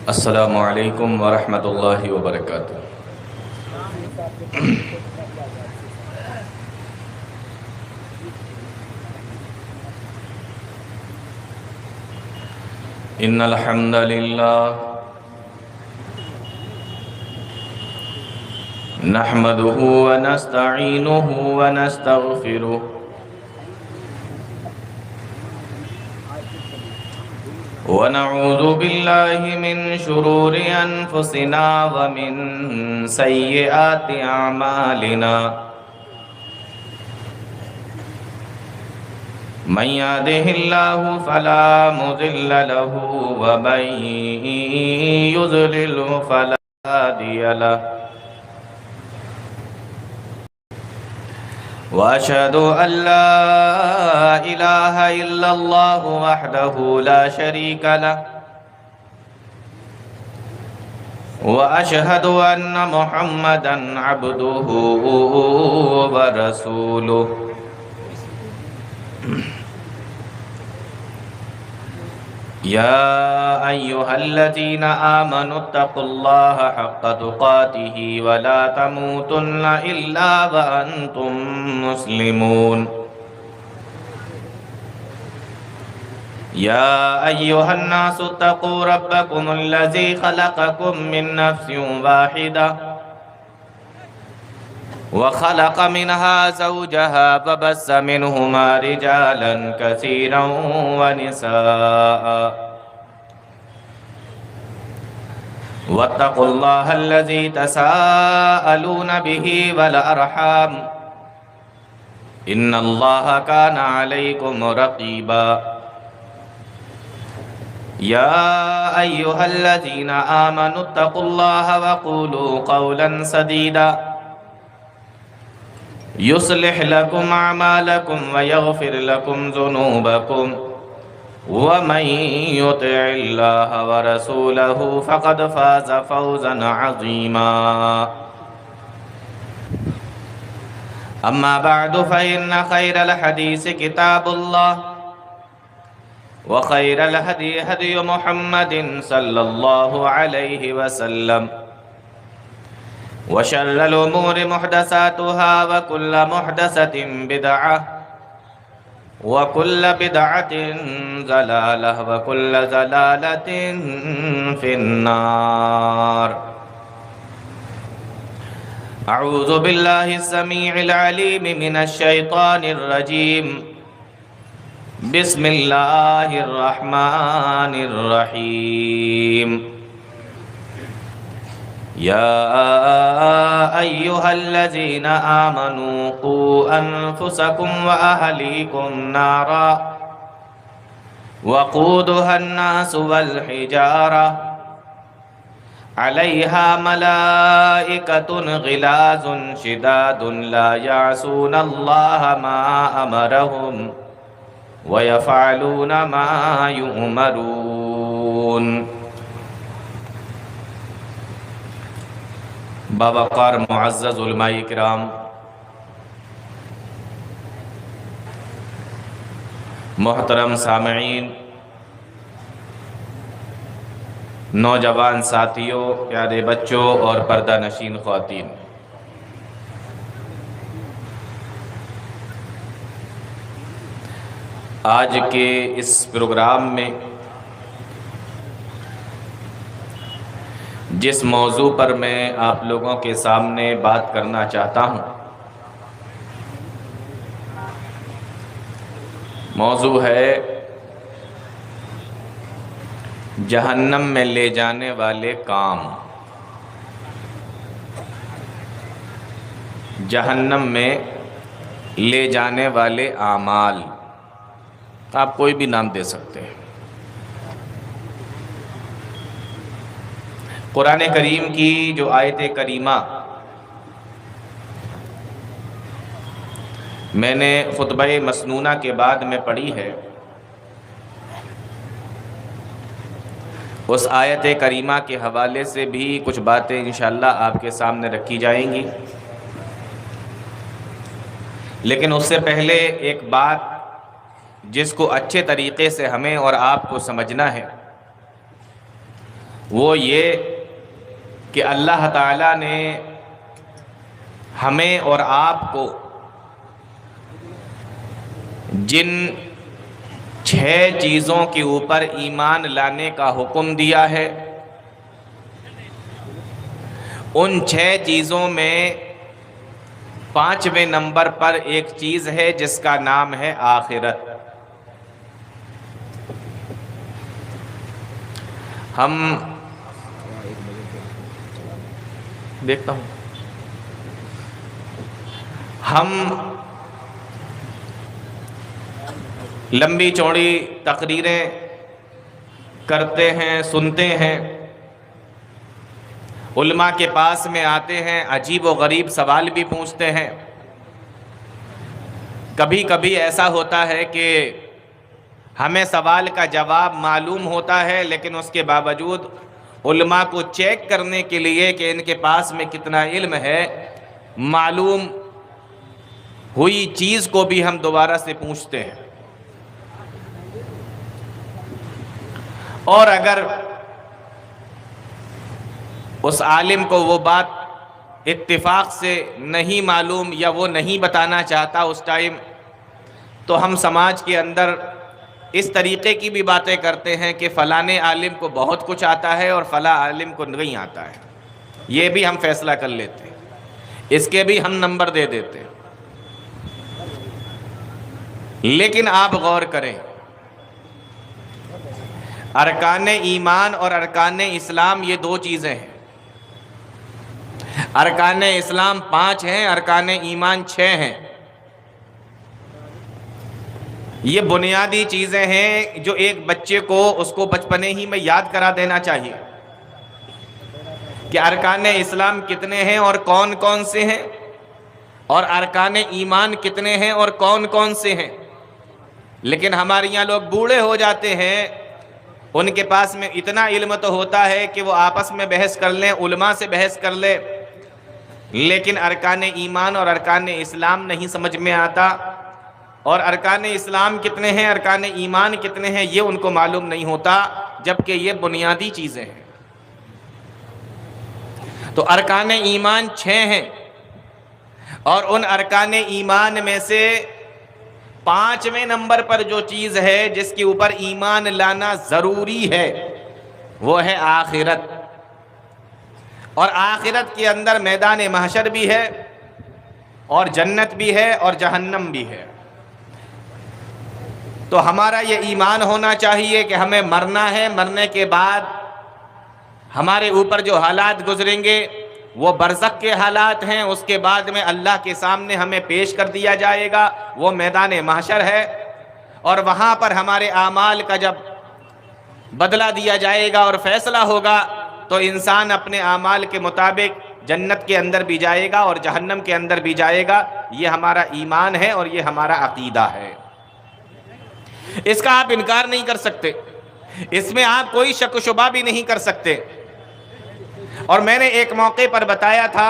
السلام علیکم ورحمۃ اللہ وبرکاتہ۔ ان الحمد للہ نحمده ونستعینه ونستغفره ونعوذ باللہ من شرور انفسنا ومن سیئات اعمالنا من يهده الله فلا مضل له ومن يضلل فلا هادي له وأشهد أن لا إله إلا الله وحده لا شريك له وأشهد أن محمدًا عبده ورسوله يا أيها الذين آمنوا اتقوا الله حق تقاته ولا تموتن إلا وأنتم مسلمون يا أيها الناس اتقوا ربكم الذي خلقكم من نفس واحدة وخلق منها زوجها فبث منهما رجالا كثيرا ونساء واتقوا الله الذي تساءلون به والأرحام إن الله كان عليكم رقيبا يا أيها الذين آمنوا اتقوا الله وقولوا قولا سديدا يصلح لكم أعمالكم ويغفر لكم ذنوبكم ومن يطع الله ورسوله فقد فاز فوزا عظيما أما بعد فإن خير الحديث كتاب الله وخير الهدي هدي محمد صلى الله عليه وسلم وشر الأمور محدثاتها وكل محدثة بدعة وكل بدعة ضلالة وكل ضلالة في النار أعوذ بالله السميع العليم من الشيطان الرجيم بسم الله الرحمن الرحيم يا أيها الذين آمنوا قوا أنفسكم وأهليكم نارا وقودها الناس والحجارة عليها ملائكة غلاظ شداد لا يعصون الله ما أمرهم ويفعلون ما يؤمرون۔ باوقار معزز علماء کرام، محترم سامعین، نوجوان ساتھیوں، پیارے بچوں اور پردہ نشین خواتین، آج کے اس پروگرام میں جس موضوع پر میں آپ لوگوں کے سامنے بات کرنا چاہتا ہوں، موضوع ہے جہنم میں لے جانے والے کام۔ جہنم میں لے جانے والے اعمال، آپ کوئی بھی نام دے سکتے ہیں۔ قرآن کریم کی جو آیت کریمہ میں نے خطبہ مسنونہ کے بعد میں پڑھی ہے، اس آیت کریمہ کے حوالے سے بھی کچھ باتیں انشاءاللہ آپ کے سامنے رکھی جائیں گی، لیکن اس سے پہلے ایک بات جس کو اچھے طریقے سے ہمیں اور آپ کو سمجھنا ہے، وہ یہ کہ اللہ تعالیٰ نے ہمیں اور آپ کو جن 6 چیزوں کے اوپر ایمان لانے کا حکم دیا ہے، ان 6 چیزوں میں 5ویں نمبر پر ایک چیز ہے جس کا نام ہے آخرت۔ ہم دیکھتا ہوں ہم لمبی چوڑی تقریریں کرتے ہیں، سنتے ہیں، علماء کے پاس میں آتے ہیں، عجیب و غریب سوال بھی پوچھتے ہیں۔ کبھی کبھی ایسا ہوتا ہے کہ ہمیں سوال کا جواب معلوم ہوتا ہے، لیکن اس کے باوجود علماء کو چیک کرنے کے لیے کہ ان کے پاس میں کتنا علم ہے، معلوم ہوئی چیز کو بھی ہم دوبارہ سے پوچھتے ہیں۔ اور اگر اس عالم کو وہ بات اتفاق سے نہیں معلوم یا وہ نہیں بتانا چاہتا اس ٹائم، تو ہم سماج کے اندر اس طریقے کی بھی باتیں کرتے ہیں کہ فلانے عالم کو بہت کچھ آتا ہے اور فلاں عالم کو نہیں آتا ہے، یہ بھی ہم فیصلہ کر لیتے ہیں، اس کے بھی ہم نمبر دے دیتے ہیں۔ لیکن آپ غور کریں، ارکان ایمان اور ارکان اسلام یہ 2 چیزیں ہیں۔ ارکان اسلام 5 ہیں، ارکان ایمان 6 ہیں۔ یہ بنیادی چیزیں ہیں جو ایک بچے کو اس کو بچپنے ہی میں یاد کرا دینا چاہیے کہ ارکان اسلام کتنے ہیں اور کون کون سے ہیں، اور ارکان ایمان کتنے ہیں اور کون کون سے ہیں۔ لیکن ہمارے یہاں لوگ بوڑھے ہو جاتے ہیں، ان کے پاس میں اتنا علم تو ہوتا ہے کہ وہ آپس میں بحث کر لیں، علماء سے بحث کر لیں، لیکن ارکان ایمان اور ارکان اسلام نہیں سمجھ میں آتا، اور ارکان اسلام کتنے ہیں، ارکان ایمان کتنے ہیں، یہ ان کو معلوم نہیں ہوتا، جبکہ یہ بنیادی چیزیں ہیں۔ تو ارکان ایمان 6 ہیں، اور ان ارکان ایمان میں سے 5ویں نمبر پر جو چیز ہے جس کے اوپر ایمان لانا ضروری ہے، وہ ہے آخرت۔ اور آخرت کے اندر میدان محشر بھی ہے، اور جنت بھی ہے، اور جہنم بھی ہے۔ تو ہمارا یہ ایمان ہونا چاہیے کہ ہمیں مرنا ہے، مرنے کے بعد ہمارے اوپر جو حالات گزریں گے وہ برزخ کے حالات ہیں، اس کے بعد میں اللہ کے سامنے ہمیں پیش کر دیا جائے گا، وہ میدان محشر ہے، اور وہاں پر ہمارے اعمال کا جب بدلہ دیا جائے گا اور فیصلہ ہوگا تو انسان اپنے اعمال کے مطابق جنت کے اندر بھی جائے گا اور جہنم کے اندر بھی جائے گا۔ یہ ہمارا ایمان ہے اور یہ ہمارا عقیدہ ہے، اس کا آپ انکار نہیں کر سکتے، اس میں آپ کوئی شک و شبہ بھی نہیں کر سکتے۔ اور میں نے ایک موقع پر بتایا تھا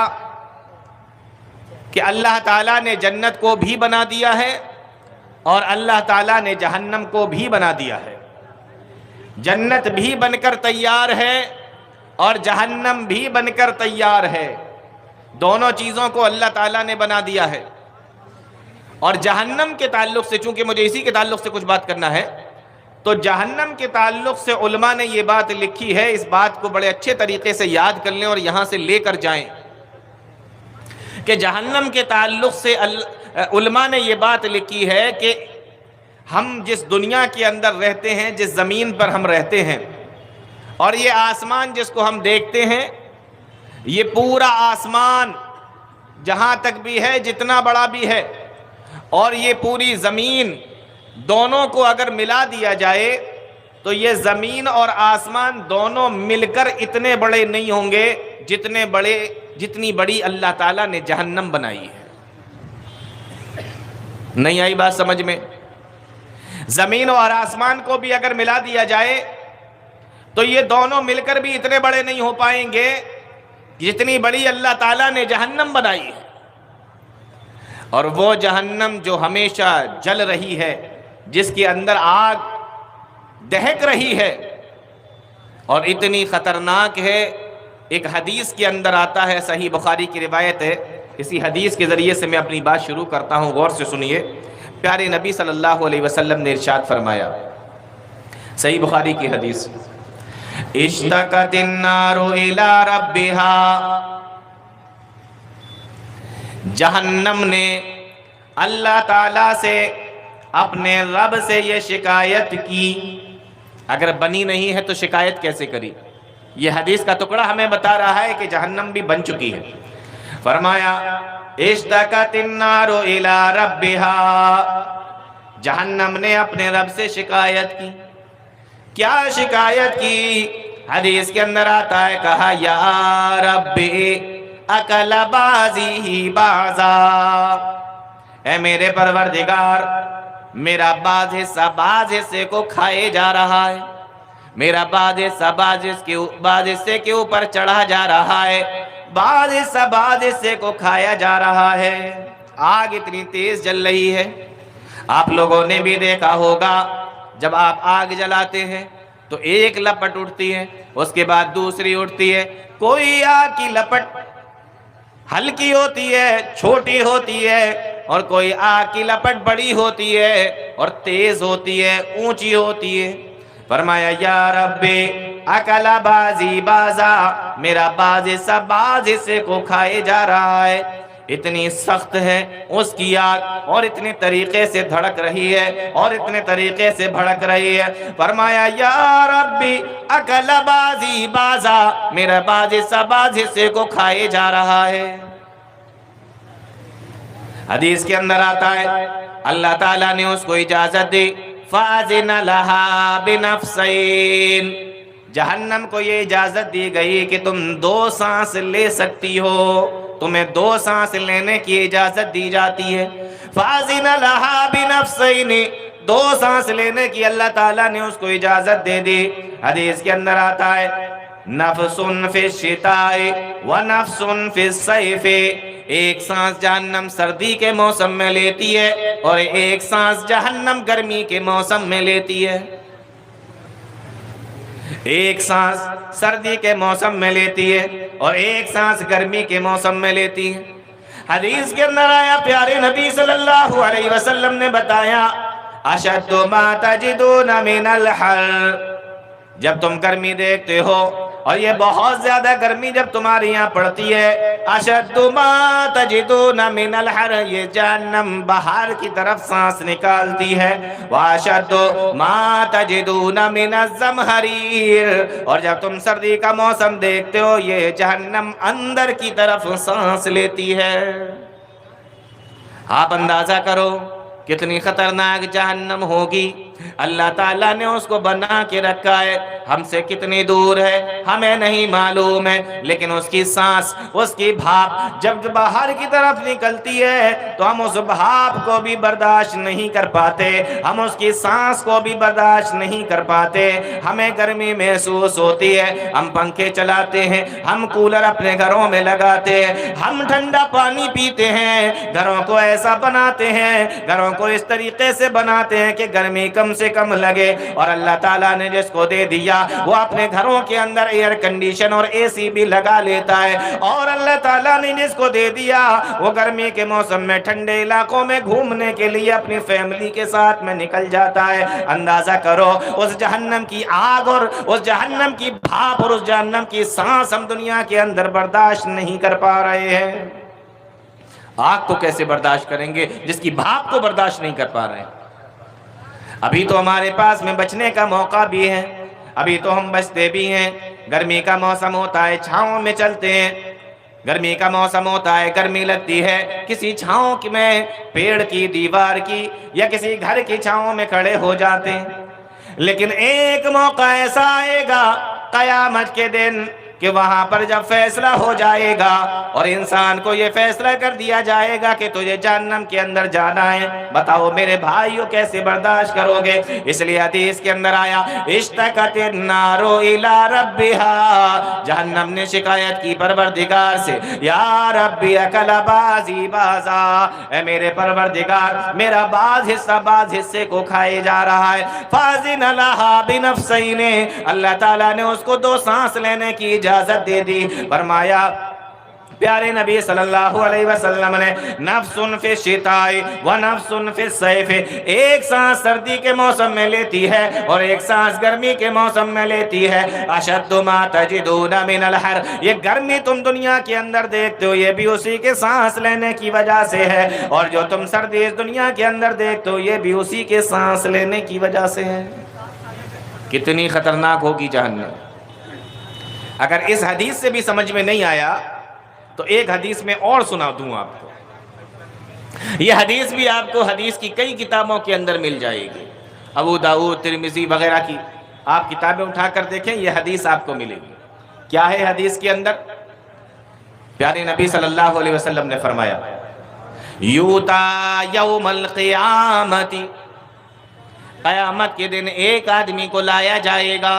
کہ اللہ تعالیٰ نے جنت کو بھی بنا دیا ہے اور اللہ تعالیٰ نے جہنم کو بھی بنا دیا ہے۔ جنت بھی بن کر تیار ہے اور جہنم بھی بن کر تیار ہے، دونوں چیزوں کو اللہ تعالیٰ نے بنا دیا ہے۔ اور جہنم کے تعلق سے، چونکہ مجھے اسی کے تعلق سے کچھ بات کرنا ہے، تو جہنم کے تعلق سے علماء نے یہ بات لکھی ہے، اس بات کو بڑے اچھے طریقے سے یاد کر لیں اور یہاں سے لے کر جائیں کہ جہنم کے تعلق سے علماء نے یہ بات لکھی ہے کہ ہم جس دنیا کے اندر رہتے ہیں، جس زمین پر ہم رہتے ہیں، اور یہ آسمان جس کو ہم دیکھتے ہیں، یہ پورا آسمان جہاں تک بھی ہے، جتنا بڑا بھی ہے، اور یہ پوری زمین، دونوں کو اگر ملا دیا جائے تو یہ زمین اور آسمان دونوں مل کر اتنے بڑے نہیں ہوں گے جتنی بڑی اللہ تعالیٰ نے جہنم بنائی ہے۔ نہیں آئی بات سمجھ میں؟ زمین اور آسمان کو بھی اگر ملا دیا جائے تو یہ دونوں مل کر بھی اتنے بڑے نہیں ہو پائیں گے جتنی بڑی اللہ تعالیٰ نے جہنم بنائی ہے۔ اور وہ جہنم جو ہمیشہ جل رہی ہے، جس کے اندر آگ دہک رہی ہے، اور اتنی خطرناک ہے. ایک حدیث کے اندر آتا ہے، صحیح بخاری کی روایت ہے. اسی حدیث کے ذریعے سے میں اپنی بات شروع کرتا ہوں، غور سے سنیے. پیارے نبی صلی اللہ علیہ وسلم نے ارشاد فرمایا، صحیح بخاری کی حدیث، اشتکت النار الی ربہا، جہنم نے اللہ تعالیٰ سے، اپنے رب سے یہ شکایت کی. اگر بنی نہیں ہے تو شکایت کیسے کری؟ یہ حدیث کا ٹکڑا ہمیں بتا رہا ہے کہ جہنم بھی بن چکی ہے. فرمایا اشتکت النار الی ربہا، جہنم نے اپنے رب سے شکایت کی. کیا شکایت کی؟ حدیث کے اندر آتا ہے، کہا یا ربی اکل بازی بازا، اے میرے پروردگار، میرا بعض حصہ بعض حصے کو کھائے جا رہا ہے، میرا بعض حصہ بعض حصے کے اوپر چڑھا جا رہا ہے، بعض حصہ بعض حصے کو کھایا جا رہا ہے. آگ اتنی تیز جل رہی ہے. آپ لوگوں نے بھی دیکھا ہوگا، جب آپ آگ جلاتے ہیں تو ایک لپٹ اٹھتی ہے، اس کے بعد دوسری اٹھتی ہے. کوئی آگ کی لپٹ ہلکی ہوتی ہے، چھوٹی ہوتی ہے، اور کوئی آگ کی لپٹ بڑی ہوتی ہے اور تیز ہوتی ہے، اونچی ہوتی ہے. فرمایا یا ربی اکل بازی بازا، میرا بعض حصہ بعض حصے کو کھائے جا رہا ہے. اتنی سخت ہے اس کی آگ، اور اتنے طریقے سے دھڑک رہی ہے اور اتنے طریقے سے بھڑک رہی ہے. فرمایا یا ربی اکل بازی بازا، میرا بعض حصہ بعض حصے کو کھائے جا رہا ہے. حدیث کے اندر آتا ہے، اللہ تعالیٰ نے اس کو اجازت دی، فَأَذِنَ لَهَا بِنَفْسَيْن، جہنم کو یہ اجازت دی گئی کہ تم 2 سانس لے سکتی ہو، تمہیں 2 سانس لینے کی اجازت دی جاتی ہے. فَأَذِنَ لَهَا بِنَفْسَيْن، 2 سانس لینے کی اللہ تعالیٰ نے اس کو اجازت دے دی. حدیث کے اندر آتا ہے، نفس فی الشتاء ونفس فی الصیف، ایک سانس جہنم سردی کے موسم میں لیتی ہے اور ایک سانس جہنم گرمی کے موسم میں لیتی ہے. ایک سانس سردی کے موسم میں لیتی ہے اور ایک سانس گرمی کے موسم میں لیتی ہے. حدیث کے اندر آیا، پیارے نبی صلی اللہ علیہ وسلم نے بتایا، اشد ما تجدون من الحر، جب تم گرمی دیکھتے ہو اور یہ بہت زیادہ گرمی جب تمہاری یہاں پڑتی ہے، اشد ما تجدون من الحر، یہ جہنم باہر کی طرف سانس نکالتی ہے. واشد ما تجدون من الزمہریر، اور جب تم سردی کا موسم دیکھتے ہو یہ جہنم اندر کی طرف سانس لیتی ہے. آپ اندازہ کرو کتنی خطرناک جہنم ہوگی. اللہ تعالیٰ نے اس کو بنا کے رکھا ہے، ہم سے کتنی دور ہے ہمیں نہیں معلوم ہے، لیکن اس کی سانس، اس کی بھاپ جب باہر کی طرف نکلتی ہے تو ہم اس بھاپ کو بھی برداشت نہیں کر پاتے، ہم اس کی سانس کو بھی برداشت نہیں کر پاتے. ہمیں گرمی محسوس ہوتی ہے، ہم پنکھے چلاتے ہیں، ہم کولر اپنے گھروں میں لگاتے ہیں، ہم ٹھنڈا پانی پیتے ہیں، گھروں کو ایسا بناتے ہیں، گھروں کو اس طریقے سے بناتے ہیں کہ گرمی کم سے کم لگے. اور اللہ تعالیٰ نے جس کو دے دیا وہ اپنے گھروں کے اندر ایئر کنڈیشن اور اے سی بھی لگا لیتا ہے. اور اللہ تعالیٰ نے جس کو دے دیا وہ گرمی کے موسم میں ٹھنڈے علاقوں میں گھومنے کے لیے اپنی فیملی کے ساتھ میں نکل جاتا ہے. اندازہ کرو اس جہنم کی آگ اور اس جہنم کی بھاپ اور اس جہنم کی سانس ہم دنیا کے اندر برداشت نہیں کر پا رہے ہیں. آگ کو کیسے برداشت کریں گے جس کی بھاپ کو برداشت نہیں کر پا رہے ہیں. ابھی تو ہمارے پاس میں بچنے کا موقع بھی ہے، ابھی تو ہم بچتے بھی ہیں. گرمی کا موسم ہوتا ہے چھاؤں میں چلتے ہیں، گرمی کا موسم ہوتا ہے گرمی لگتی ہے کسی چھاؤں میں پیڑ کی، دیوار کی یا کسی گھر کی چھاؤں میں کھڑے ہو جاتے ہیں. لیکن ایک موقع ایسا آئے گا قیامت کے دن کہ وہاں پر جب فیصلہ ہو جائے گا اور انسان کو یہ فیصلہ کر دیا جائے گا کہ تجھے جہنم کے اندر جانا ہے، بتاؤ میرے بھائیو کیسے برداشت کرو گے؟ اس لیے حدیث کے اندر آیا اشتکت النار الی ربها، جہنم نے شکایت کی پروردگار سے، یا ربی اکل بازی بازا، اے میرے پروردگار میرا بعض حصہ بعض حصے کو کھائے جا رہا ہے۔ فاذن لها بنفسین، اللہ تعالیٰ نے اس کو 2 سانس لینے کی اجازت دے دی۔ فرمایا پیارے نبی صلی اللہ علیہ وسلم نے نفس فی الشتاء و نفس فی الصیف، ایک سانس سردی کے موسم میں لیتی ہے اور ایک سانس گرمی کے موسم میں لیتی ہے۔ اشد ما تجدون من الحر، یہ گرمی تم دنیا کے اندر دیکھتے ہو یہ بھی اسی کے سانس لینے کی وجہ سے ہے، اور جو تم سردی اس دنیا کے اندر دیکھتے ہو یہ بھی اسی کے سانس لینے کی وجہ سے ہے۔ کتنی خطرناک ہوگی جہنم۔ اگر اس حدیث سے بھی سمجھ میں نہیں آیا تو ایک حدیث میں اور سنا دوں آپ کو، یہ حدیث بھی آپ کو حدیث کی کئی کتابوں کے اندر مل جائے گی، ابو داؤد، ترمذی وغیرہ کی آپ کتابیں اٹھا کر دیکھیں، یہ حدیث آپ کو ملے گی۔ کیا ہے حدیث کے اندر؟ پیارے نبی صلی اللہ علیہ وسلم نے فرمایا یوتا یوم القیامت، قیامت کے دن ایک آدمی کو لایا جائے گا،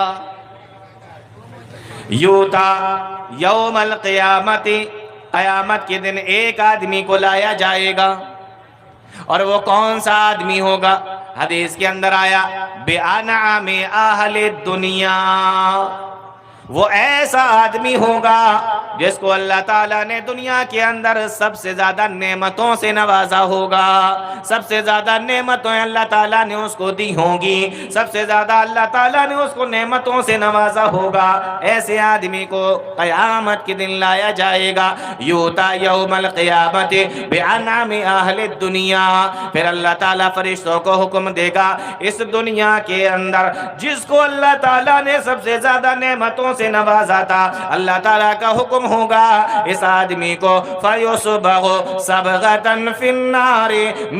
یوتا یوم القیامت، قیامت کے دن ایک آدمی کو لایا جائے گا، اور وہ کون سا آدمی ہوگا؟ حدیث کے اندر آیا بِأَنْعَمِ أَهْلِ الدُّنْيَا، وہ ایسا آدمی ہوگا جس کو اللہ تعالیٰ نے دنیا کے اندر سب سے زیادہ نعمتوں سے نوازا ہوگا، سب سے زیادہ نعمتیں اللہ تعالیٰ نے اس کو دی ہوں گی، سب سے زیادہ اللہ تعالیٰ نے اس کو نعمتوں سے نوازا ہوگا۔ ایسے آدمی کو قیامت کے دن لایا جائے گا، یوتا یوم القیامت بِأَنْعَمِ أَهْلِ الدُّنْيَا، پھر اللہ تعالیٰ فرشتوں کو حکم دے گا اس دنیا کے اندر جس کو اللہ تعالیٰ نے سب سے زیادہ نعمتوں سے نوازا تھا، اللہ تعالیٰ کا حکم ہوگا اس آدمی کو فَيُصْبَغُ صَبْغَةً فِي النَّارِ،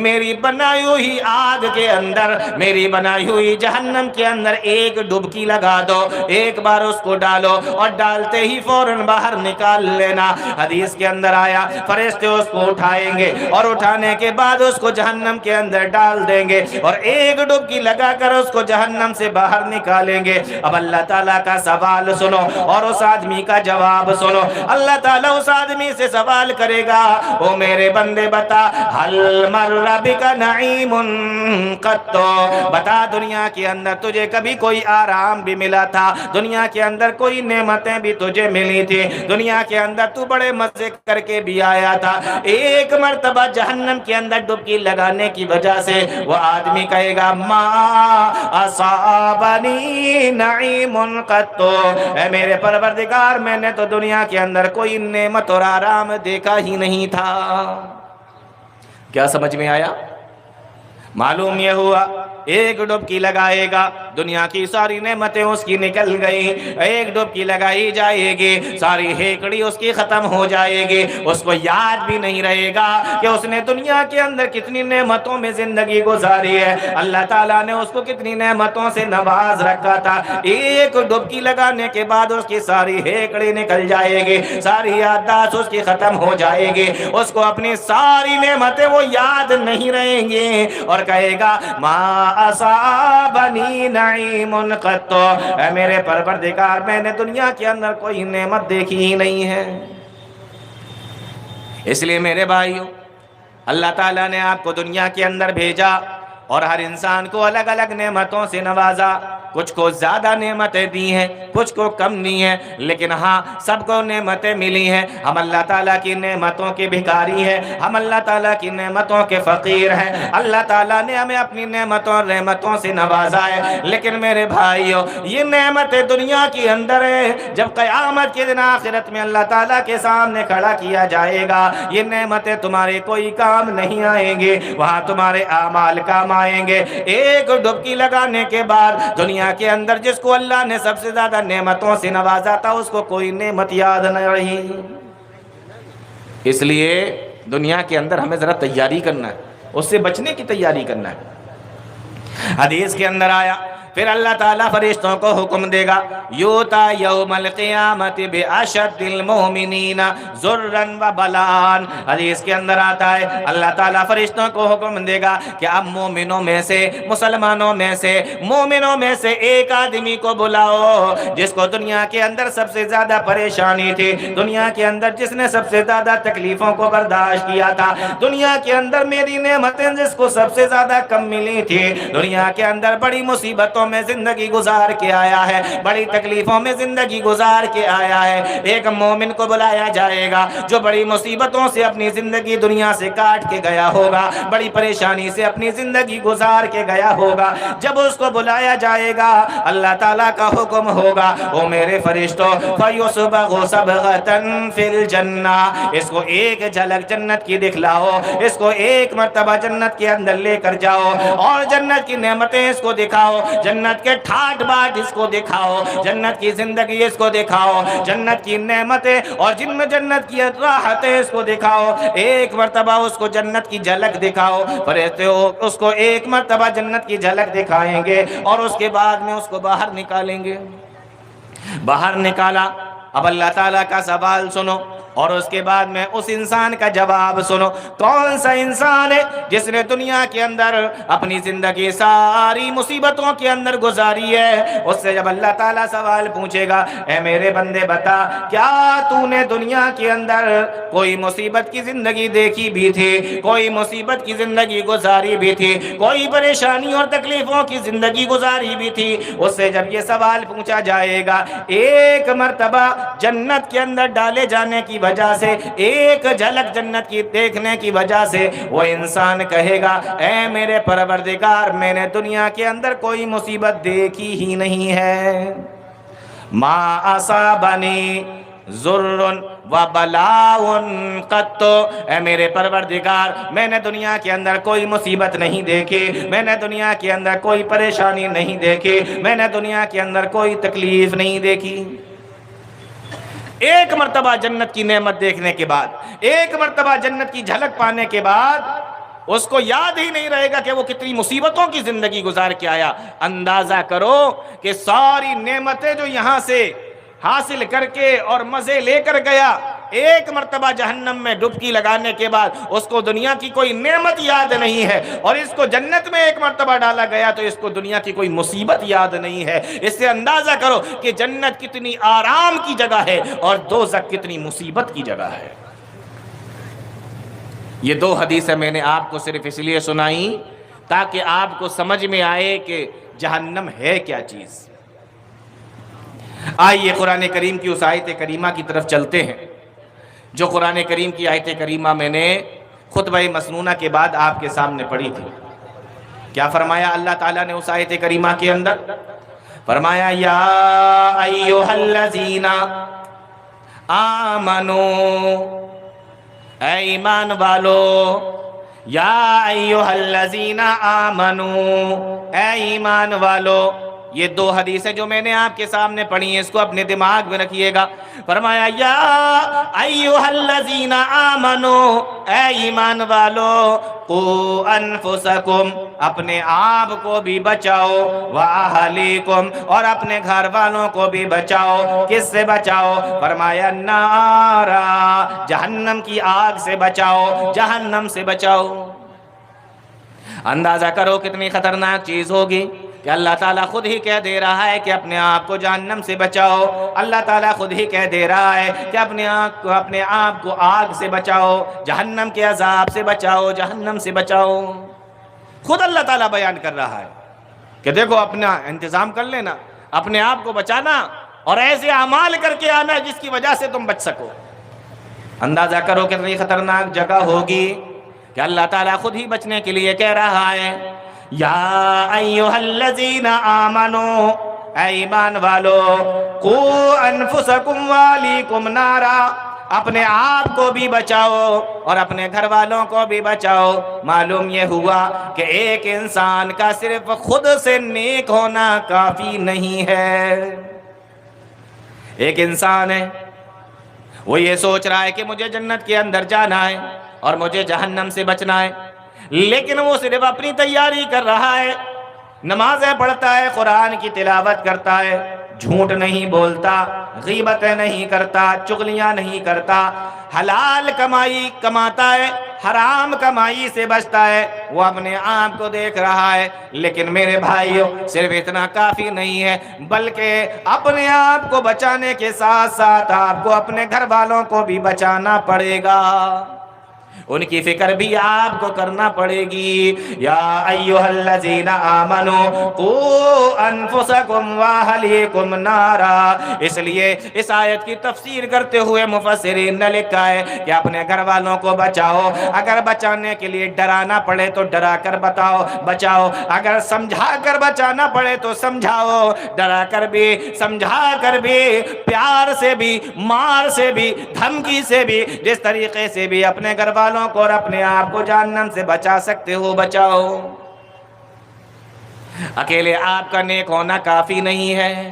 میری بنائی ہوئی آگ کے اندر، میری بنائی ہوئی جہنم کے اندر ایک ڈبکی لگا دو، ایک بار اس کو ڈالو اور ڈالتے ہی فوراً باہر نکال لینا۔ حدیث کے اندر آیا فرشتے اس کو اٹھائیں گے اور اٹھانے کے بعد اس کو جہنم کے اندر ڈال دیں گے اور ایک ڈبکی لگا کر اس کو جہنم سے باہر نکالیں گے۔ اب اللہ تعالیٰ کا سوال سنو اور اس آدمی کا جواب سنو۔ اللہ تعالیٰ اس آدمی سے سوال کرے گا، او میرے بندے بتا حل مر بک نعیم قط، بتا دنیا کے اندر تجھے کبھی کوئی آرام بھی ملا تھا، دنیا کے اندر کوئی نعمتیں بھی تجھے ملی تھی، دنیا کے اندر تو بڑے مزے کر کے بھی آیا تھا، ایک مرتبہ جہنم کے اندر ڈبکی لگانے کی وجہ سے وہ آدمی کہے گا ما اصابنی نعیم قط، اے میرے پروردگار میں نے تو دنیا کے اندر کوئی نعمت اور آرام دیکھا ہی نہیں تھا۔ کیا سمجھ میں آیا؟ معلوم یہ ہوا ایک ڈبکی لگائے گا دنیا کی ساری نعمتیں اس کی نکل گئی، ایک ڈبکی لگائی جائے گی ساری ہیکڑی اس کی ختم ہو جائے گی، اس کو یاد بھی نہیں رہے گا کہ اس نے دنیا کے اندر کتنی نعمتوں میں زندگی گزاری ہے، اللہ تعالیٰ نے اس کو کتنی نعمتوں سے نواز رکھا تھا۔ ایک ڈبکی لگانے کے بعد اس کی ساری ہیکڑی نکل جائے گی، ساری یادداشت اس کی ختم ہو جائے گی، اس کو اپنی ساری نعمتیں وہ یاد نہیں رہیں گی اور کہے گا ما اصابنی نعیم قط، اے میرے پروردگار میں نے دنیا کے اندر کوئی نعمت دیکھی ہی نہیں ہے۔ اس لیے میرے بھائیو اللہ تعالیٰ نے آپ کو دنیا کے اندر بھیجا اور ہر انسان کو الگ الگ نعمتوں سے نوازا، کچھ کو زیادہ نعمتیں دی ہیں، کچھ کو کم دی ہیں، لیکن ہاں سب کو نعمتیں ملی ہیں۔ ہم اللہ تعالیٰ کی نعمتوں کے بھکاری ہیں، ہم اللہ تعالیٰ کی نعمتوں کے فقیر ہیں، اللہ تعالیٰ نے ہمیں اپنی نعمتوں اور رحمتوں سے نوازا ہے، لیکن میرے بھائیو یہ نعمتیں دنیا کے اندر ہیں، جب قیامت کے دن آخرت میں اللہ تعالیٰ کے سامنے کھڑا کیا جائے گا یہ نعمتیں تمہارے کوئی کام نہیں آئیں گے، وہاں تمہارے اعمال کام آئیں گے۔ ایک ڈبکی لگانے کے بعد دنیا کے اندر جس کو اللہ نے سب سے زیادہ نعمتوں سے نوازا تھا اس کو کوئی نعمت یاد نہ رہی۔ اس لیے دنیا کے اندر ہمیں ذرا تیاری کرنا ہے، اس سے بچنے کی تیاری کرنا ہے۔ حدیث کے اندر آیا پھر اللہ تعالیٰ فرشتوں کو حکم دے گا یوتا یوم القیامت باشد المؤمنین ذرا و بلان. حدیث کے اندر آتا ہے اللہ تعالیٰ فرشتوں کو حکم دے گا کہ اب مومنوں میں سے، مسلمانوں میں سے، مومنوں میں سے ایک آدمی کو بلاؤ جس کو دنیا کے اندر سب سے زیادہ پریشانی تھی، دنیا کے اندر جس نے سب سے زیادہ تکلیفوں کو برداشت کیا تھا، دنیا کے اندر میری نعمتیں جس کو سب سے زیادہ کم ملی تھی، دنیا کے اندر بڑی مصیبتوں میں زندگی گزار کے آیا ہے، بڑی تکلیفوں میں زندگی گزار کے آیا ہے، ایک مومن کو بلایا جائے گا جو بڑی مصیبتوں سے اپنی زندگی دنیا سے کاٹ کے گیا ہوگا، بڑی پریشانی سے اپنی زندگی گزار کے گیا ہوگا. جب اس کو بلایا جائے گا اللہ تعالیٰ کا حکم ہوگا او میرے فرشتوں فَيُصْبَغُ صَبْغَةً فِي الْجَنَّةِ، اس کو ایک جھلک جنت کی دکھلاؤ، اس کو ایک مرتبہ جنت کے اندر لے کر جاؤ اور جنت کی نعمتیں اس کو دکھاؤ، جنت کے ٹھاٹ باٹ اس کو دکھاؤ، جنت کی زندگی اس کو دکھاؤ، جنت کی نعمتیں اور جن میں جنت کی راحتیں اس کو دکھاؤ، ایک مرتبہ اس کو جنت کی جھلک دکھاؤ. فرشتے اس کو ایک مرتبہ جنت کی جھلک دکھائیں گے اور اس کے بعد میں اس کو باہر نکالیں گے. باہر نکالا، اب اللہ تعالیٰ کا سوال سنو اور اس کے بعد میں اس انسان کا جواب سنو. کون سا انسان ہے جس نے دنیا کے اندر اپنی زندگی ساری مصیبتوں کے اندر گزاری ہے؟ اس سے جب اللہ تعالیٰ سوال پوچھے گا اے میرے بندے بتا کیا تو نے دنیا کے اندر کوئی مصیبت کی زندگی دیکھی بھی تھی، کوئی مصیبت کی زندگی گزاری بھی تھی، کوئی پریشانی اور تکلیفوں کی زندگی گزاری بھی تھی؟ اس سے جب یہ سوال پوچھا جائے گا ایک مرتبہ جنت کے اندر ڈالے جانے کی وجہ سے، ایک جھلک جنت کی دیکھنے کی وجہ سے وہ انسان کہے گا اے میرے پروردگار میں نے دنیا کے اندر کوئی مصیبت دیکھی ہی نہیں ہے. ما اصابنی ضر وبلاء قط، اے میرے پروردگار میں نے دنیا کے اندر کوئی مصیبت نہیں دیکھی، میں نے دنیا کے اندر کوئی پریشانی نہیں دیکھی، میں نے دنیا کے اندر کوئی تکلیف نہیں دیکھی. ایک مرتبہ جنت کی نعمت دیکھنے کے بعد، ایک مرتبہ جنت کی جھلک پانے کے بعد اس کو یاد ہی نہیں رہے گا کہ وہ کتنی مصیبتوں کی زندگی گزار کے آیا. اندازہ کرو کہ ساری نعمتیں جو یہاں سے حاصل کر کے اور مزے لے کر گیا، ایک مرتبہ جہنم میں ڈبکی لگانے کے بعد اس کو دنیا کی کوئی نعمت یاد نہیں ہے، اور اس کو جنت میں ایک مرتبہ ڈالا گیا تو اس کو دنیا کی کوئی مصیبت یاد نہیں ہے. اس سے اندازہ کرو کہ جنت کتنی آرام کی جگہ ہے اور دوزخ کتنی مصیبت کی جگہ ہے. یہ دو حدیثیں میں نے آپ کو صرف اس لیے سنائی تاکہ آپ کو سمجھ میں آئے کہ جہنم ہے کیا چیز. آئیے قرآن کریم کی اس آیت کریمہ کی طرف چلتے ہیں جو قرآن کریم کی آیت کریمہ میں نے خطبہ مسنونہ کے بعد آپ کے سامنے پڑھی تھی. کیا فرمایا اللہ تعالیٰ نے اس آیت کریمہ کے اندر؟ فرمایا یا ایھا الذین آمنو، اے ایمان والو، یا ایھا الذین آمنو، اے ایمان والو. یہ دو حدیثیں جو میں نے آپ کے سامنے پڑھی ہیں اس کو اپنے دماغ میں رکھیے گا. فرمایا یا ایھا الذین آمنو، اے ایمان والو، قو انفسکم، اپنے آپ کو بھی بچاؤ، واہلیکم، اور اپنے گھر والوں کو بھی بچاؤ. کس سے بچاؤ؟ فرمایا نارا، جہنم کی آگ سے بچاؤ، جہنم سے بچاؤ. اندازہ کرو کتنی خطرناک چیز ہوگی کہ اللہ تعالیٰ خود ہی کہہ دے رہا ہے کہ اپنے آپ کو جہنم سے بچاؤ. اللہ تعالیٰ خود ہی کہہ دے رہا ہے کہ اپنے آپ کو آگ سے بچاؤ، جہنم کے عذاب سے بچاؤ، جہنم سے بچاؤ. خود اللہ تعالیٰ بیان کر رہا ہے کہ دیکھو اپنا انتظام کر لینا، اپنے آپ کو بچانا اور ایسے اعمال کر کے آنا جس کی وجہ سے تم بچ سکو. اندازہ کرو کتنی خطرناک جگہ ہوگی کہ اللہ تعالیٰ خود ہی بچنے کے لیے کہہ رہا ہے یا ایھا الذین آمنو، اے ایمان والو، قو انفسکم واہلیکم نارا، اپنے آپ کو بھی بچاؤ اور اپنے گھر والوں کو بھی بچاؤ. معلوم یہ ہوا کہ ایک انسان کا صرف خود سے نیک ہونا کافی نہیں ہے. ایک انسان ہے وہ یہ سوچ رہا ہے کہ مجھے جنت کے اندر جانا ہے اور مجھے جہنم سے بچنا ہے، لیکن وہ صرف اپنی تیاری کر رہا ہے. نمازیں پڑھتا ہے، قرآن کی تلاوت کرتا ہے، جھوٹ نہیں بولتا، غیبتیں نہیں کرتا، چغلیاں نہیں کرتا، حلال کمائی کماتا ہے، حرام کمائی سے بچتا ہے، وہ اپنے آپ کو دیکھ رہا ہے۔ لیکن میرے بھائیوں، صرف اتنا کافی نہیں ہے، بلکہ اپنے آپ کو بچانے کے ساتھ ساتھ آپ کو اپنے گھر والوں کو بھی بچانا پڑے گا، ان کی فکر بھی آپ کو کرنا پڑے گی۔ یا ایھا الذین آمنوا قوا انفسکم واہلیکم نارا۔ اس لیے اس آیت کی تفسیر کرتے ہوئے مفسرین نے لکھا ہے کہ اپنے گھر والوں کو بچاؤ، اگر بچانے کے لیے ڈرانا پڑے تو ڈرا کر بچاؤ، اگر سمجھا کر بچانا پڑے تو سمجھاؤ، ڈرا کر بھی، سمجھا کر بھی، پیار سے بھی، مار سے بھی، دھمکی سے بھی، جس طریقے سے بھی اپنے گھر والوں کو اور اپنے آپ کو جہنم سے بچا سکتے ہو بچاؤ۔ اکیلے آپ کا نیک ہونا کافی نہیں ہے،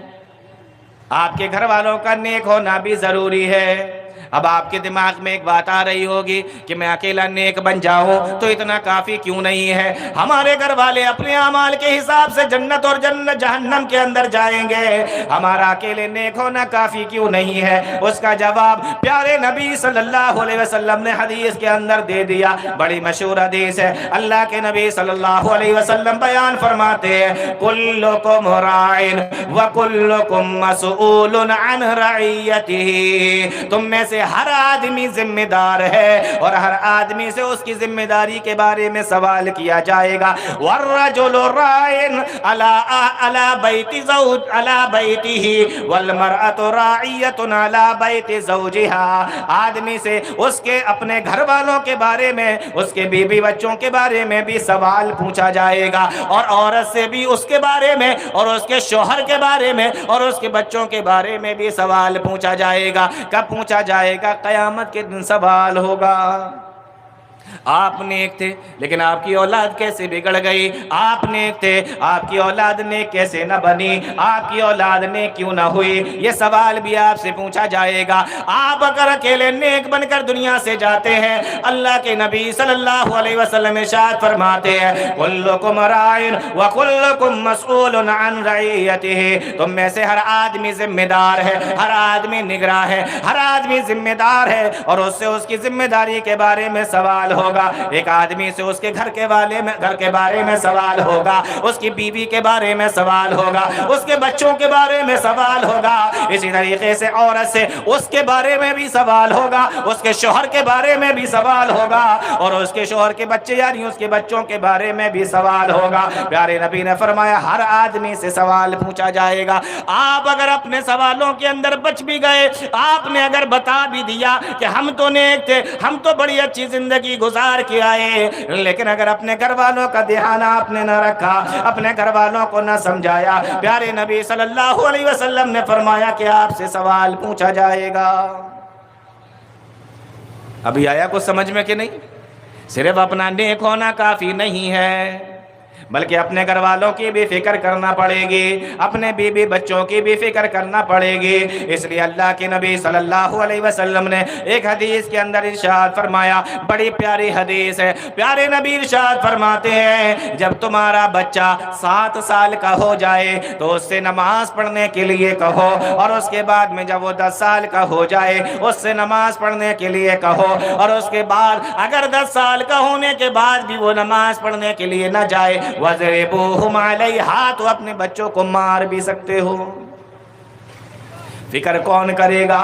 آپ کے گھر والوں کا نیک ہونا بھی ضروری ہے۔ اب آپ کے دماغ میں ایک بات آ رہی ہوگی کہ میں اکیلا نیک بن جاؤں تو اتنا کافی کیوں نہیں ہے؟ ہمارے گھر والے اپنے اعمال کے حساب سے جنت اور جہنم کے اندر جائیں گے، ہمارا اکیلے نیک ہونا کافی کیوں نہیں ہے؟ اس کا جواب پیارے نبی صلی اللہ علیہ وسلم نے حدیث کے اندر دے دیا، بڑی مشہور حدیث ہے۔ اللہ کے نبی صلی اللہ علیہ وسلم بیان فرماتے ہیں، کلکم راعٍ وکلکم مسئول عن رعیتہ، تم میں سے ہر آدمی ذمہ دار ہے اور ہر آدمی سے اس کی ذمہ داری کے بارے میں سوال کیا جائے گا۔ والرجل راعٍ علی بیتہ والمرأة راعیۃ علی بیت زوجہا، آدمی سے اس کے اپنے گھر والوں کے بارے میں، اس کے بیوی بچوں کے بارے میں بھی سوال پوچھا جائے گا، اور عورت سے بھی اس کے بارے میں، اور اس کے شوہر کے بارے میں، اور اس کے بچوں کے بارے میں بھی سوال پوچھا جائے گا۔ کب پوچھا جائے گا؟ قیامت کے دن سوال ہوگا۔ آپ نیک تھے لیکن آپ کی اولاد کیسے بگڑ گئی؟ آپ نیک تھے، آپ کی اولاد نیک کیسے نہ بنی؟ آپ کی اولاد نیک کیوں نہ ہوئی؟ یہ سوال بھی آپ سے پوچھا جائے گا۔ آپ اگر اکیلے نیک بن کر دنیا سے جاتے ہیں، اللہ کے نبی صلی اللہ علیہ وسلم ارشاد فرماتے ہیں، کلکم راعٍ وکلکم مسئول عن رعیتہ، تم میں سے ہر آدمی ذمہ دار ہے، ہر آدمی نگراں ہے، ہر آدمی ذمہ دار ہے، اور اس سے اس کی ذمہ داری کے بارے میں سوال ہوگا۔ ایک آدمی سے اس کے گھر کے بارے میں سوال ہوگا، اس کی بیوی کے بارے میں سوال ہوگا، اس کے بچوں کے بارے میں سوال ہوگا، اسی طریقے سے عورت سے اس کے بارے میں بھی سوال ہوگا، اس کے شوہر کے بارے میں بھی سوال ہوگا، اور اس کے شوہر کے بچے یعنی اس کے بچوں کے بارے میں بھی سوال ہوگا۔ پیارے نبی نے فرمایا ہر آدمی سے سوال پوچھا جائے گا۔ آپ اگر اپنے سوالوں کے اندر بچ بھی گئے، آپ نے اگر بتا بھی دیا کہ ہم تو نیک تھے، ہم تو بڑی اچھی زندگی گزار کے آئے، لیکن اگر اپنے گھر والوں کا دھیان آپ نے نہ رکھا، اپنے گھر والوں کو نہ سمجھایا، پیارے نبی صلی اللہ علیہ وسلم نے فرمایا کہ آپ سے سوال پوچھا جائے گا۔ ابھی آیا کچھ سمجھ میں کہ نہیں؟ صرف اپنا نیک ہونا کافی نہیں ہے، بلکہ اپنے گھر والوں کی بھی فکر کرنا پڑے گی، اپنے بیوی بچوں کی بھی فکر کرنا پڑے گی۔ اس لیے اللہ کے نبی صلی اللہ علیہ وسلم نے ایک حدیث کے اندر ارشاد فرمایا، بڑی پیاری حدیث ہے، پیارے نبی ارشاد فرماتے ہیں، جب تمہارا بچہ 7 سال کا ہو جائے تو اس سے نماز پڑھنے کے لیے کہو، اور اس کے بعد میں جب وہ 10 سال کا ہو جائے اس سے نماز پڑھنے کے لیے کہو، اور اس کے بعد اگر 10 سال کا ہونے کے بعد بھی وہ نماز پڑھنے کے لیے نہ جائے، وَضْرِبُوهُمْ عَلَيْهَا، تو اپنے بچوں کو مار بھی سکتے ہو۔ فکر کون کرے گا؟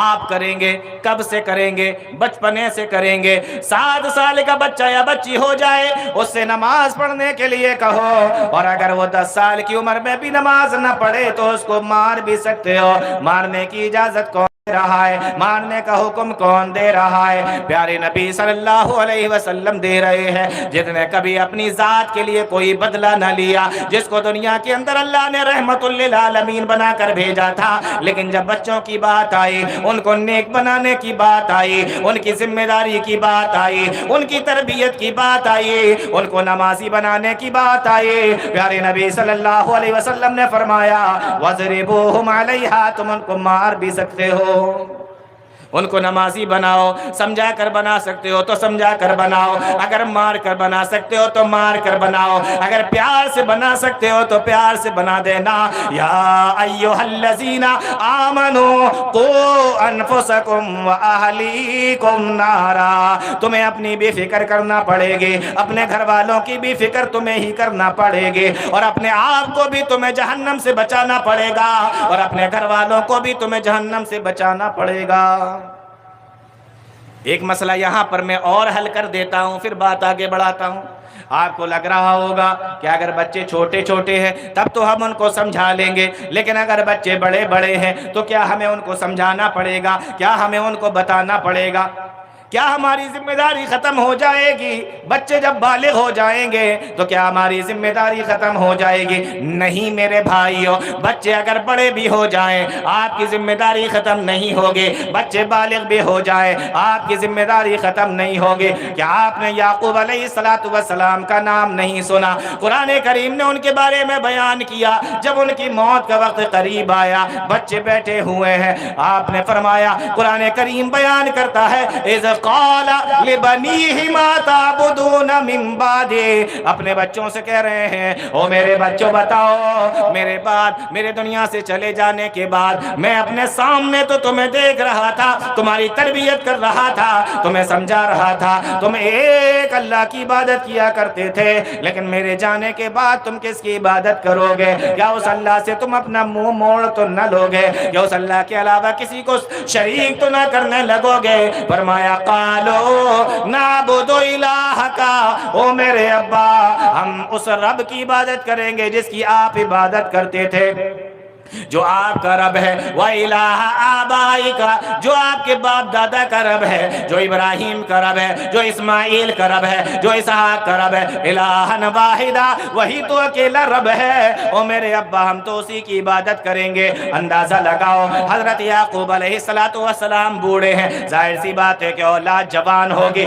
آپ کریں گے۔ کب سے کریں گے؟ بچپنے سے کریں گے۔ 7 سال کا بچہ یا بچی ہو جائے اس سے نماز پڑھنے کے لیے کہو، اور اگر وہ 10 سال کی عمر میں بھی نماز نہ پڑھے تو اس کو مار بھی سکتے ہو۔ مارنے کی اجازت کون دے رہا ہے؟ مارنے کا حکم کون دے رہا ہے؟ پیارے نبی صلی اللہ علیہ وسلم دے رہے ہیں۔ جس نے کبھی اپنی ذات کے لیے کوئی بدلہ نہ لیا، جس کو دنیا کے اندر اللہ نے رحمت للعالمین بنا کر بھیجا تھا، لیکن جب بچوں کی بات آئی، ان کو نیک بنانے کی بات آئی، ان کی ذمہ داری کی بات آئی، ان کی تربیت کی بات آئی، ان کو نمازی بنانے کی بات آئی، پیارے نبی صلی اللہ علیہ وسلم نے فرمایا وَضْرِبُوهُمْ عَلَيْهَا، تم ان کو مار بھی سکتے ہو۔ ان کو نمازی بناؤ، سمجھا کر بنا سکتے ہو تو سمجھا کر بناؤ، اگر مار کر بنا سکتے ہو تو مار کر بناؤ، اگر پیار سے بنا سکتے ہو تو پیار سے بنا دینا۔ یا ایھا الذین آمنوا قوا انفسکم واہلیکم نارا، تمہیں اپنی بھی فکر کرنا پڑے گی، اپنے گھر والوں کی بھی فکر تمہیں ہی کرنا پڑے گی، اور اپنے آپ کو بھی تمہیں جہنم سے بچانا پڑے گا، اور اپنے گھر والوں کو بھی تمہیں جہنم سے بچانا پڑے گا۔ ایک مسئلہ یہاں پر میں اور حل کر دیتا ہوں، پھر بات آگے بڑھاتا ہوں۔ آپ کو لگ رہا ہوگا کہ اگر بچے چھوٹے چھوٹے ہیں تب تو ہم ان کو سمجھا لیں گے، لیکن اگر بچے بڑے بڑے ہیں تو کیا ہمیں ان کو سمجھانا پڑے گا؟ کیا ہمیں ان کو بتانا پڑے گا؟ کیا ہماری ذمہ داری ختم ہو جائے گی؟ بچے جب بالغ ہو جائیں گے تو کیا ہماری ذمہ داری ختم ہو جائے گی؟ نہیں میرے بھائیو، بچے اگر بڑے بھی ہو جائیں آپ کی ذمہ داری ختم نہیں ہوگی، بچے بالغ بھی ہو جائیں آپ کی ذمہ داری ختم نہیں ہوگی۔ کیا آپ نے یعقوب علیہ السلام کا نام نہیں سنا؟ قرآن کریم نے ان کے بارے میں بیان کیا، جب ان کی موت کا وقت قریب آیا، بچے بیٹھے ہوئے ہیں، آپ نے فرمایا، قرآن کریم بیان کرتا ہے اذ قال لبنیہ ما تعبدون من بعدی، اپنے بچوں سے کہہ رہے ہیں او میرے بچوں بتاؤ میرے بعد، میرے دنیا سے چلے جانے کے بعد میں اپنے سامنے تو تمہیں دیکھ رہا تھا، تمہاری تربیت کر رہا تھا، تمہیں سمجھا رہا تھا، تم ایک اللہ کی عبادت کیا کرتے تھے، لیکن میرے جانے کے بعد تم کس کی عبادت کرو گے؟ کیا اس اللہ سے تم اپنا منہ موڑ تو نہ لوگے؟ کیا اس اللہ کے علاوہ کسی کو شریک تو نہ کرنے لگو گے؟ فرمایا قالوا نعبد الہک، او میرے ابا ہم اس رب کی عبادت کریں گے جس کی آپ عبادت کرتے تھے، جو آپ کا رب ہے، وَإِلَٰهَ آبَائِكَ، جو آپ کے باپ دادا کا رب ہے، جو ابراہیم کا رب ہے، جو اسماعیل کا رب ہے، جو اسحاق کا رب ہے، الہًا واحدا، وہی تو اکیلا رب ہے۔ او میرے ابا ہم تو اسی کی عبادت کریں گے۔ اندازہ لگاؤ حضرت یعقوب علیہ السلام بوڑھے ہیں، ظاہر سی بات ہے کہ اولاد جوان ہوگی،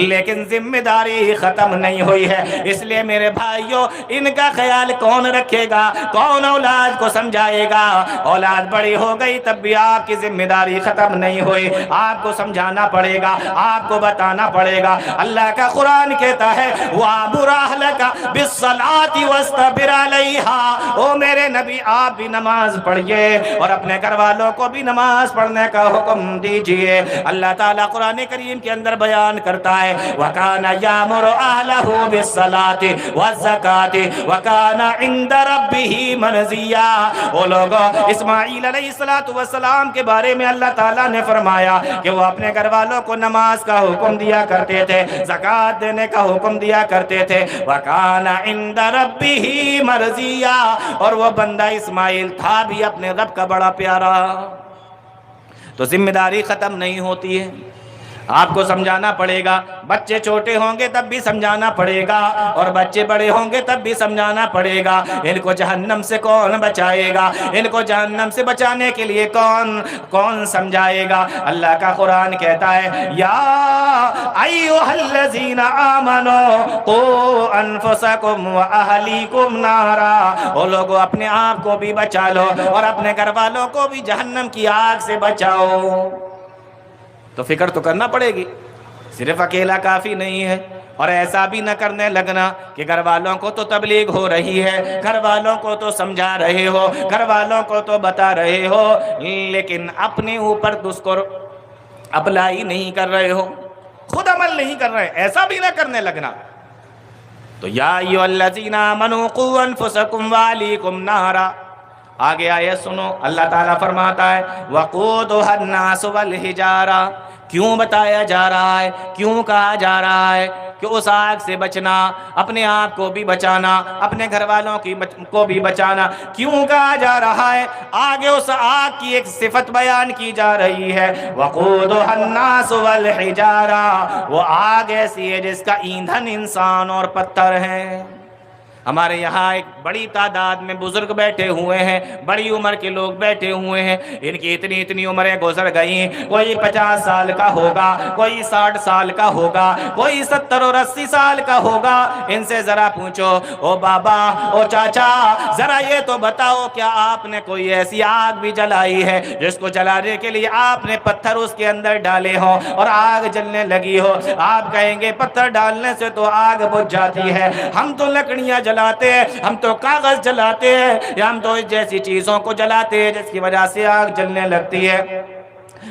لیکن ذمہ داری ختم نہیں ہوئی ہے۔ اس لیے میرے بھائیوں ان کا خیال کون رکھے گا؟ کون اولاد کو سمجھائے گا؟ اولاد بڑی ہو گئی تب بھی آپ کی ذمہ داری ختم نہیں ہوئی، آپ کو سمجھانا پڑے گا، آپ کو بتانا پڑے گا۔ اللہ کا قرآن کہتا ہے وَأْمُرْ أَهْلَكَ بِالصَّلَاةِ وَاسْتَبِرْ عَلَيْهَا، او میرے نبی آپ بھی نماز پڑھیے اور اپنے گھر والوں کو بھی نماز پڑھنے کا حکم دیجئے۔ اللہ تعالیٰ قرآن کریم کے اندر بیان کرتا ہے وَكَانَ يَأْمُرُ أَهْلَهُ بِالصَّلَاةِ وَالزَّكَاةِ وَكَانَ عِندَ رَبِّهِ مَرْضِيًّا۔ وہ لوگوں اسماعیل علیہ السلام کے بارے میں اللہ تعالیٰ نے فرمایا کہ وہ اپنے گھر والوں کو نماز کا حکم دیا کرتے تھے، زکوٰۃ دینے کا حکم دیا کرتے تھے، وَكَانَ عِندَ رَبِّهِ مَرْضِيًّا، اور وہ بندہ اسماعیل تھا بھی اپنے رب کا بڑا پیارا۔ تو ذمہ داری ختم نہیں ہوتی ہے، آپ کو سمجھانا پڑے گا، بچے چھوٹے ہوں گے تب بھی سمجھانا پڑے گا، اور بچے بڑے ہوں گے تب بھی سمجھانا پڑے گا۔ ان کو جہنم سے کون بچائے گا؟ ان کو جہنم سے بچانے کے لیے کون سمجھائے گا؟ اللہ کا قرآن کہتا ہے یا ایھا الذین آمنوا قوا انفسکم واہلیکم نارا، وہ لوگوں اپنے آپ کو بھی بچا لو اور اپنے گھر والوں کو بھی جہنم کی آگ سے بچاؤ۔ تو فکر تو کرنا پڑے گی، صرف اکیلا کافی نہیں ہے، اور ایسا بھی نہ کرنے لگنا کہ گھر والوں کو تو تبلیغ ہو رہی ہے، گھر والوں کو تو سمجھا رہے ہو، گھر والوں کو تو بتا رہے ہو، لیکن اپنے اوپر اس کو اپلائی نہیں کر رہے ہو، خود عمل نہیں کر رہے، ایسا بھی نہ کرنے لگنا۔ تو یا ایھا الذین آمنوا قوا انفسکم واہلیکم نارا، آگے آیت سنو، اللہ تعالیٰ فرماتا ہے وَقُودُهَا النَّاسُ وَالْحِجَارَةُ، کیوں بتایا جا رہا ہے، کیوں کہا جا رہا ہے کہ اس آگ سے بچنا، اپنے آپ کو بھی بچانا، اپنے گھر والوں کو بھی بچانا، کیوں کہا جا رہا ہے؟ آگے اس آگ کی ایک صفت بیان کی جا رہی ہے وَقُودُهَا النَّاسُ وَالْحِجَارَةُ، وہ آگ ایسی ہے جس کا ایندھن انسان اور پتھر ہیں۔ ہمارے یہاں ایک بڑی تعداد میں بزرگ بیٹھے ہوئے ہیں، بڑی عمر کے لوگ بیٹھے ہوئے ہیں، ان کی اتنی عمریں گزر گئی، کوئی 50 سال کا ہوگا، کوئی 60 سال کا ہوگا، کوئی 70 اور 80 سال کا ہوگا۔ ان سے ذرا پوچھو، او بابا، او چاچا، ذرا یہ تو بتاؤ کیا آپ نے کوئی ایسی آگ بھی جلائی ہے جس کو جلانے کے لیے آپ نے پتھر اس کے اندر ڈالے ہو اور آگ جلنے لگی ہو؟ آپ کہیں گے پتھر ڈالنے سے تو آگ بجھ جاتی ہے، ہم تو لکڑیاں جلاتے ہیں، ہم تو کاغذ جلاتے ہیں، یا ہم تو اس جیسی چیزوں کو جلاتے ہیں جس کی وجہ سے آگ جلنے لگتی ہے،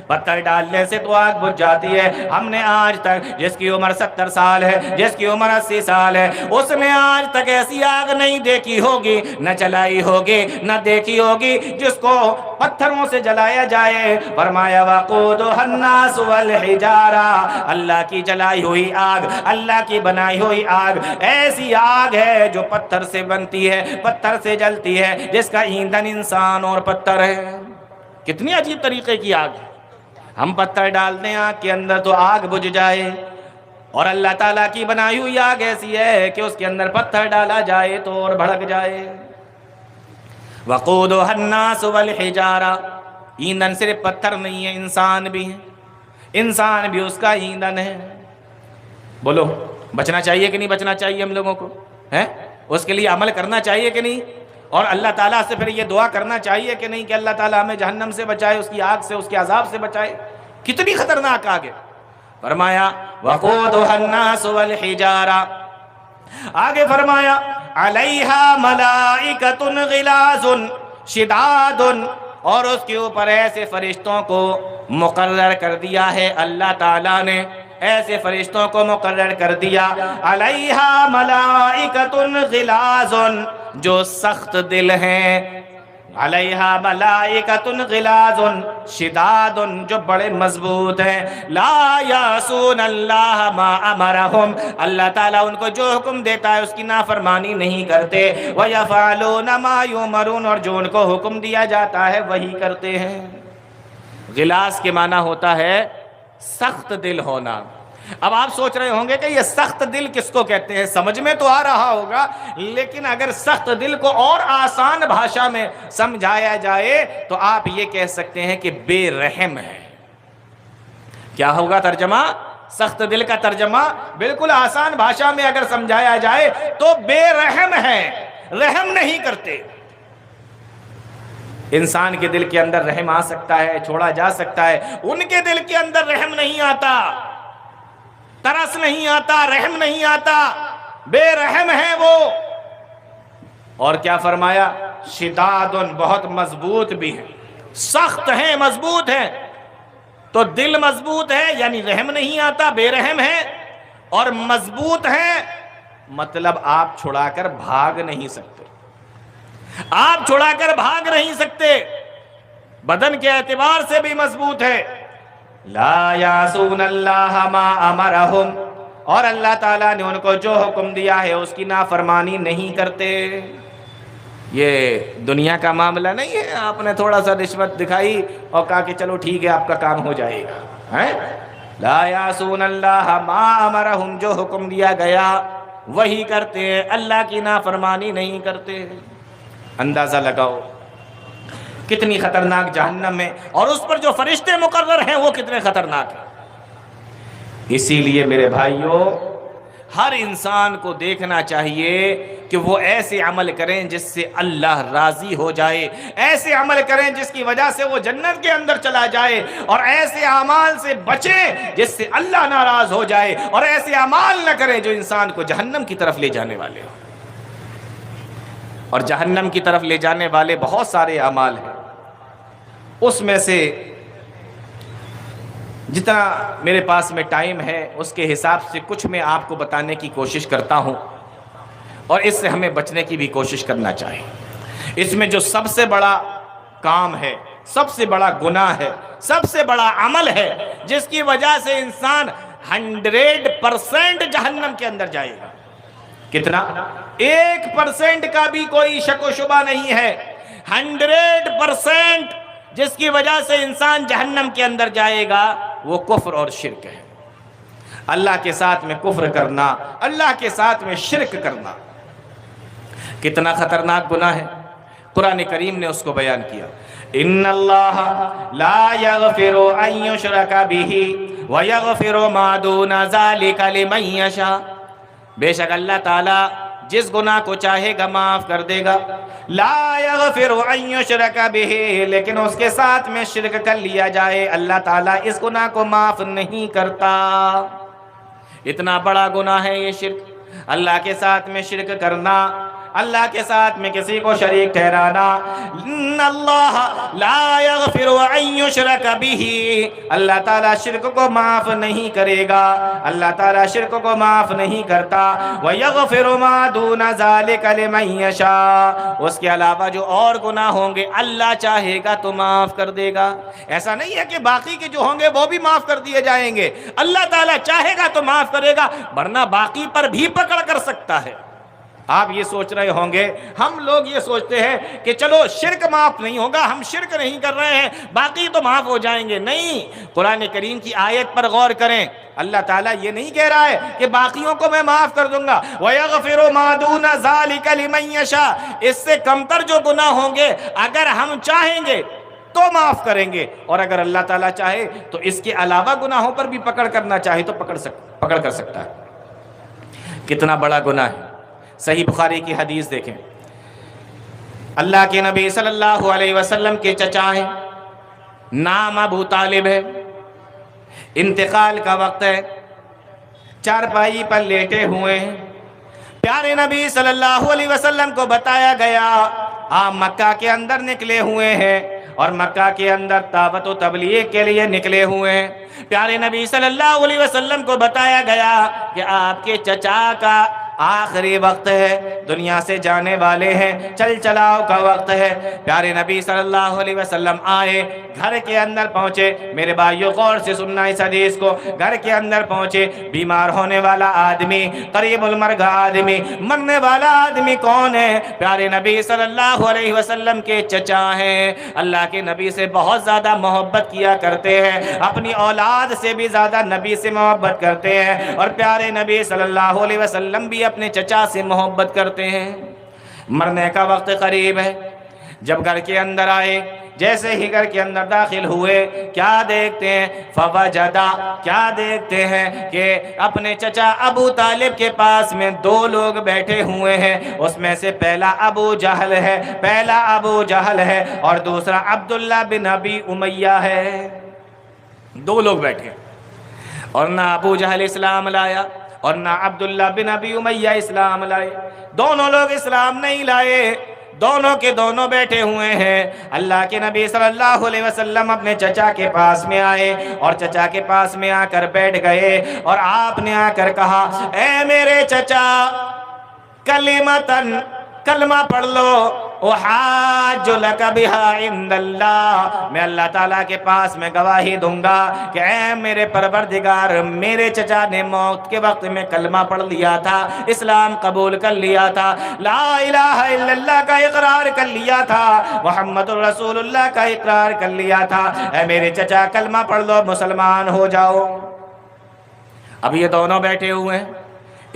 پتھر ڈالنے سے تو آگ بجھ جاتی ہے۔ ہم نے آج تک، جس کی عمر 70 سال ہے، جس کی عمر 80 سال ہے، اس نے آج تک ایسی آگ نہیں دیکھی ہوگی، نہ جلائی ہوگی، نہ دیکھی ہوگی جس کو پتھروں سے جلایا جائے۔ فرمایا وَقُودُهَا النَّاسُ وَالْحِجَارَةُ، اللہ کی جلائی ہوئی آگ، اللہ کی بنائی ہوئی آگ ایسی آگ ہے جو پتھر سے بنتی ہے، پتھر سے جلتی ہے، جس کا ایندھن انسان اور پتھر ہے۔ کتنی عجیب طریقے کی آگ ہے، ہم پتھر ڈالتے ہیں آگ کے اندر تو آگ بجھ جائے، اور اللہ تعالیٰ کی بنائی ہوئی آگ ایسی ہے کہ اس کے اندر پتھر ڈالا جائے تو اور بھڑک جائے۔ وَقُودُهَا النَّاسُ وَالْحِجَارَةُ، ایندھن صرف پتھر نہیں ہے، انسان بھی ہے، انسان بھی اس کا ایندھن ہے۔ بولو بچنا چاہیے کہ نہیں بچنا چاہیے ہم لوگوں کو؟ اس کے لیے عمل کرنا چاہیے کہ نہیں؟ اور اللہ تعالیٰ سے پھر یہ دعا کرنا چاہیے کہ نہیں کہ اللہ تعالیٰ ہمیں جہنم سے بچائے، اس کی آگ سے، اس کے عذاب سے بچائے؟ کتنی خطرناک آگ ہے۔ فرمایا وَقُودُهَا النَّاسُ وَالْحِجَارَةُ، آگے فرمایا عَلَيْهَا مَلَائِكَةٌ غِلَاظٌ شِدَادٌ، اور اس کے اوپر ایسے فرشتوں کو مقرر کر دیا ہے اللہ تعالیٰ نے، ایسے فرشتوں کو مقرر کر دیا، علیہا ملائکۃ غلاظ، جو سخت دل ہیں، علیہا ملائکۃ غلاظ شداد، جو بڑے مضبوط ہیں، لا یعصون اللہ ما امرہم، اللہ تعالیٰ ان کو جو حکم دیتا ہے اس کی نافرمانی نہیں کرتے، ویفعلون ما یؤمرون، اور جو ان کو حکم دیا جاتا ہے وہی کرتے ہیں۔ غلاظ کے معنی ہوتا ہے سخت دل ہونا۔ اب آپ سوچ رہے ہوں گے کہ یہ سخت دل کس کو کہتے ہیں، سمجھ میں تو آ رہا ہوگا، لیکن اگر سخت دل کو اور آسان بھاشا میں سمجھایا جائے تو آپ یہ کہہ سکتے ہیں کہ بے رحم ہے۔ کیا ہوگا ترجمہ؟ سخت دل کا ترجمہ بالکل آسان بھاشا میں اگر سمجھایا جائے تو بے رحم ہے، رحم نہیں کرتے۔ انسان کے دل کے اندر رحم آ سکتا ہے، چھوڑا جا سکتا ہے، ان کے دل کے اندر رحم نہیں آتا، ترس نہیں آتا، رحم نہیں آتا، بے رحم ہے وہ۔ اور کیا فرمایا؟ شداد، بہت مضبوط بھی ہے، سخت ہیں، مضبوط ہیں۔ تو دل مضبوط ہے یعنی رحم نہیں آتا، بے رحم ہے، اور مضبوط ہیں مطلب آپ چھڑا کر بھاگ نہیں سکتے، آپ چھڑا کر بھاگ نہیں سکتے، بدن کے اعتبار سے بھی مضبوط ہے۔ لا یعصون اللہ ما امرہم، اور اللہ تعالیٰ نے ان کو جو حکم دیا ہے اس کی نافرمانی نہیں کرتے۔ یہ دنیا کا معاملہ نہیں ہے، آپ نے تھوڑا سا رشوت دکھائی اور کہا کہ چلو ٹھیک ہے آپ کا کام ہو جائے گا۔ لا یعصون اللہ ما امرہم، جو حکم دیا گیا وہی کرتے ہیں، اللہ کی نافرمانی نہیں کرتے۔ اندازہ لگاؤ کتنی خطرناک جہنم ہے، اور اس پر جو فرشتے مقرر ہیں وہ کتنے خطرناک ہیں۔ اسی لیے میرے بھائیوں، ہر انسان کو دیکھنا چاہیے کہ وہ ایسے عمل کریں جس سے اللہ راضی ہو جائے، ایسے عمل کریں جس کی وجہ سے وہ جنت کے اندر چلا جائے، اور ایسے اعمال سے بچیں جس سے اللہ ناراض ہو جائے، اور ایسے اعمال نہ کریں جو انسان کو جہنم کی طرف لے جانے والے ہوں۔ اور جہنم کی طرف لے جانے والے بہت سارے اعمال ہیں، اس میں سے جتنا میرے پاس میں ٹائم ہے اس کے حساب سے کچھ میں آپ کو بتانے کی کوشش کرتا ہوں، اور اس سے ہمیں بچنے کی بھی کوشش کرنا چاہیے۔ اس میں جو سب سے بڑا کام ہے، سب سے بڑا گناہ ہے، سب سے بڑا عمل ہے، جس کی وجہ سے انسان 100% جہنم کے اندر جائے گا۔ کتنا؟ 1% کا بھی کوئی شک و شبہ نہیں ہے، 100% جس کی وجہ سے انسان جہنم کے اندر جائے گا وہ کفر اور شرک ہے۔ اللہ کے ساتھ میں کفر کرنا، اللہ کے ساتھ میں شرک کرنا۔ کتنا خطرناک گناہ ہے، قرآن کریم نے اس کو بیان کیا۔ ان اللہ لا یغفر ان یشرک بہ ویغفر ما دون ذلک لمن یشاء، بے شک اللہ تعالیٰ جس گناہ کو چاہے گا معاف کر دے گا۔ لا یغفر ان یشرک بہ، لیکن اس کے ساتھ میں شرک کر لیا جائے اللہ تعالیٰ اس گناہ کو معاف نہیں کرتا۔ اتنا بڑا گناہ ہے یہ شرک، اللہ کے ساتھ میں شرک کرنا، اللہ کے ساتھ میں کسی کو شریک ٹھہرانا۔ ان اللہ لا یغفر ان یشرک بہ، اللہ تعالیٰ شرک کو معاف نہیں کرے گا، اللہ تعالیٰ شرک کو معاف نہیں کرتا۔ ویغفر ما دون ذلک لمن یشاء، اس کے علاوہ جو اور گناہ ہوں گے اللہ چاہے گا تو معاف کر دے گا۔ ایسا نہیں ہے کہ باقی کے جو ہوں گے وہ بھی معاف کر دیے جائیں گے، اللہ تعالیٰ چاہے گا تو معاف کرے گا، ورنہ باقی پر بھی پکڑ کر سکتا ہے۔ آپ یہ سوچ رہے ہوں گے، ہم لوگ یہ سوچتے ہیں کہ چلو شرک معاف نہیں ہوگا، ہم شرک نہیں کر رہے ہیں، باقی تو معاف ہو جائیں گے۔ نہیں، قرآن کریم کی آیت پر غور کریں، اللہ تعالیٰ یہ نہیں کہہ رہا ہے کہ باقیوں کو میں معاف کر دوں گا۔ وَيَغْفِرُ مَا دُونَ ذَلِكَ لِمَن يَشَاءُ، اس سے کمتر جو گناہ ہوں گے اگر ہم چاہیں گے تو معاف کریں گے، اور اگر اللہ تعالیٰ چاہے تو اس کے علاوہ گناہوں پر بھی پکڑ کرنا چاہے تو پکڑ کر سکتا ہے۔ کتنا بڑا گناہ ہے۔ صحیح بخاری کی حدیث دیکھیں، اللہ کے نبی صلی اللہ علیہ وسلم کے چچا ہیں، نام ابو طالب ہے، انتقال کا وقت ہے، چارپائی پر لیٹے ہوئے ہیں، پیارے نبی صلی اللہ علیہ وسلم کو بتایا گیا آپ مکہ کے اندر نکلے ہوئے ہیں اور مکہ کے اندر دعوت و تبلیغ کے لیے نکلے ہوئے ہیں۔ پیارے نبی صلی اللہ علیہ وسلم کو بتایا گیا کہ آپ کے چچا کا آخری وقت ہے، دنیا سے جانے والے ہیں، چل چلاؤ کا وقت ہے۔ پیارے نبی صلی اللہ علیہ وسلم آئے، گھر کے اندر پہنچے۔ میرے بھائیو غور سے سننا اس حدیث کو، گھر کے اندر پہنچے، بیمار ہونے والا آدمی، قریب المرگ آدمی، مرنے والا آدمی کون ہے؟ پیارے نبی صلی اللہ علیہ وسلم کے چچا ہیں۔ اللہ کے نبی سے بہت زیادہ محبت کیا کرتے ہیں، اپنی اولاد سے بھی زیادہ نبی سے محبت کرتے ہیں، اور پیارے نبی صلی اللہ علیہ وسلم بھی اپنے چچا سے محبت کرتے ہیں۔ مرنے کا وقت قریب ہے، جب گھر کے اندر آئے، جیسے ہی گھر کے اندر داخل ہوئے، کیا دیکھتے ہیں؟ فوجدا، کیا دیکھتے ہیں کہ اپنے چچا ابو طالب کے پاس میں دو لوگ بیٹھے ہوئے ہیں۔ اس میں سے پہلا ابو جہل ہے اور دوسرا عبداللہ بن ابی امیہ ہے۔ دو لوگ بیٹھے، اور نہ ابو جہل اسلام لایا اور نہ عبداللہ بن ابی امیہ اسلام لائے، دونوں لوگ اسلام نہیں لائے، دونوں کے دونوں بیٹھے ہوئے ہیں۔ اللہ کے نبی صلی اللہ علیہ وسلم اپنے چچا کے پاس میں آئے اور چچا کے پاس میں آ کر بیٹھ گئے، اور آپ نے آ کر کہا، اے میرے چچا، کلمتن، کلمہ پڑھ لو، احاج لک بہا عند اللہ، میں اللہ تعالیٰ کے پاس میں گواہی دوں گا کہ اے میرے پروردگار، میرے چچا نے موت کے وقت میں کلمہ پڑھ لیا تھا، اسلام قبول کر لیا تھا، لا الہ الا اللہ کا اقرار کر لیا تھا، محمد رسول اللہ کا اقرار کر لیا تھا، اے میرے چچا کلمہ پڑھ لو، مسلمان ہو جاؤ۔ اب یہ دونوں بیٹھے ہوئے ہیں،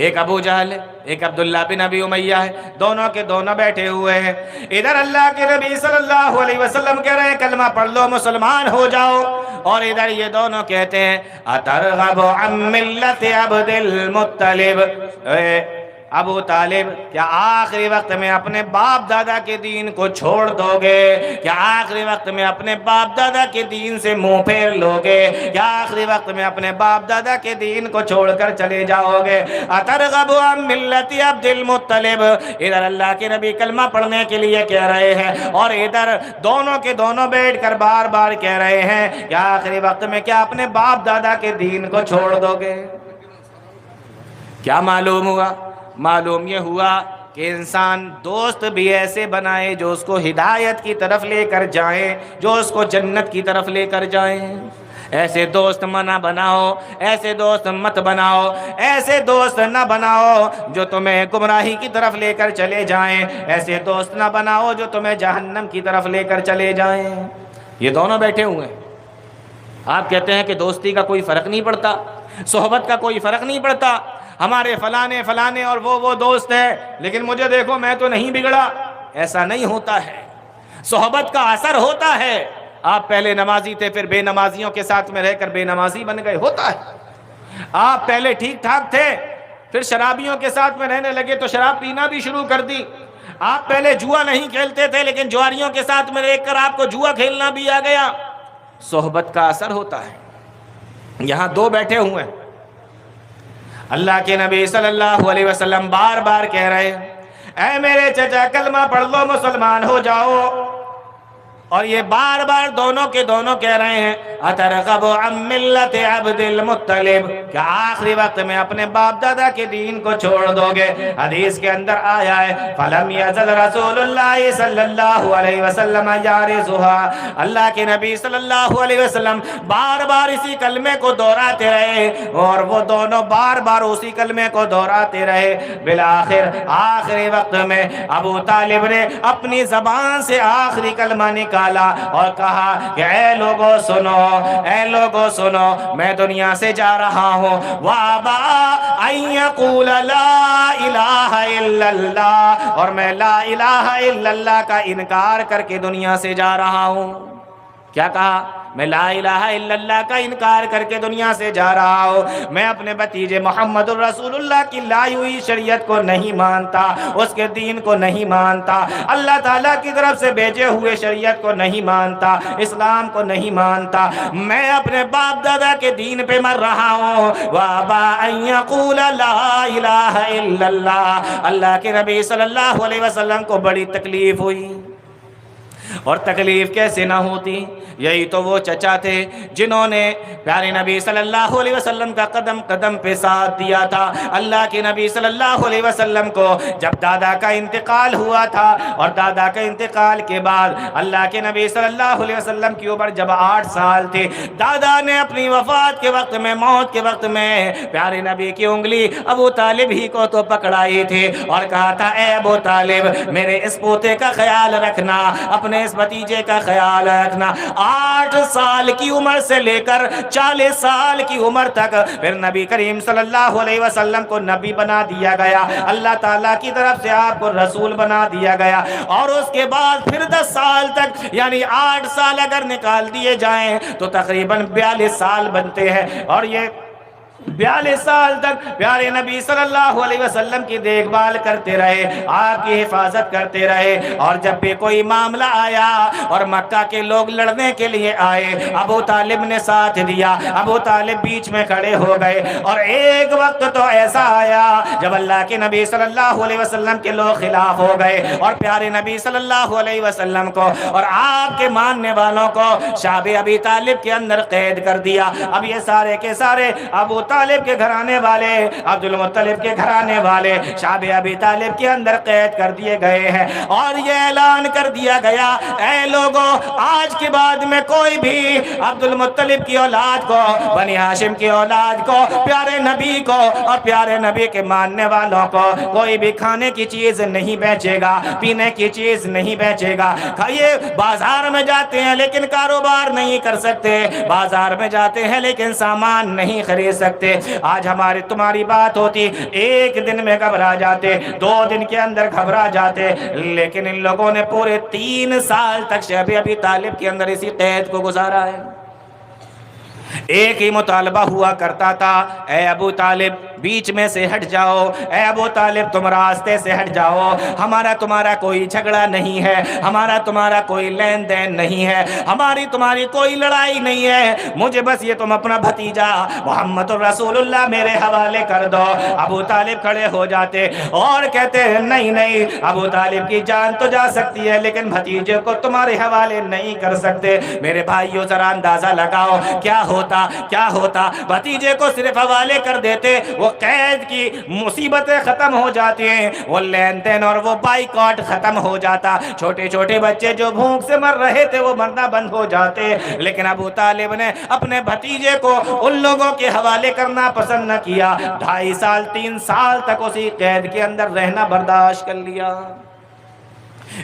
ایک ابو جہل ہے، ایک عبداللہ بن ابی امیہ ہے، دونوں کے دونوں بیٹھے ہوئے ہیں۔ ادھر اللہ کے نبی صلی اللہ علیہ وسلم کہہ رہے ہیں کلمہ پڑھ لو، مسلمان ہو جاؤ، اور ادھر یہ دونوں کہتے ہیں، اترغب عن ملت عبد المطلب، ابو طالب، کیا آخری وقت میں اپنے باپ دادا کے دین کو چھوڑ دو گے؟ کیا آخری وقت میں اپنے باپ دادا کے دین سے منہ پھیر لو گے؟ کیا آخری وقت میں اپنے باپ دادا کے دین کو چھوڑ کر چلے جاؤ گے؟ اترغب عن ملت عبد المطلب، ادھر اللہ کے نبی کلمہ پڑھنے کے لیے کہہ رہے ہیں، اور ادھر دونوں کے دونوں بیٹھ کر بار بار کہہ رہے ہیں، کیا آخری وقت میں کیا اپنے باپ دادا کے دین کو چھوڑ دو گے؟ کیا معلوم ہوا؟ معلوم یہ ہوا کہ انسان دوست بھی ایسے بنائے جو اس کو ہدایت کی طرف لے کر جائیں، جو اس کو جنت کی طرف لے کر جائیں۔ ایسے دوست نہ بناؤ، ایسے دوست مت بناؤ، ایسے دوست نہ بناؤ جو تمہیں گمراہی کی طرف لے کر چلے جائیں، ایسے دوست نہ بناؤ جو تمہیں جہنم کی طرف لے کر چلے جائیں۔ یہ دونوں بیٹھے ہوئے ہیں، آپ کہتے ہیں کہ دوستی کا کوئی فرق نہیں پڑتا، صحبت کا کوئی فرق نہیں پڑتا۔ ہمارے فلانے فلانے اور وہ دوست ہیں، لیکن مجھے دیکھو میں تو نہیں بگڑا. ایسا نہیں ہوتا ہے. صحبت کا اثر ہوتا ہے. آپ پہلے نمازی تھے، پھر بے نمازیوں کے ساتھ میں رہ کر بے نمازی بن گئے، ہوتا ہے. آپ پہلے ٹھیک ٹھاک تھے، پھر شرابیوں کے ساتھ میں رہنے لگے تو شراب پینا بھی شروع کر دی. آپ پہلے جوا نہیں کھیلتے تھے، لیکن جواریوں کے ساتھ میں رہ کر آپ کو جوا کھیلنا بھی آ گیا. صحبت کا اثر ہوتا ہے. یہاں دو بیٹھے ہوئے ہیں، اللہ کے نبی صلی اللہ علیہ وسلم بار بار کہہ رہے ہیں اے میرے چچا کلمہ پڑھ لو مسلمان ہو جاؤ، اور یہ بار بار دونوں کے دونوں کہہ رہے ہیں اترغب عن ملت عبد المطلب، کہ آخری وقت میں اپنے باپ دادا کے دین کو چھوڑ دو گے. حدیث کے اندر آیا ہے فلم یزل رسول اللہ صلی اللہ علیہ وسلم یارثها، اللہ کے نبی صلی اللہ علیہ وسلم بار بار اسی کلمے کو دہراتے رہے، اور وہ دونوں بار بار اسی کلمے کو دہراتے رہے. بالآخر آخری وقت میں ابو طالب نے اپنی زبان سے آخری کلمہ نکالا اور کہا کہ اے لوگوں سنو، اے لوگوں سنو، میں دنیا سے جا رہا ہوں. وَأَبَى أَن يَقُولَ لَا إِلَٰهَ إِلَّا اللَّهُ، اور میں لا الہ الا اللہ کا انکار کر کے دنیا سے جا رہا ہوں. کیا کہا؟ میں لا الہ الا اللہ کا انکار کر کے دنیا سے جا رہا ہوں. میں اپنے بھتیجے محمد الرسول اللہ کی لائی ہوئی شریعت کو نہیں مانتا، اس کے دین کو نہیں مانتا، اللہ تعالیٰ کی طرف سے بھیجے ہوئے شریعت کو نہیں مانتا، اسلام کو نہیں مانتا. میں اپنے باپ دادا کے دین پہ مر رہا ہوں. وَأَبَى أَن يَقُولَ لَا إِلَٰهَ إِلَّا اللَّهُ، اللہ کے نبی صلی اللہ علیہ وسلم کو بڑی تکلیف ہوئی. اور تکلیف کیسے نہ ہوتی؟ یہی تو وہ چچا تھے جنہوں نے پیارے نبی صلی اللہ علیہ وسلم کا قدم قدم پہ ساتھ دیا تھا. اللہ کے نبی صلی اللہ علیہ وسلم کو جب دادا کا انتقال ہوا تھا، اور دادا کے انتقال کے بعد اللہ کے نبی صلی اللہ علیہ وسلم کی عمر جب 8 سال تھی، دادا نے اپنی وفات کے وقت میں، موت کے وقت میں، پیارے نبی کی انگلی ابو طالب ہی کو تو پکڑائی تھی اور کہا تھا اے ابو طالب میرے اس پوتے کا خیال رکھنا، اپنے اس بھتیجے کا خیال رکھنا. 8 سال کی عمر سے لے کر 40 سال کی عمر تک پھر نبی کریم صلی اللہ علیہ وسلم کو نبی بنا دیا گیا، اللہ تعالیٰ کی طرف سے آپ کو رسول بنا دیا گیا. اور اس کے بعد پھر 10 سال تک، یعنی 8 سال اگر نکال دیے جائیں تو تقریباً 42 سال بنتے ہیں. اور یہ 42 سال تک پیارے نبی صلی اللہ علیہ وسلم کی دیکھ بھال کرتے رہے، آپ کی حفاظت کرتے رہے. اور جب بھی کوئی معاملہ آیا اور مکہ کے لوگ لڑنے کے لیے آئے، ابو طالب نے ساتھ دیا، ابو طالب بیچ میں کھڑے ہو گئے. اور ایک وقت تو ایسا آیا جب اللہ کے نبی صلی اللہ علیہ وسلم کے لوگ خلاف ہو گئے اور پیارے نبی صلی اللہ علیہ وسلم کو اور آپ کے ماننے والوں کو شعب ابی طالب کے اندر قید کر دیا. اب یہ سارے کے سارے ابو طالب کے گھرانے والے، عبد المطلب کے گھرانے والے شعب ابی طالب کے اندر قید کر دیے گئے ہیں. اور یہ اعلان کر دیا گیا اے لوگوں آج کے بعد میں کوئی بھی عبد المطلب کی اولاد کو، بنی ہاشم کی اولاد کو، پیارے نبی کو اور پیارے نبی کے ماننے والوں کو کوئی بھی کھانے کی چیز نہیں بیچے گا، پینے کی چیز نہیں بیچے گا. یہ بازار میں جاتے ہیں لیکن کاروبار نہیں کر سکتے، بازار میں جاتے ہیں لیکن سامان نہیں خرید سکتے. آج ہماری تمہاری بات ہوتی، ایک دن میں گھبرا جاتے، 2 دن کے اندر گھبرا جاتے. لیکن ان لوگوں نے پورے 3 سال تک شعب ابی طالب کے اندر اسی قید کو گزارا ہے. ایک ہی مطالبہ ہوا کرتا تھا اے ابو طالب بیچ میں سے ہٹ جاؤ، اے ابو طالب تم راستے سے ہٹ جاؤ، ہمارا تمہارا کوئی جھگڑا نہیں ہے، ہمارا تمہارا کوئی لین دین نہیں ہے، ہماری تمہاری کوئی لڑائی نہیں ہے، مجھے بس یہ تم اپنا بھتیجا محمد الرسول اللہ میرے حوالے کر دو. ابو طالب کھڑے ہو جاتے اور کہتے ہیں نہیں نہیں، ابو طالب کی جان تو جا سکتی ہے لیکن بھتیجے کو تمہارے حوالے نہیں کر سکتے. میرے بھائیوں ذرا اندازہ لگاؤ کیا ہوتا بھتیجے کو صرف حوالے کر دیتے، وہ قید کی مصیبتیں ختم ہو جاتی ہیں، وہ لین دین اور وہ بائیکاٹ ختم ہو جاتا، چھوٹے چھوٹے بچے جو بھوک سے مر رہے تھے وہ مرنا بند ہو جاتے. لیکن ابو طالب نے اپنے بھتیجے کو ان لوگوں کے حوالے کرنا پسند نہ کیا. 2.5 سال 3 سال تک اسی قید کے اندر رہنا برداشت کر لیا.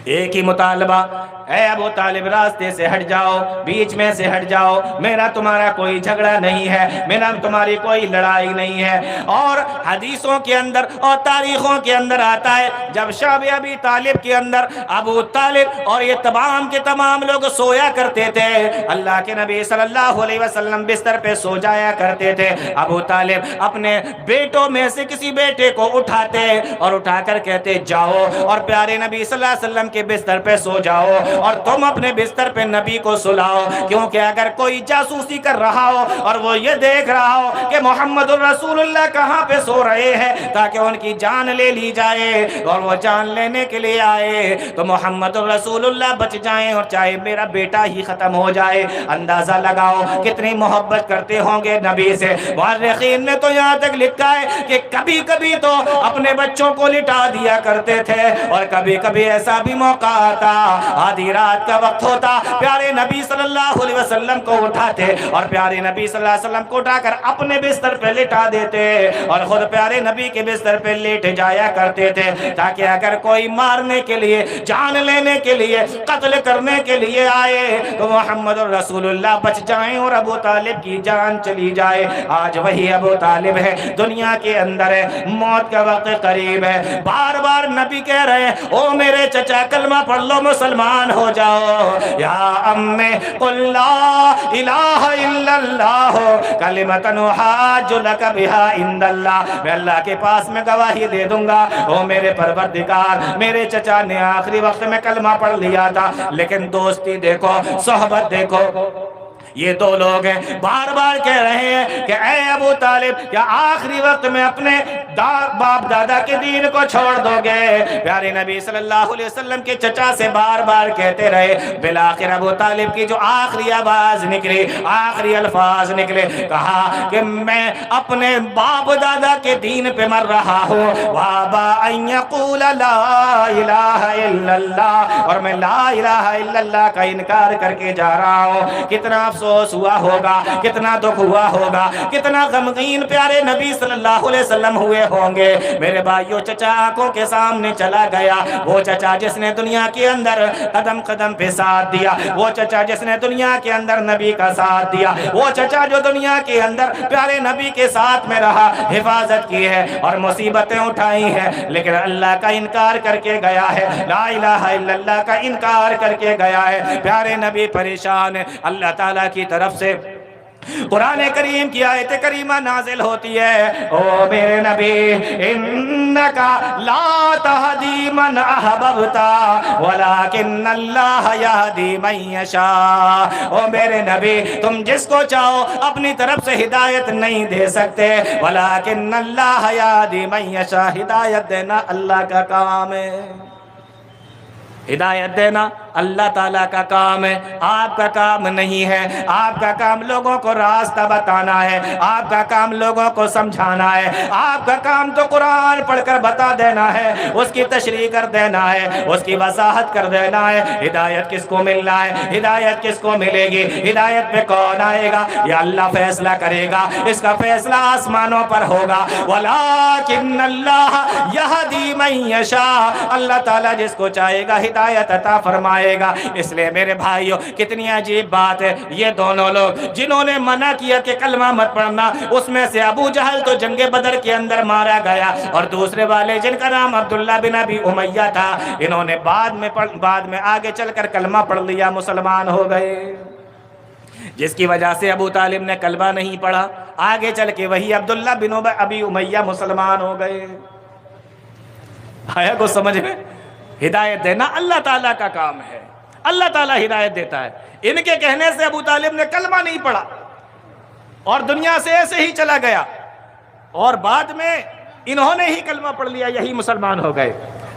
ایک ہی مطالبہ، اے ابو طالب راستے سے ہٹ جاؤ، بیچ میں سے ہٹ جاؤ، میرا تمہارا کوئی جھگڑا نہیں ہے، میرا تمہاری کوئی لڑائی نہیں ہے۔ اور حدیثوں کے اندر اور تاریخوں کے اندر آتا ہے جب شب ابی طالب کے اندر ابو طالب اور یہ تمام کے تمام لوگ سویا کرتے تھے، اللہ کے نبی صلی اللہ علیہ وسلم بستر پہ سو جایا کرتے تھے، ابو طالب اپنے بیٹوں میں سے کسی بیٹے کو اٹھاتے اور اٹھا کر کہتے جاؤ اور پیارے نبی صلی اللہ علیہ وسلم کے بستر پہ سو جاؤ اور تم اپنے بستر پہ نبی کو سلاؤ، کیونکہ اگر کوئی جاسوسی کر رہا ہو اور وہ یہ دیکھ رہا ہو کہ محمد الرسول اللہ کہاں پہ سو رہے ہیں تاکہ ان کی جان لے لی جائے اور وہ جان لینے کے لیے آئے تو محمد الرسول اللہ بچ جائیں اور چاہے میرا بیٹا ہی ختم ہو جائے۔ اندازہ لگاؤ کتنی محبت کرتے ہوں گے نبی سے۔ مورخین نے تو یہاں تک لکھا ہے کہ کبھی کبھی تو اپنے بچوں کو لٹا دیا کرتے تھے اور کبھی کبھی ایسا بھی موقع آتا، آدھی رات کا وقت ہوتا، پیارے نبی صلی اللہ علیہ وسلم کو اٹھاتے اور پیارے نبی صلی اللہ علیہ وسلم کو اٹھا کر اپنے بستر پہ لٹا دیتے اور خود پیارے نبی کے بستر پہ لیٹ جایا کرتے تھے تاکہ اگر کوئی مارنے کے لیے، جان لینے کے لیے، قتل کرنے کے لیے آئے تو محمد الرسول اللہ بچ جائیں اور ابو طالب کی جان چلی جائے۔ آج وہی ابو طالب ہے، دنیا کے اندر ہے، موت کا وقت قریب ہے، بار بار نبی کہہ رہے ہیں او میرے چچا کلمہ پڑھ لو مسلمان ہو جاؤ، یا امی قل لا الہ الا اللہ کلمۃ احاج لک بہا عند اللہ، میں اللہ کے پاس میں گواہی دے دوں گا او میرے پروردگار، میرے چچا نے آخری وقت میں کلمہ پڑھ لیا تھا، لیکن دوستی دیکھو، صحبت دیکھو، یہ دو لوگ ہیں بار بار کہہ رہے ہیں کہ اے ابو طالب کیا آخری وقت میں اپنے باپ دادا کے دین کو چھوڑ دو گے؟ پیارے نبی صلی اللہ علیہ وسلم کے چچا سے بار بار کہتے رہے، بالآخر ابو طالب کی جو آخری آواز نکلی، آخری الفاظ نکلے، کہا کہ میں اپنے باپ دادا کے دین پہ مر رہا ہوں، وابا ان یقول لا الہ الا اللہ، اور میں لا الہ الا اللہ کا انکار کر کے جا رہا ہوں۔ کتنا افسوس ہوا ہوگا، کتنا دکھ ہوا ہوگا، کتنا غمگین پیارے نبی صلی اللہ علیہ وسلم ہوئے ہوں گے۔ میرے بھائیو، چچا آنکھوں کے سامنے چلا گیا، وہ چچا جس نے دنیا کے اندر قدم قدم پہ ساتھ دیا، وہ چچا جس نے دنیا کے اندر نبی کا ساتھ دیا، وہ چچا جو دنیا کے اندر پیارے نبی کے ساتھ میں رہا، حفاظت کی ہے اور مصیبتیں اٹھائی ہیں، لیکن اللہ کا انکار کر کے گیا ہے، لا الہ الا اللہ کا انکار کر کے گیا ہے۔ پیارے نبی پریشان ہے، اللہ تعالیٰ کی طرف سے قرآن کریم کی آیت کریمہ نازل ہوتی ہے، او میرے نبی انکا لا تہدی من احببتا ولکن اللہ یہدی من یشاء، او میرے نبی تم جس کو چاہو اپنی طرف سے ہدایت نہیں دے سکتے، ولکن اللہ یہدی من یشاء، ہدایت دینا اللہ کا کام ہے، ہدایت دینا اللہ تعالیٰ کا کام ہے، آپ کا کام نہیں ہے۔ آپ کا کام لوگوں کو راستہ بتانا ہے، آپ کا کام لوگوں کو سمجھانا ہے، آپ کا کام تو قرآن پڑھ کر بتا دینا ہے، اس کی تشریح کر دینا ہے، اس کی وضاحت کر دینا ہے۔ ہدایت کس کو ملنا ہے، ہدایت کس کو ملے گی، ہدایت پہ کون آئے گا، یہ اللہ فیصلہ کرے گا، اس کا فیصلہ آسمانوں پر ہوگا۔ وَلَٰكِنَّ اللَّهَ يَهْدِي مَن يَشَاءُ، اللہ تعالیٰ جس کو چاہے گا ہدایت عطا فرمائے گا۔ اس لیے میرے بھائیوں، کتنی عجیب بات ہے، یہ دونوں لوگ جنہوں نے منع کیا کہ کلمہ مت پڑھنا، اس میں سے ابو جہل تو جنگ بدر کے اندر مارا گیا، اور دوسرے والے جن کا نام عبداللہ بن ابی امیہ تھا، انہوں نے بعد میں آگے چل کر کلمہ پڑھ لیا، مسلمان ہو گئے، جس کی وجہ سے ابو طالب نے کلمہ نہیں پڑھا، آگے چل کے وہی عبداللہ بن ابی امیہ مسلمان ہو گئے۔ آیا کو سمجھ میں؟ ہدایت دینا اللہ تعالیٰ کا کام ہے، اللہ تعالیٰ ہدایت دیتا ہے۔ ان کے کہنے سے ابو طالب نے کلمہ نہیں پڑھا اور دنیا سے ایسے ہی چلا گیا، اور بعد میں انہوں نے ہی کلمہ پڑھ لیا، یہی مسلمان ہو گئے۔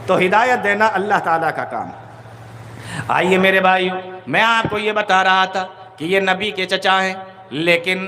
تو ہدایت دینا اللہ تعالیٰ کا کام ہے۔ آئیے میرے بھائیو، میں آپ کو یہ بتا رہا تھا کہ یہ نبی کے چچا ہیں، لیکن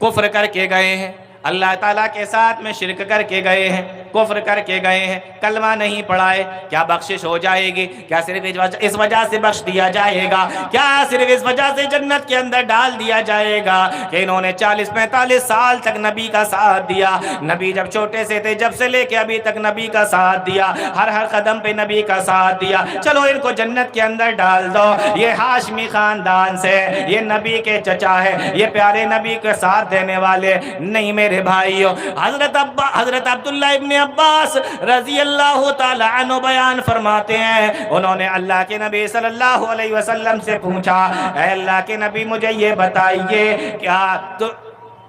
کفر کر کے گئے ہیں، اللہ تعالیٰ کے ساتھ میں شرک کر کے گئے ہیں۔ کفر کر کے گئے ہیں، کلمہ نہیں پڑھا ہے، کیا بخشش ہو جائے گی؟ کیا صرف اس وجہ سے بخش دیا جائے گا؟ کیا صرف اس وجہ سے جنت کے اندر ڈال دیا جائے گا کہ انہوں نے 40-45 سال تک نبی کا ساتھ دیا؟ نبی جب چھوٹے سے تھے، جب سے لے کے ابھی تک نبی کا ساتھ دیا، ہر قدم پہ نبی کا ساتھ دیا، چلو ان کو جنت کے اندر ڈال دو، یہ ہاشمی خاندان سے، یہ نبی کے چچا ہے، یہ پیارے نبی کے ساتھ دینے والے نہیں میرے بھائیوں۔ حضرت عبداللہ ابن عباس رضی اللہ تعالی عنہ بیان فرماتے ہیں، انہوں نے اللہ کے نبی صلی اللہ علیہ وسلم سے پوچھا، اے اللہ کے نبی مجھے یہ بتائیے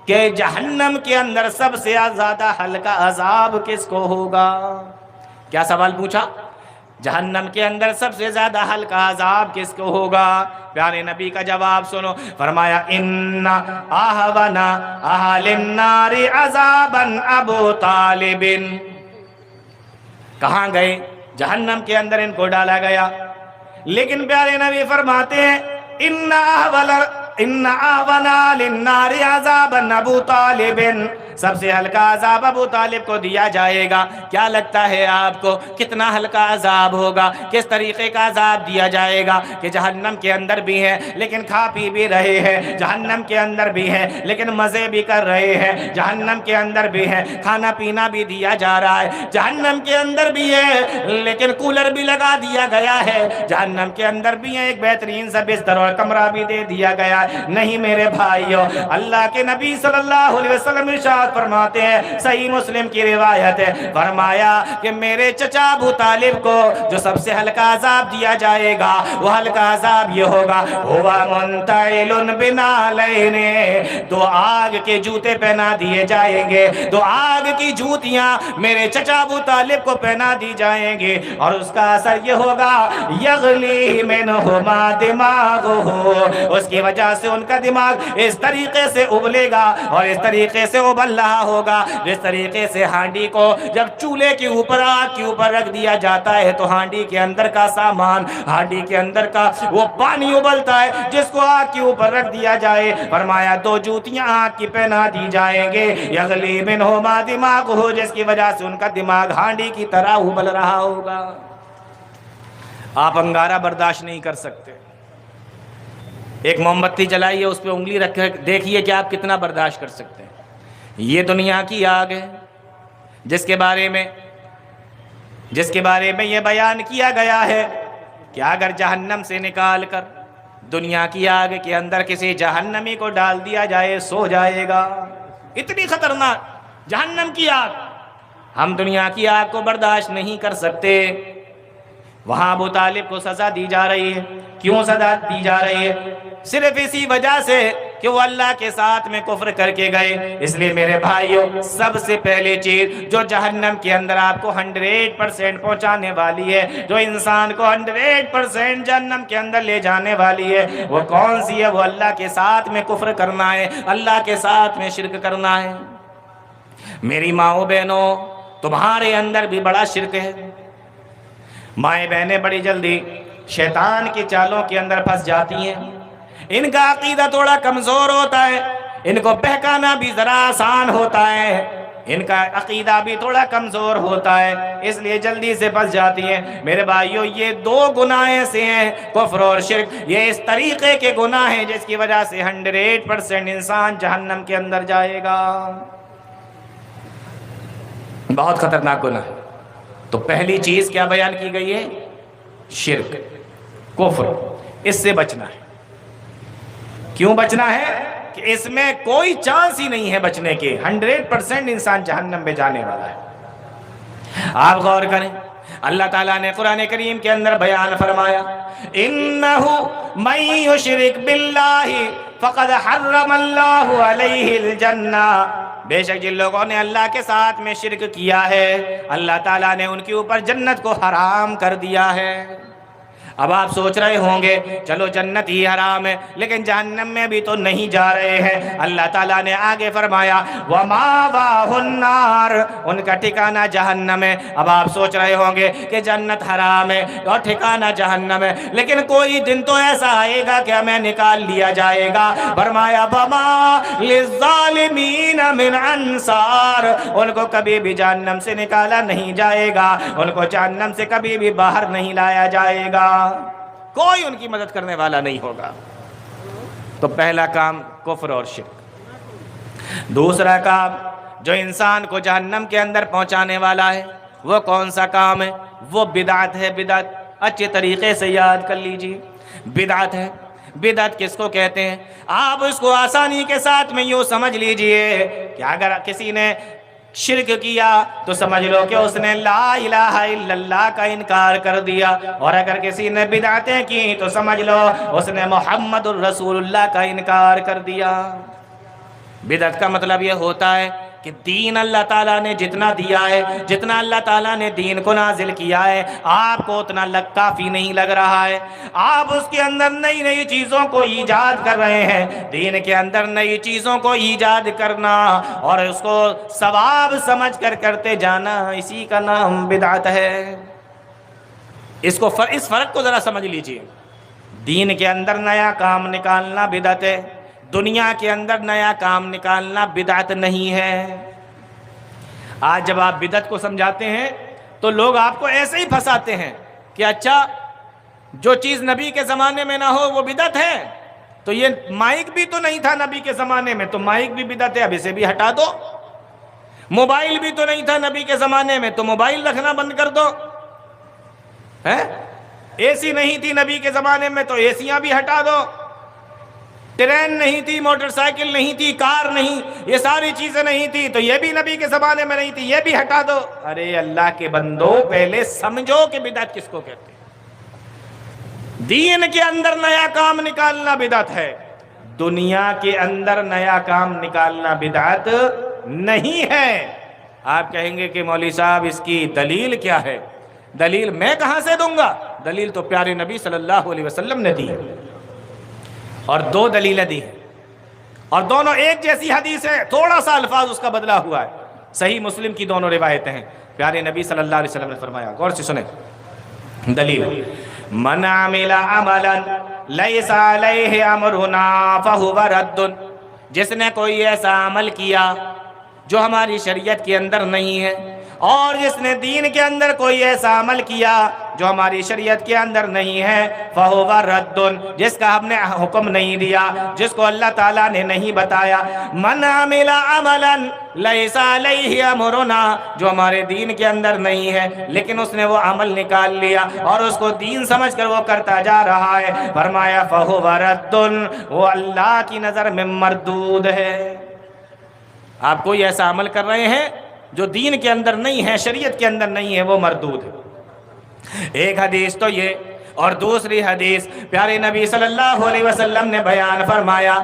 کہ جہنم کے اندر سب سے زیادہ ہلکا عذاب کس کو ہوگا؟ کیا سوال پوچھا؟ جہنم کے اندر سب سے زیادہ ہلکا عذاب کس کو ہوگا؟ پیارے نبی کا جواب سنو، فرمایا ان اہون اہل النار عذابا ابو طالب۔ کہاں گئے؟ جہنم کے اندر ان کو ڈالا گیا، لیکن پیارے نبی فرماتے ہیں ان اہون اہل النار عذابا ابو طالب، سب سے ہلکا عذاب ابو طالب کو دیا جائے گا۔ کیا لگتا ہے آپ کو کتنا ہلکا عذاب ہوگا؟ کس طریقے کا عذاب دیا جائے گا کہ جہنم کے اندر بھی ہے لیکن کھا پی بھی رہے ہیں، جہنم کے اندر بھی ہے لیکن مزے بھی کر رہے ہیں، جہنم کے اندر بھی ہے کھانا پینا بھی دیا جا رہا ہے، جہنم کے اندر بھی ہے لیکن کولر بھی لگا دیا گیا ہے، جہنم کے اندر بھی ہے ایک بہترین سا بستر اور کمرہ بھی دے دیا گیا ہے۔ نہیں میرے بھائیوں، اللہ کے نبی صلی اللہ علیہ وسلم ارشاد فرماتے ہیں، صحیح مسلم کی روایت ہے، فرمایا کہ میرے چچا ابو طالب کو جو سب سے ہلکا عذاب دیا جائے گا، وہ ہلکا عذاب یہ ہوگا، ہوا منتعل بنعلین، دو آگ کے جوتے پہنا دیے جائیں گے، دو آگ کی جوتیاں میرے چچا ابو طالب کو پہنا دی جائیں گے، اور اس کا اثر یہ ہوگا یغلی منہما دماغہ، اس کی وجہ سے ان کا دماغ اس طریقے سے ابلے گا اور اس طریقے سے ابل رہا ہوگا جس طریقے سے ہانڈی کو جب چولہے کے اوپر آگ کے اوپر رکھ دیا جاتا ہے تو ہانڈی کے اندر کا سامان، ہانڈی کے اندر کا وہ پانی ابلتا ہے جس کو آگ کے اوپر رکھ دیا جائے۔ فرمایا دو جوتیاں آگ کی پہنا دی جائیں گے، یغلی منہما دماغہ، جس کی وجہ سے ان کا دماغ ہانڈی کی طرح ابل رہا ہوگا۔ آپ انگارہ برداشت نہیں کر سکتے، ایک موم بتی جلائیے، اس پہ انگلی رکھ کے دیکھیے کہ آپ کتنا برداشت کر سکتے ہیں۔ یہ دنیا کی آگ ہے جس کے بارے میں یہ بیان کیا گیا ہے کہ اگر جہنم سے نکال کر دنیا کی آگ کے اندر کسی جہنمی کو ڈال دیا جائے سو جائے گا۔ اتنی خطرناک جہنم کی آگ، ہم دنیا کی آگ کو برداشت نہیں کر سکتے۔ وہاں ابو طالب کو سزا دی جا رہی ہے، کیوں سزا دی جا رہی ہے؟ صرف اسی وجہ سے کہ وہ اللہ کے ساتھ میں کفر کر کے گئے۔ اس لیے میرے بھائیوں، سب سے پہلی چیز جو جہنم کے اندر آپ کو 100% پہنچانے والی ہے، جو انسان کو 100% جہنم کے اندر لے جانے والی ہے، وہ کون سی ہے؟ وہ اللہ کے ساتھ میں کفر کرنا ہے، اللہ کے ساتھ میں شرک کرنا ہے۔ میری ماؤں بہنوں، تمہارے اندر بھی بڑا شرک ہے۔ مائیں بہنیں بڑی جلدی شیطان کی چالوں کے اندر پھنس جاتی ہیں، ان کا عقیدہ تھوڑا کمزور ہوتا ہے، ان کو بہکانا بھی ذرا آسان ہوتا ہے، ان کا عقیدہ بھی تھوڑا کمزور ہوتا ہے، اس لیے جلدی سے پھنس جاتی ہیں۔ میرے بھائیوں، یہ دو گناہ ایسے ہیں، کفر اور شرک، یہ اس طریقے کے گناہ ہیں جس کی وجہ سے 100% انسان جہنم کے اندر جائے گا۔ بہت خطرناک گناہ ہے۔ تو پہلی چیز کیا بیان کی گئی ہے؟ شرک، کفر، اس سے بچنا ہے۔ کیوں بچنا ہے؟ کہ اس میں کوئی چانس ہی نہیں ہے بچنے کے، 100% انسان جہنم میں جانے والا ہے۔ آپ غور کریں، اللہ تعالیٰ نے قرآن کریم کے اندر بیان فرمایا، اِنَّهُ مَن يُشْرِكْ بِاللَّهِ فَقَدْ حَرَّمَ اللَّهُ عَلَيْهِ الْجَنَّةَ، بے شک جن لوگوں نے اللہ کے ساتھ میں شرک کیا ہے، اللہ تعالیٰ نے ان کے اوپر جنت کو حرام کر دیا ہے۔ اب آپ سوچ رہے ہوں گے چلو جنت ہی حرام ہے لیکن جہنم میں بھی تو نہیں جا رہے ہیں۔ اللہ تعالیٰ نے آگے فرمایا وَمَأْوَاهُ النَّارُ، ان کا ٹھکانہ جہنم ہے۔ اب آپ سوچ رہے ہوں گے کہ جنت حرام ہے اور ٹھکانہ جہنم ہے، لیکن کوئی دن تو ایسا آئے گا کہ ہمیں نکال لیا جائے گا۔ فرمایا وَمَا لِلظَّالِمِينَ مِنْ أَنصَارٍ، ان کو کبھی بھی جہنم سے نکالا نہیں جائے گا، ان کو جہنم سے کبھی بھی باہر نہیں لایا جائے گا، کوئی ان کی مدد کرنے والا نہیں ہوگا۔ تو پہلا کام کفر اور شرک۔ دوسرا کام جو انسان کو جہنم کے اندر پہنچانے والا ہے وہ کون سا کام ہے؟ وہ بدعت ہے۔ بدعت اچھے طریقے سے یاد کر لیجئے، بدعت ہے۔ بدعت کس کو کہتے ہیں؟ آپ اس کو آسانی کے ساتھ میں یوں سمجھ لیجئے کہ اگر کسی نے شرک کیا تو سمجھ لو کہ اس نے لا الہ الا اللہ کا انکار کر دیا، اور اگر کسی نے بدعتیں کی تو سمجھ لو اس نے محمد الرسول اللہ کا انکار کر دیا۔ بدعت کا مطلب یہ ہوتا ہے کہ دین اللہ تعالیٰ نے جتنا دیا ہے، جتنا اللہ تعالیٰ نے دین کو نازل کیا ہے، آپ کو اتنا کافی نہیں لگ رہا ہے، آپ اس کے اندر نئی نئی چیزوں کو ایجاد کر رہے ہیں۔ دین کے اندر نئی چیزوں کو ایجاد کرنا اور اس کو ثواب سمجھ کر کرتے جانا، اسی کا نام بدعت ہے۔ اس فرق کو ذرا سمجھ لیجئے۔ دین کے اندر نیا کام نکالنا بدعت ہے، دنیا کے اندر نیا کام نکالنا بدعت نہیں ہے۔ آج جب آپ بدعت کو سمجھاتے ہیں تو لوگ آپ کو ایسے ہی پھنساتے ہیں کہ اچھا جو چیز نبی کے زمانے میں نہ ہو وہ بدعت ہے، تو یہ مائک بھی تو نہیں تھا نبی کے زمانے میں، تو مائک بھی بدعت ہے، اب اسے بھی ہٹا دو۔ موبائل بھی تو نہیں تھا نبی کے زمانے میں، تو موبائل رکھنا بند کر دو۔ اے سی نہیں تھی نبی کے زمانے میں، تو اے سیاں بھی ہٹا دو۔ ٹرین نہیں تھی، موٹر سائیکل نہیں تھی، کار نہیں، یہ ساری چیزیں نہیں تھی، تو یہ بھی نبی کے زمانے میں نہیں تھی، یہ بھی ہٹا دو۔ ارے اللہ کے بندو، پہلے سمجھو کہ بدعت کس کو کہتے ہیں۔ دین کے اندر نیا کام نکالنا بدعت ہے، دنیا کے اندر نیا کام نکالنا بدعت نہیں ہے۔ آپ کہیں گے کہ مولوی صاحب اس کی دلیل کیا ہے؟ دلیل میں کہاں سے دوں گا؟ دلیل تو پیارے نبی صلی اللہ علیہ وسلم نے دی ہے، اور دو دلیلیں دی ہیں، اور دونوں ایک جیسی حدیث ہے، تھوڑا سا الفاظ اس کا بدلا ہوا ہے۔ صحیح مسلم کی دونوں روایتیں ہیں۔ پیارے نبی صلی اللہ علیہ وسلم نے فرمایا، غور سے سنیں دلیل، من عمل عملا لیس علیہ امرنا فہو رد، جس نے کوئی ایسا عمل کیا جو ہماری شریعت کے اندر نہیں ہے، اور جس نے دین کے اندر کوئی ایسا عمل کیا جو ہماری شریعت کے اندر نہیں ہے، فَهُوَ رَدٌ، جس کا ہم نے حکم نہیں دیا، جس کو اللہ تعالیٰ نے نہیں بتایا۔ مَنْ عَمِلَ عَمَلًا لَيْسَ عَلَيْهِ أَمْرُنَا، جو ہمارے دین کے اندر نہیں ہے لیکن اس نے وہ عمل نکال لیا اور اس کو دین سمجھ کر وہ کرتا جا رہا ہے، فرمایا فَهُوَ رَدٌ، وہ اللہ کی نظر میں مردود ہے۔ آپ کوئی ایسا عمل کر رہے ہیں جو دین کے اندر نہیں ہے، شریعت کے اندر نہیں ہے، وہ مردود ہے۔ ایک حدیث تو یہ، اور دوسری حدیث پیارے نبی صلی اللہ علیہ وسلم نے بیان فرمایا،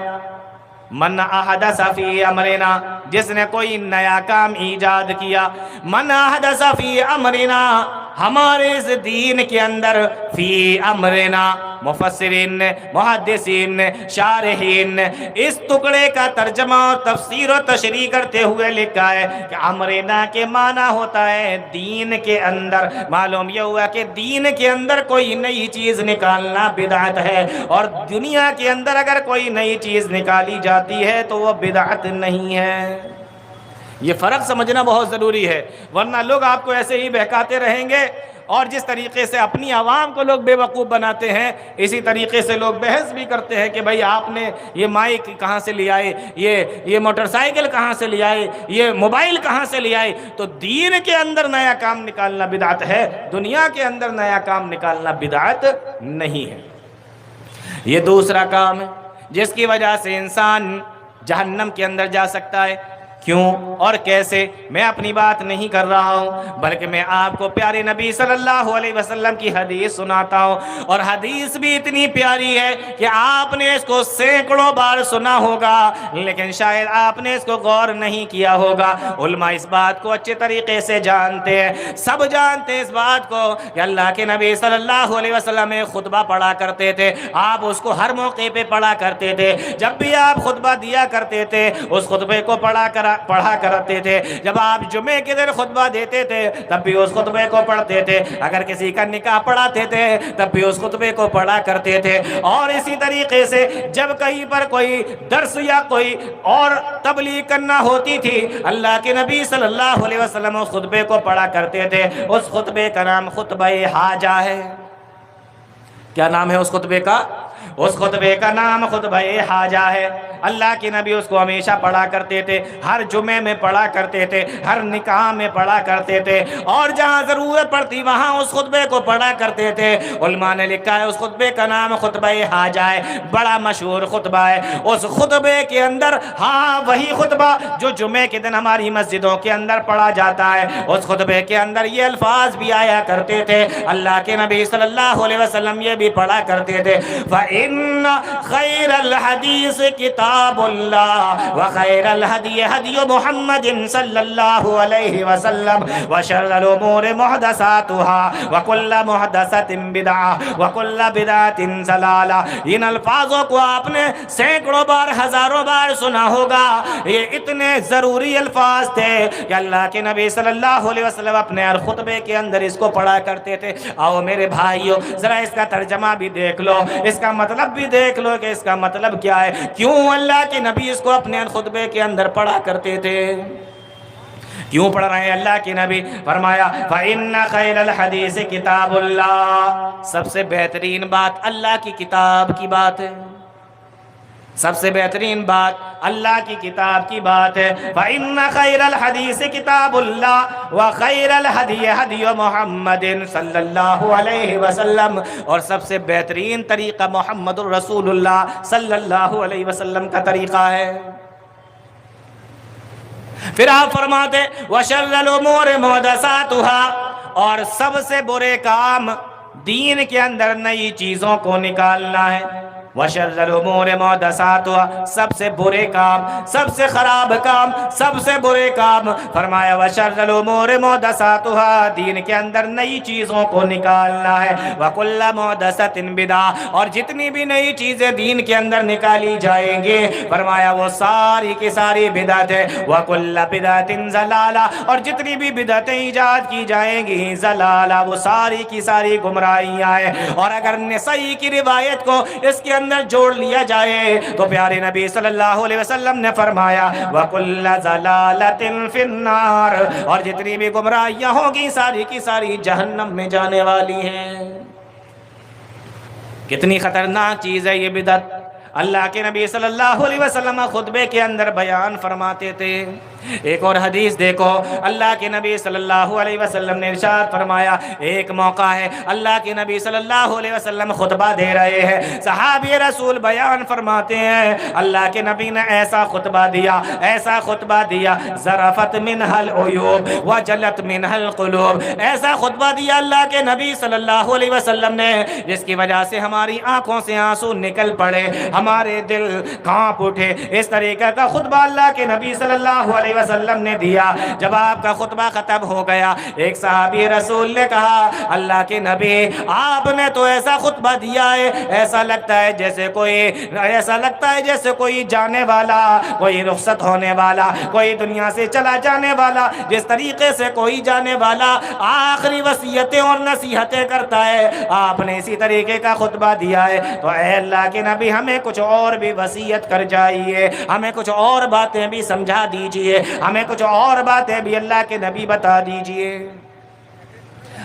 من احدث فی امرنا، جس نے کوئی نیا کام ایجاد کیا، من احدث فی امرنا، ہمارے اس دین کے اندر، فی امرنا، مفسرین نے، محدثین نے، شارحین نے اس ٹکڑے کا ترجمہ اور تفسیر و تشریح کرتے ہوئے لکھا ہے کہ امرنا کے معنی ہوتا ہے دین کے اندر۔ معلوم یہ ہوا کہ دین کے اندر کوئی نئی چیز نکالنا بدعت ہے، اور دنیا کے اندر اگر کوئی نئی چیز نکالی جاتی ہے تو وہ بدعت نہیں ہے۔ یہ فرق سمجھنا بہت ضروری ہے، ورنہ لوگ آپ کو ایسے ہی بہکاتے رہیں گے، اور جس طریقے سے اپنی عوام کو لوگ بے وقوف بناتے ہیں، اسی طریقے سے لوگ بحث بھی کرتے ہیں کہ بھائی آپ نے یہ مائک کہاں سے لے آئے، یہ موٹر سائیکل کہاں سے لے آئے، یہ موبائل کہاں سے لے آئے۔ تو دین کے اندر نیا کام نکالنا بدعت ہے، دنیا کے اندر نیا کام نکالنا بدعت نہیں ہے۔ یہ دوسرا کام ہے جس کی وجہ سے انسان جہنم کے اندر جا سکتا ہے۔ کیوں اور کیسے میں اپنی بات نہیں کر رہا ہوں، بلکہ میں آپ کو پیارے نبی صلی اللہ علیہ وسلم کی حدیث سناتا ہوں، اور حدیث بھی اتنی پیاری ہے کہ آپ نے اس کو سینکڑوں بار سنا ہوگا، لیکن شاید آپ نے اس کو غور نہیں کیا ہوگا۔ علماء اس بات کو اچھے طریقے سے جانتے ہیں، سب جانتے ہیں اس بات کو کہ اللہ کے نبی صلی اللہ علیہ وسلم ایک خطبہ پڑھا کرتے تھے، آپ اس کو ہر موقع پہ پڑھا کرتے تھے۔ جب بھی آپ خطبہ دیا کرتے تھے اس خطبے کو پڑھا کرتے تھے، جب آپ جمعے کے دن خطبہ دیتے تھے تب بھی اس خطبے کو پڑھتے تھے، اگر کسی کا نکاح پڑھاتے تھے تب بھی اس خطبے کو پڑھا کرتے تھے، اور اسی طریقے سے جب کہیں پر کوئی درس یا کوئی اور تبلیغ کرنا ہوتی تھی اللہ کے نبی صلی اللہ علیہ وسلم اس خطبے کو پڑھا کرتے تھے۔ اس خطبے کا نام خطبہ حاجہ ہے۔ کیا نام ہے اس خطبے کا؟ اس خطبے کا نام خطبہ حاجہ ہے۔ اللہ کے نبی اس کو ہمیشہ پڑھا کرتے تھے، ہر جمعے میں پڑھا کرتے تھے، ہر نکاح میں پڑھا کرتے تھے، اور جہاں ضرورت پڑتی وہاں اس خطبے کو پڑھا کرتے تھے۔ علماء نے لکھا ہے اس خطبے کا نام خطبہ حاجہ ہے، بڑا مشہور خطبہ ہے۔ اس خطبے کے اندر وہی خطبہ جو جمعے کے دن ہماری مسجدوں کے اندر پڑھا جاتا ہے، اس خطبے کے اندر یہ الفاظ بھی آیا کرتے تھے۔ اللہ کے نبی صلی اللہ علیہ وسلم یہ بھی پڑھا کرتے تھے، فَإِنَّ خَيْرَ الْحَدِيثِ كِتَابُ اللَّهِ وَخَيْرَ الْهَدْيِ هَدْيُ مُحَمَّدٍ صلی اللہ علیہ وسلم وَشَرَّ الْأُمُورِ مُحْدَثَاتُهَا وَكُلَّ مُحْدَثَةٍ بِدْعَةٍ وَكُلَّ بِدْعَةٍ ضَلَالَةٍ۔ ان الفاظوں کو آپ نے سینکڑوں بار، ہزاروں بار سنا ہوگا۔ یہ اتنے ضروری الفاظ تھے کہ اللہ کے نبی صلی اللہ علیہ وسلم اپنے ہر خطبے کے اندر اس کو پڑھا کرتے تھے۔ آؤ میرے بھائیو ذرا اس کا ترجمہ بھی دیکھ لو، اس کا مطلب بھی دیکھ لو کہ اس کا مطلب کیا ہے، کیوں اللہ کے نبی اس کو اپنے خطبے کے اندر پڑھا کرتے تھے، کیوں پڑھ رہے ہیں اللہ کے نبی؟ فرمایا فَإِنَّ خَيْرَ الْحَدِيثِ كِتَابُ اللَّهِ، سب سے بہترین بات اللہ کی کتاب کی بات ہے، سب سے بہترین بات اللہ کی کتاب کی بات ہے۔ فَإِنَّ خَيْرَ الْحَدِيثِ كِتَابُ اللَّهِ وَخَيْرَ الْهَدْيِ هَدْيُ مُحَمَّدٍ صلی اللہ علیہ وسلم، اور سب سے بہترین طریقہ محمد الرسول اللہ صلی اللہ علیہ وسلم کا طریقہ ہے۔ پھر آپ فرماتے وَشَرَّ الْأُمُورِ مُحْدَثَاتُهَا، اور سب سے برے کام دین کے اندر نئی چیزوں کو نکالنا ہے۔ وَشَرَّ الْأُمُورِ مُحْدَثَاتُهَا، سب سے برے کام، سب سے خراب کام، سب سے برے کام، فرمایا وَشَرَّ الْأُمُورِ مُحْدَثَاتُهَا، دین کے اندر نئی چیزوں کو نکالنا ہے۔ وَكُلَّ مُحْدَثَةٍ بِدْعَةٍ، اور جتنی بھی نئی چیزیں دین کے اندر نکالی جائیں گے فرمایا وہ ساری کی ساری بدعت ہے۔ وَكُلَّ بِدْعَةٍ ضَلَالَةٍ، اور جتنی بھی بدعتیں ایجاد کی جائیں گی ضلالہ، وہ ساری کی ساری گمراہیاں ہیں۔ اور اگر نسائی کی روایت کو اس کے اندر جوڑ لیا جائے تو پیارے نبی صلی اللہ علیہ وسلم نے فرمایا وَكُلَّ ضَلَالَةٍ فِي النَّارِ، اور جتنی بھی گمراہیاں ہوگی ساری کی ساری جہنم میں جانے والی ہیں۔ کتنی خطرناک چیز ہے یہ بدعت۔ اللہ کے نبی صلی اللہ علیہ وسلم خطبے کے اندر بیان فرماتے تھے۔ ایک اور حدیث دیکھو، اللہ کے نبی صلی اللہ علیہ وسلم نے ارشاد فرمایا، ایک موقع ہے اللہ کے نبی صلی اللہ علیہ وسلم خطبہ دے رہے ہیں، صحابی رسول بیان فرماتے ہیں اللہ کے نبی نے ایسا خطبہ دیا، ایسا خطبہ دیا، ذرفت منها العیوب وجلت منها القلوب، ایسا خطبہ دیا اللہ کے نبی صلی اللہ علیہ وسلم نے جس کی وجہ سے ہماری آنکھوں سے آنسو نکل پڑے، ہمارے دل کانپ اٹھے۔ اس طریقے کا خطبہ اللہ کے نبی صلی اللہ علیہ وسلم نے دیا۔ جب آپ کا خطبہ ختم ہو گیا ایک صحابی رسول نے کہا اللہ کے نبی آپ نے تو ایسا خطبہ دیا ہے ایسا لگتا ہے جیسے کوئی جانے والا، کوئی رخصت ہونے والا، کوئی دنیا سے چلا جانے والا، جس طریقے سے کوئی جانے والا آخری وصیتیں اور نصیحتیں کرتا ہے آپ نے اسی طریقے کا خطبہ دیا ہے۔ تو اے اللہ کے نبی ہمیں کچھ اور بھی وصیت کر جائیے، ہمیں کچھ اور باتیں بھی سمجھا دیجئے، ہمیں کچھ اور باتیں بھی اللہ کے نبی بتا دیجئے۔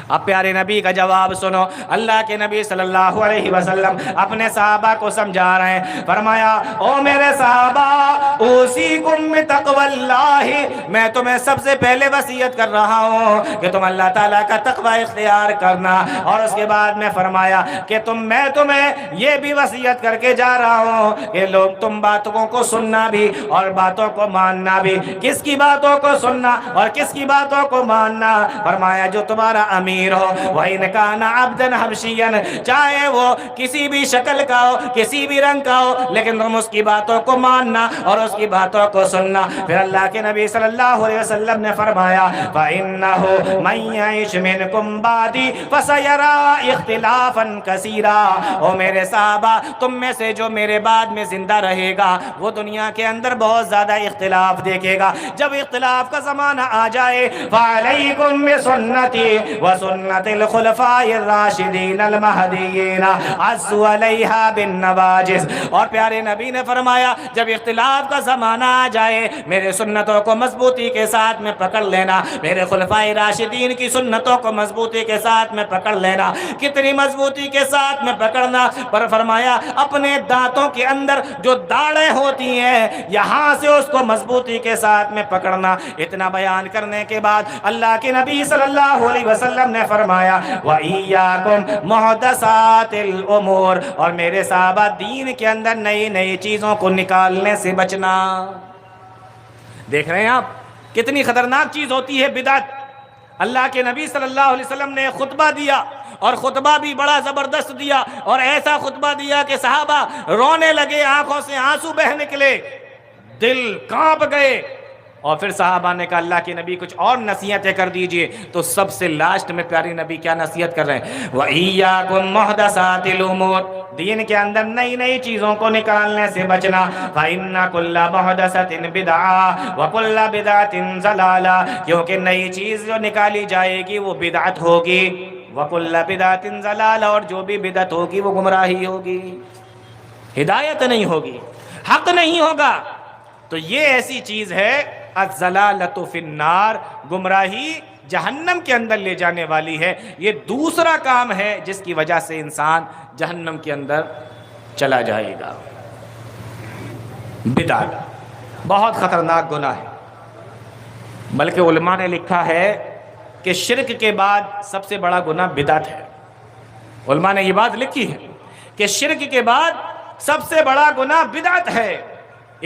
اب پیارے نبی کا جواب سنو، اللہ کے نبی صلی اللہ علیہ وسلم اپنے صحابہ کو سمجھا رہے ہیں، فرمایا او میرے صحابہ، اوصیکم بتقوی اللہ، میں تمہیں سب سے پہلے وصیت کر رہا ہوں کہ تم اللہ تعالیٰ کا تقوی اختیار کرنا، اور اس کے بعد میں فرمایا کہ میں تمہیں یہ بھی وصیت کر کے جا رہا ہوں کہ لوگ تم باتوں کو سننا بھی اور باتوں کو ماننا بھی۔ کس کی باتوں کو سننا اور کس کی باتوں کو ماننا؟ فرمایا جو تمہارا امیر ہو، وَإِنْ كَانَ عَبْدًا حَبْشِيًّا، چاہے وہ کسی بھی شکل کا ہو، کسی بھی رنگ کا ہو، لیکن تم اس کی باتوں کو ماننا اور اس کی باتوں کو سننا۔ پھر اللہ کے نبی صلی اللہ علیہ وسلم نے فرمایا فَإِنَّهُ مَنْ يَعِشْ مِنْكُمْ بَعْدِي فَسَيَرَىٰ اخْتِلَافًا كَثِيرًا، او میرے صحابہ تم میں سے جو میرے بعد میں زندہ رہے گا وہ دنیا کے اندر بہت زیادہ اختلاف دیکھے گا۔ جب اختلاف کا زمانہ آ جائے فَعَلَيْكُمْ بِسُنَّتِي وَسُنَّتِ الْخُلَفَاءِ الرَّاشِدِينَ الْمَهْدِيِّينَ عَضُّوا عَلَيْهَا بِالنَّوَاجِذِ، اور پیارے نبی نے فرمایا جب اختلاف کا زمانہ آ جائے میرے سنتوں کو مضبوطی کے ساتھ میں پکڑ لینا، میرے خلفائے راشدین کی سنتوں کو مضبوطی کے ساتھ میں پکڑ لینا۔ کتنی مضبوطی کے ساتھ میں پکڑنا؟ پر فرمایا اپنے دانتوں کے اندر جو داڑیں ہوتی ہیں یہاں سے اس کو مضبوطی کے ساتھ میں پکڑنا۔ اتنا بیان کرنے کے بعد اللہ کے نبی صلی اللہ علیہ وسلم نے فرمایا وَإِيَّاكُمْ مُحْدَثَاتِ الْأُمُورِ، اور میرے صحابہ دین کے اندر نئی نئی چیزوں کو نکالنے سے بچنا۔ دیکھ رہے ہیں آپ کتنی خطرناک چیز ہوتی ہے بدعت۔ اللہ کے نبی صلی اللہ علیہ وسلم نے خطبہ دیا، اور خطبہ بھی بڑا زبردست دیا، اور ایسا خطبہ دیا کہ صحابہ رونے لگے، آنکھوں سے آنسو بہہ نکلے، دل کانپ گئے۔ اور پھر صحابہ نے کہا اللہ کے نبی کچھ اور نصیحتیں کر دیجئے، تو سب سے لاسٹ میں پیارے نبی کیا نصیحت کر رہے ہیں وَإِيَّاكُمْ مُحْدَثَاتِ الْأُمُورِ، دین کے اندر نئی نئی چیزوں کو نکالنے سے بچنا۔ فَإِنَّ كُلَّ مُحْدَثَةٍ بِدْعَةٍ وَكُلَّ بِدْعَةٍ ضَلَالَةٍ، کیونکہ نئی چیز جو نکالی جائے گی وہ بدعت ہوگی، وَكُلَّ بِدْعَةٍ ضَلَالَةٍ، اور جو بھی بدعت ہوگی وہ گمراہی ہوگی، ہدایت نہیں ہوگی، حق نہیں ہوگا۔ تو یہ ایسی چیز ہے الضلالۃ فی النار، گمراہی جہنم کے اندر لے جانے والی ہے۔ یہ دوسرا کام ہے جس کی وجہ سے انسان جہنم کے اندر چلا جائے گا۔ بدعت بہت خطرناک گناہ ہے، بلکہ علماء نے لکھا ہے کہ شرک کے بعد سب سے بڑا گناہ بدعت ہے۔ علماء نے یہ بات لکھی ہے کہ شرک کے بعد سب سے بڑا گناہ بدعت ہے۔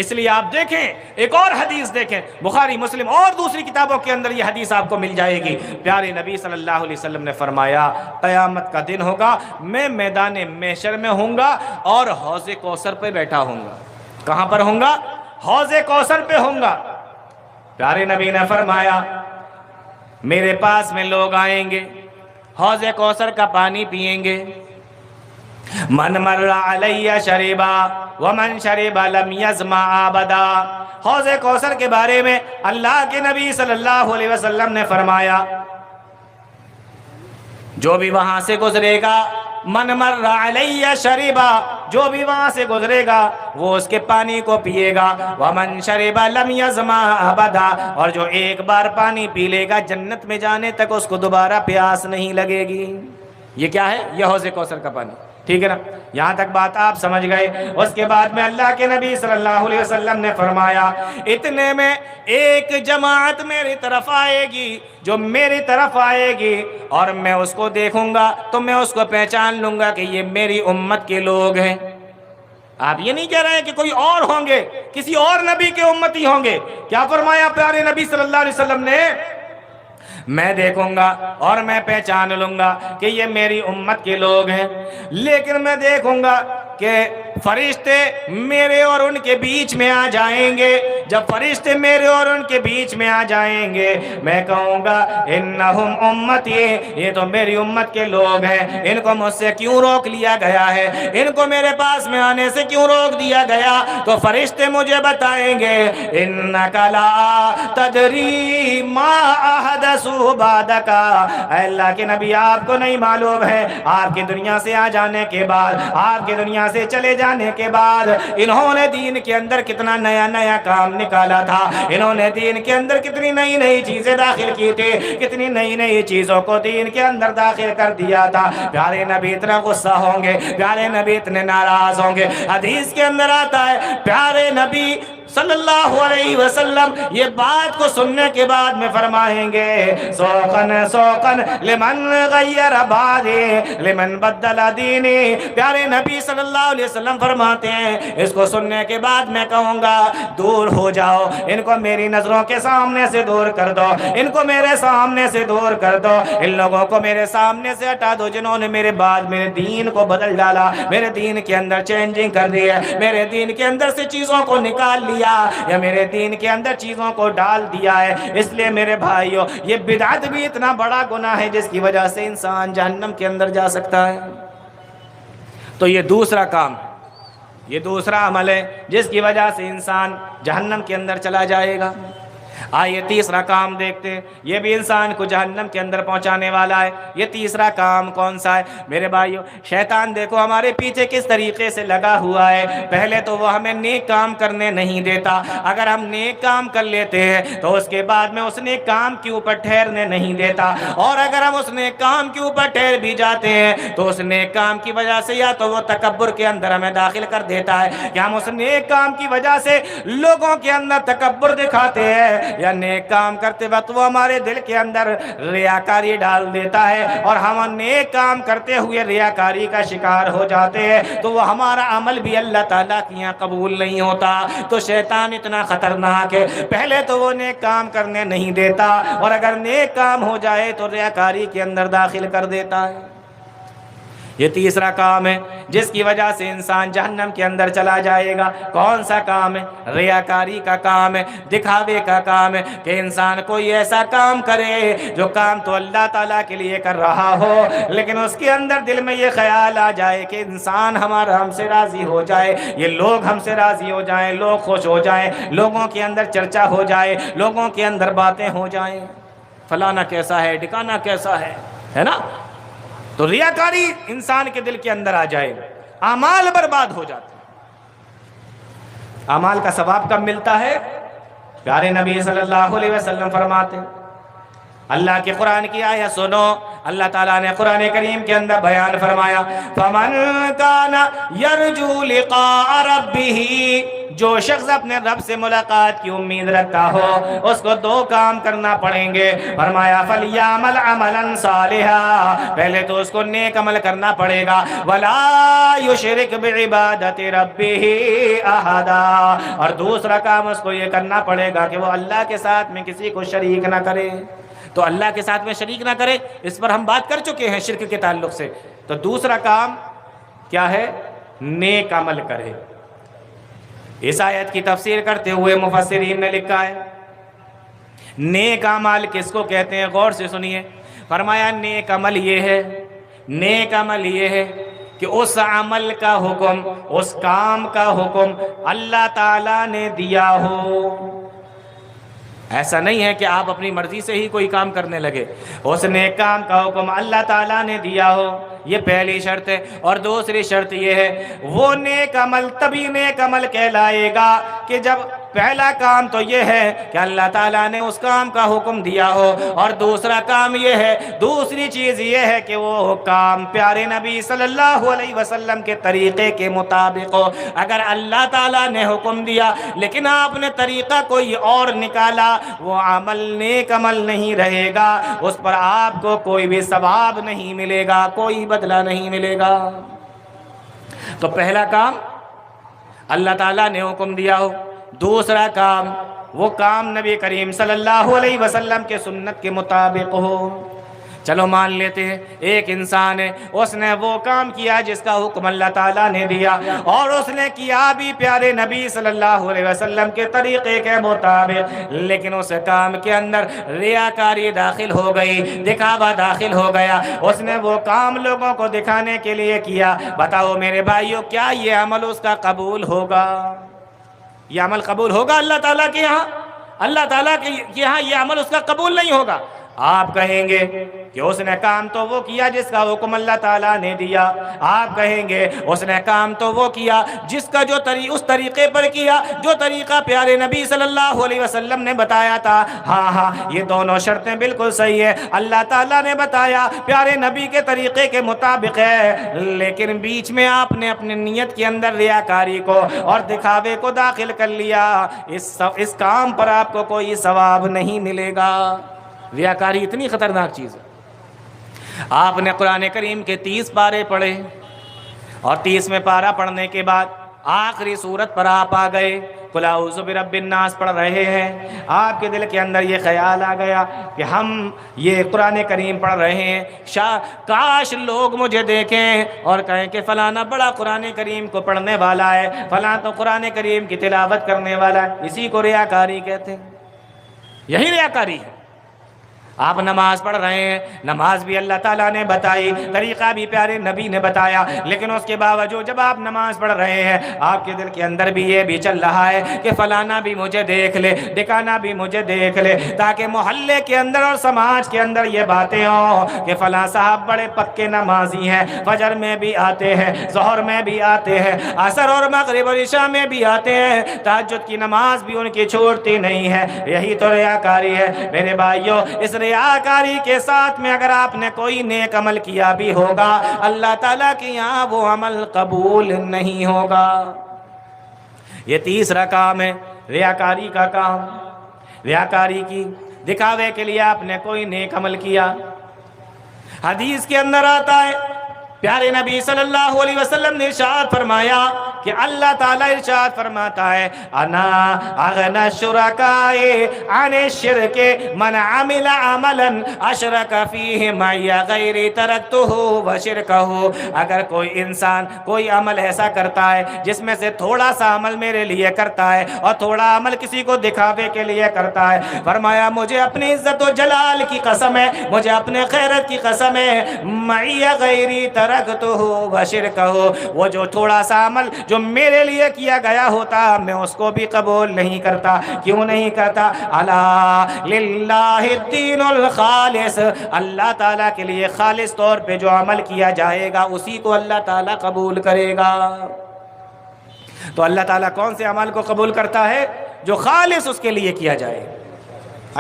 اس لیے آپ دیکھیں ایک اور حدیث دیکھیں، بخاری مسلم اور دوسری کتابوں کے اندر یہ حدیث آپ کو مل جائے گی۔ پیارے نبی صلی اللہ علیہ وسلم نے فرمایا قیامت کا دن ہوگا، میں میدان محشر میں ہوں گا اور حوض کوثر پہ بیٹھا ہوں گا۔ کہاں پر ہوں گا؟ حوض کوثر پہ ہوں گا۔ پیارے نبی نے فرمایا میرے پاس میں لوگ آئیں گے، حوض کوثر کا پانی پیئیں گے، من مر علی شربا ومن شرب لم یظمأ ابدا۔ حوض کوثر کے بارے میں اللہ کے نبی صلی اللہ علیہ وسلم نے فرمایا جو بھی وہاں سے گزرے گا، من مر علی شربا، جو بھی وہاں سے گزرے گا وہ اس کے پانی کو پیے گا، ومن شرب لم یظمأ ابدا، اور جو ایک بار پانی پی لے گا جنت میں جانے تک اس کو دوبارہ پیاس نہیں لگے گی۔ یہ کیا ہے؟ یہ حوض کوثر کا پانی، ٹھیک ہے نا؟ یہاں تک بات آپ سمجھ گئے۔ اس کے بعد میں اللہ کے نبی صلی اللہ علیہ وسلم نے فرمایا اتنے میں ایک جماعت میری طرف آئے گی، جو میری طرف آئے گی، اور میں اس کو دیکھوں گا تو میں اس کو پہچان لوں گا کہ یہ میری امت کے لوگ ہیں۔ آپ یہ نہیں کہہ رہے ہیں کہ کوئی اور ہوں گے، کسی اور نبی کے امتی ہوں گے۔ کیا فرمایا پیارے نبی صلی اللہ علیہ وسلم نے؟ میں دیکھوں گا اور میں پہچان لوں گا کہ یہ میری امت کے لوگ ہیں، لیکن میں دیکھوں گا کہ فرشتے میرے اور ان کے بیچ میں آ جائیں گے۔ جب فرشتے میرے اور ان کے بیچ میں آ جائیں گے میں کہوں گا انہم امتی، یہ تو میری امت کے لوگ ہیں، ان کو مجھ سے کیوں روک لیا گیا ہے، ان کو میرے پاس میں آنے سے کیوں روک دیا گیا؟ تو فرشتے مجھے بتائیں گے انک لا تدری ما احدثوا بعدک، اے اللہ کے نبی آپ کو نہیں معلوم ہے آپ کی دنیا سے آ جانے کے بعد، آپ کی دنیا سے چلے جانے کے بعد انہوں نے دین کے اندر کتنا نیا نیا کام نکالا تھا، انہوں نے دین کے اندر کتنی نئی نئی چیزیں داخل کی تھی، کتنی نئی نئی چیزوں کو دین کے اندر داخل کر دیا تھا۔ پیارے نبی اتنا غصہ ہوں گے، پیارے نبی اتنے ناراض ہوں گے۔ حدیث کے اندر آتا ہے پیارے نبی صلی اللہ علیہ وسلم یہ بات کو سننے کے بعد میں فرمائیں گے سوقن سوقن لمن غیر بعدی لمن بدل دینی. پیارے نبی صلی اللہ علیہ وسلم فرماتے ہیں اس کو سننے کے بعد میں کہوں گا دور ہو جاؤ, ان کو میری نظروں کے سامنے سے دور کر دو, ان کو میرے سامنے سے دور کر دو, ان لوگوں کو میرے سامنے سے ہٹا دو جنہوں نے میرے بعد میرے دین کو بدل ڈالا, میرے دین کے اندر چینجنگ کر دی ہے, میرے دین کے اندر سے چیزوں کو نکال لیا یا میرے دین کے اندر چیزوں کو ڈال دیا ہے. اس لیے میرے بھائیوں یہ بدعت بھی اتنا بڑا گناہ ہے جس کی وجہ سے انسان جہنم کے اندر جا سکتا ہے. تو یہ دوسرا کام, یہ دوسرا عمل ہے جس کی وجہ سے انسان جہنم کے اندر چلا جائے گا. آئیے تیسرا کام دیکھتے ہیں, یہ بھی انسان کو جہنم کے اندر پہنچانے والا ہے. یہ تیسرا کام کون سا ہے میرے بھائیوں؟ شیطان دیکھو ہمارے پیچھے کس طریقے سے لگا ہوا ہے. پہلے تو وہ ہمیں نیک کام کرنے نہیں دیتا, اگر ہم نیک کام کر لیتے ہیں تو اس کے بعد میں اس نیک کام کے اوپر ٹھہرنے نہیں دیتا, اور اگر ہم اس نیک کام کے اوپر ٹھہر بھی جاتے ہیں تو اس نیک کام کی وجہ سے یا تو وہ تکبر کے اندر ہمیں داخل کر دیتا ہے کہ ہم اس نیک کام کی وجہ سے لوگوں کے اندر تکبر دکھاتے ہیں, یا نیک کام کرتے وقت وہ ہمارے دل کے اندر ریاکاری ڈال دیتا ہے اور ہم نیک کام کرتے ہوئے ریاکاری کا شکار ہو جاتے ہیں تو وہ ہمارا عمل بھی اللہ تعالیٰ کے یہاں قبول نہیں ہوتا. تو شیطان اتنا خطرناک ہے, پہلے تو وہ نیک کام کرنے نہیں دیتا, اور اگر نیک کام ہو جائے تو ریاکاری کے اندر داخل کر دیتا ہے. یہ تیسرا کام ہے جس کی وجہ سے انسان جہنم کے اندر چلا جائے گا. کون سا کام ہے؟ ریاکاری کا کام ہے, دکھاوے کا کام ہے کہ انسان کوئی ایسا کام کرے جو کام تو اللہ تعالیٰ کے لیے کر رہا ہو, لیکن اس کے اندر دل میں یہ خیال آ جائے کہ انسان ہمارا ہم سے راضی ہو جائے, یہ لوگ ہم سے راضی ہو جائیں, لوگ خوش ہو جائیں, لوگوں کے اندر چرچا ہو جائے, لوگوں کے اندر باتیں ہو جائیں, فلانا کیسا ہے, ڈھکانا کیسا ہے نا. تو ریاکاری انسان کے دل کے اندر آ جائے, اعمال برباد ہو جاتے ہیں. اعمال کا ثواب کب ملتا ہے؟ پیارے نبی صلی اللہ علیہ وسلم فرماتے ہیں, اللہ کے قرآن کی آیت سنو, اللہ تعالیٰ نے قرآن کریم کے اندر بیان فرمایا فَمَنْ كَانَ يَرْجُو لِقَاءَ رَبِّهِ, جو شخص اپنے رب سے ملاقات کی امید رکھتا ہو اس کو دو کام کرنا پڑیں گے. فرمایا فَلْيَعْمَلْ عَمَلًا صَالِحًا, پہلے تو اس کو نیک عمل کرنا پڑے گا, وَلَا يُشْرِكْ بِعِبَادَةِ رَبِّهِ أَحَدًا, اور دوسرا کام اس کو یہ کرنا پڑے گا کہ وہ اللہ کے ساتھ میں کسی کو شریک نہ کرے. تو اللہ کے ساتھ میں شریک نہ کرے, اس پر ہم بات کر چکے ہیں شرک کے تعلق سے. تو دوسرا کام کیا ہے؟ نیک عمل کرے. اس آیت کی تفسیر کرتے ہوئے مفسرین نے لکھا ہے نیک عمل کس کو کہتے ہیں؟ غور سے سنیے. فرمایا نیک عمل یہ ہے, نیک عمل یہ ہے کہ اس عمل کا حکم, اس کام کا حکم اللہ تعالیٰ نے دیا ہو. ایسا نہیں ہے کہ آپ اپنی مرضی سے ہی کوئی کام کرنے لگے, اس نیک کام کا حکم اللہ تعالیٰ نے دیا ہو, یہ پہلی شرط ہے. اور دوسری شرط یہ ہے وہ نیک عمل تبھی نیک عمل کہلائے گا کہ جب پہلا کام تو یہ ہے کہ اللہ تعالیٰ نے اس کام کا حکم دیا ہو, اور دوسرا کام یہ ہے, دوسری چیز یہ ہے کہ وہ کام پیارے نبی صلی اللہ علیہ وسلم کے طریقے کے مطابق ہو. اگر اللہ تعالیٰ نے حکم دیا لیکن آپ نے طریقہ کوئی اور نکالا, وہ عمل نیک عمل نہیں رہے گا, اس پر آپ کو کوئی بھی ثواب نہیں ملے گا, کوئی بدلہ نہیں ملے گا. تو پہلا کام اللہ تعالیٰ نے حکم دیا ہو, دوسرا کام وہ کام نبی کریم صلی اللہ علیہ وسلم کے سنت کے مطابق ہو. چلو مان لیتے ہیں ایک انسان ہے, اس نے وہ کام کیا جس کا حکم اللہ تعالیٰ نے دیا, اور اس نے کیا بھی پیارے نبی صلی اللہ علیہ وسلم کے طریقے کے مطابق, لیکن اس کام کے اندر ریاکاری داخل ہو گئی, دکھاوا داخل ہو گیا, اس نے وہ کام لوگوں کو دکھانے کے لیے کیا. بتاؤ میرے بھائیوں, کیا یہ عمل اس کا قبول ہوگا؟ یہ عمل قبول ہوگا اللہ تعالیٰ کے یہاں؟ اللہ تعالیٰ کے یہاں یہ عمل اس کا قبول نہیں ہوگا. آپ کہیں گے کہ اس نے کام تو وہ کیا جس کا حکم اللہ تعالیٰ نے دیا، آپ کہیں گے اس نے کام تو وہ کیا جس کا اس طریقے پر کیا جو طریقہ پیارے نبی صلی اللہ علیہ وسلم نے بتایا تھا۔ ہاں ہاں، یہ دونوں شرطیں بالکل صحیح ہے، اللہ تعالیٰ نے بتایا پیارے نبی کے طریقے کے مطابق ہے، لیکن بیچ میں آپ نے اپنی نیت کے اندر ریاکاری کو اور دکھاوے کو داخل کر لیا، اس کام پر آپ کو کوئی ثواب نہیں ملے گا۔ ریاکاری اتنی خطرناک چیز ہے۔ آپ نے قرآن کریم کے 30 پارے پڑھے اور 30ویں پارہ پڑھنے کے بعد آخری سورت پر آپ آ گئے، قل اعوذ برب الناس پڑھ رہے ہیں، آپ کے دل کے اندر یہ خیال آ گیا کہ ہم یہ قرآن کریم پڑھ رہے ہیں، کاش لوگ مجھے دیکھیں اور کہیں کہ فلانا بڑا قرآن کریم کو پڑھنے والا ہے، فلاں تو قرآن کریم کی تلاوت کرنے والا ہے۔ اسی کو ریاکاری کہتے ہیں، یہی ریاکاری ہے۔ آپ نماز پڑھ رہے ہیں، نماز بھی اللہ تعالیٰ نے بتائی، طریقہ بھی پیارے نبی نے بتایا، لیکن اس کے باوجود جب آپ نماز پڑھ رہے ہیں آپ کے دل کے اندر بھی یہ بھی چل رہا ہے کہ فلانا بھی مجھے دیکھ لے، ڈکانا بھی مجھے دیکھ لے، تاکہ محلے کے اندر اور سماج کے اندر یہ باتیں ہوں کہ فلاں صاحب بڑے پکے نمازی ہیں، فجر میں بھی آتے ہیں، ظہر میں بھی آتے ہیں، عصر اور مغرب اور عشاء میں بھی آتے ہیں، تہجد کی نماز بھی ان کی چھوڑتی نہیں ہے۔ یہی تو ریاکاری ہے میرے بھائیوں۔ اس ریاکاری کے ساتھ میں اگر آپ نے کوئی نیک عمل کیا بھی ہوگا، اللہ تعالیٰ کے یہاں وہ عمل قبول نہیں ہوگا۔ یہ تیسرا کام ہے ریاکاری کا کام۔ ریاکاری کی دکھاوے کے لیے آپ نے کوئی نیک عمل کیا، حدیث کے اندر آتا ہے پیارے نبی صلی اللہ علیہ وسلم نے ارشاد فرمایا کہ اللہ تعالیٰ ارشاد فرماتا ہے انا اغنى الشركاء عن الشرك من عمل عملا اشرك فيه معي غيري تركته وشركه۔ اگر کوئی انسان کوئی عمل ایسا کرتا ہے جس میں سے تھوڑا سا عمل میرے لیے کرتا ہے اور تھوڑا عمل کسی کو دکھاوے کے لیے کرتا ہے، فرمایا مجھے اپنی عزت و جلال کی قسم ہے، مجھے اپنے خیرت کی قسم ہے، معي غيري تركته وشركه، وہ جو تھوڑا سا عمل جو میرے لیے کیا گیا ہوتا میں اس کو بھی قبول نہیں کرتا۔ کیوں نہیں کرتا؟ الا للہ الدین الخالص، اللہ تعالیٰ کے لیے خالص طور پہ جو عمل کیا جائے گا اسی کو اللہ تعالیٰ قبول کرے گا۔ تو اللہ تعالیٰ کون سے عمل کو قبول کرتا ہے؟ جو خالص اس کے لیے کیا جائے۔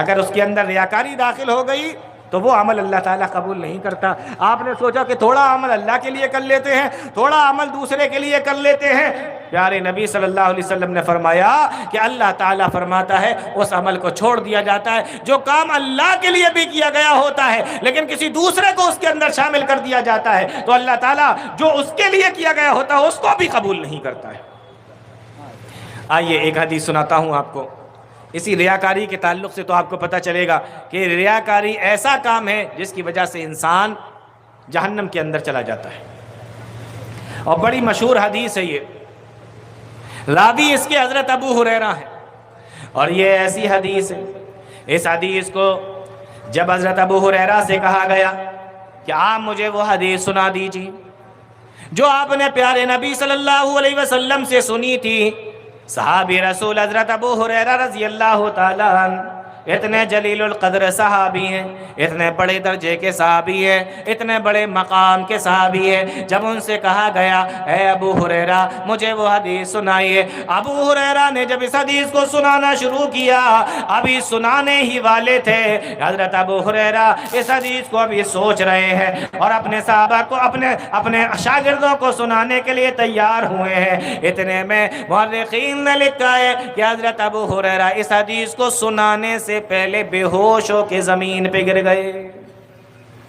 اگر اس کے اندر ریاکاری داخل ہو گئی تو وہ عمل اللہ تعالیٰ قبول نہیں کرتا۔ آپ نے سوچا کہ تھوڑا عمل اللہ کے لیے کر لیتے ہیں، تھوڑا عمل دوسرے کے لیے کر لیتے ہیں، پیارے نبی صلی اللہ علیہ وسلم نے فرمایا کہ اللہ تعالیٰ فرماتا ہے اس عمل کو چھوڑ دیا جاتا ہے جو کام اللہ کے لیے بھی کیا گیا ہوتا ہے لیکن کسی دوسرے کو اس کے اندر شامل کر دیا جاتا ہے تو اللہ تعالیٰ جو اس کے لیے کیا گیا ہوتا ہے اس کو بھی قبول نہیں کرتا ہے۔ آئیے ایک حدیث سناتا ہوں آپ کو اسی ریاکاری کے تعلق سے، تو آپ کو پتہ چلے گا کہ ریاکاری ایسا کام ہے جس کی وجہ سے انسان جہنم کے اندر چلا جاتا ہے، اور بڑی مشہور حدیث ہے یہ، راوی اس کے حضرت ابو ہریرہ ہیں، اور یہ ایسی حدیث ہے، اس حدیث کو جب حضرت ابو ہریرہ سے کہا گیا کہ آپ مجھے وہ حدیث سنا دیجیے جو آپ نے پیارے نبی صلی اللہ علیہ وسلم سے سنی تھی، صحابی رسول حضرت ابو ہریرہ رضی اللہ تعالیٰ عنہ اتنے جلیل القدر صحابی ہیں، اتنے بڑے درجے کے صحابی ہیں، اتنے بڑے مقام کے صحابی ہیں، جب ان سے کہا گیا اے ابو ہریرہ مجھے وہ حدیث سنائیے، ابو ہریرہ نے جب اس حدیث کو سنانا شروع کیا، ابھی سنانے ہی والے تھے، حضرت ابو ہریرہ اس حدیث کو ابھی سوچ رہے ہیں اور اپنے صحابہ کو اپنے شاگردوں کو سنانے کے لیے تیار ہوئے ہیں، اتنے میں مورخین نے لکھا ہے کہ حضرت ابو ہریرہ اس حدیث کو سنانے سے پہلے بے ہوش ہو کے زمین پہ گر گئے۔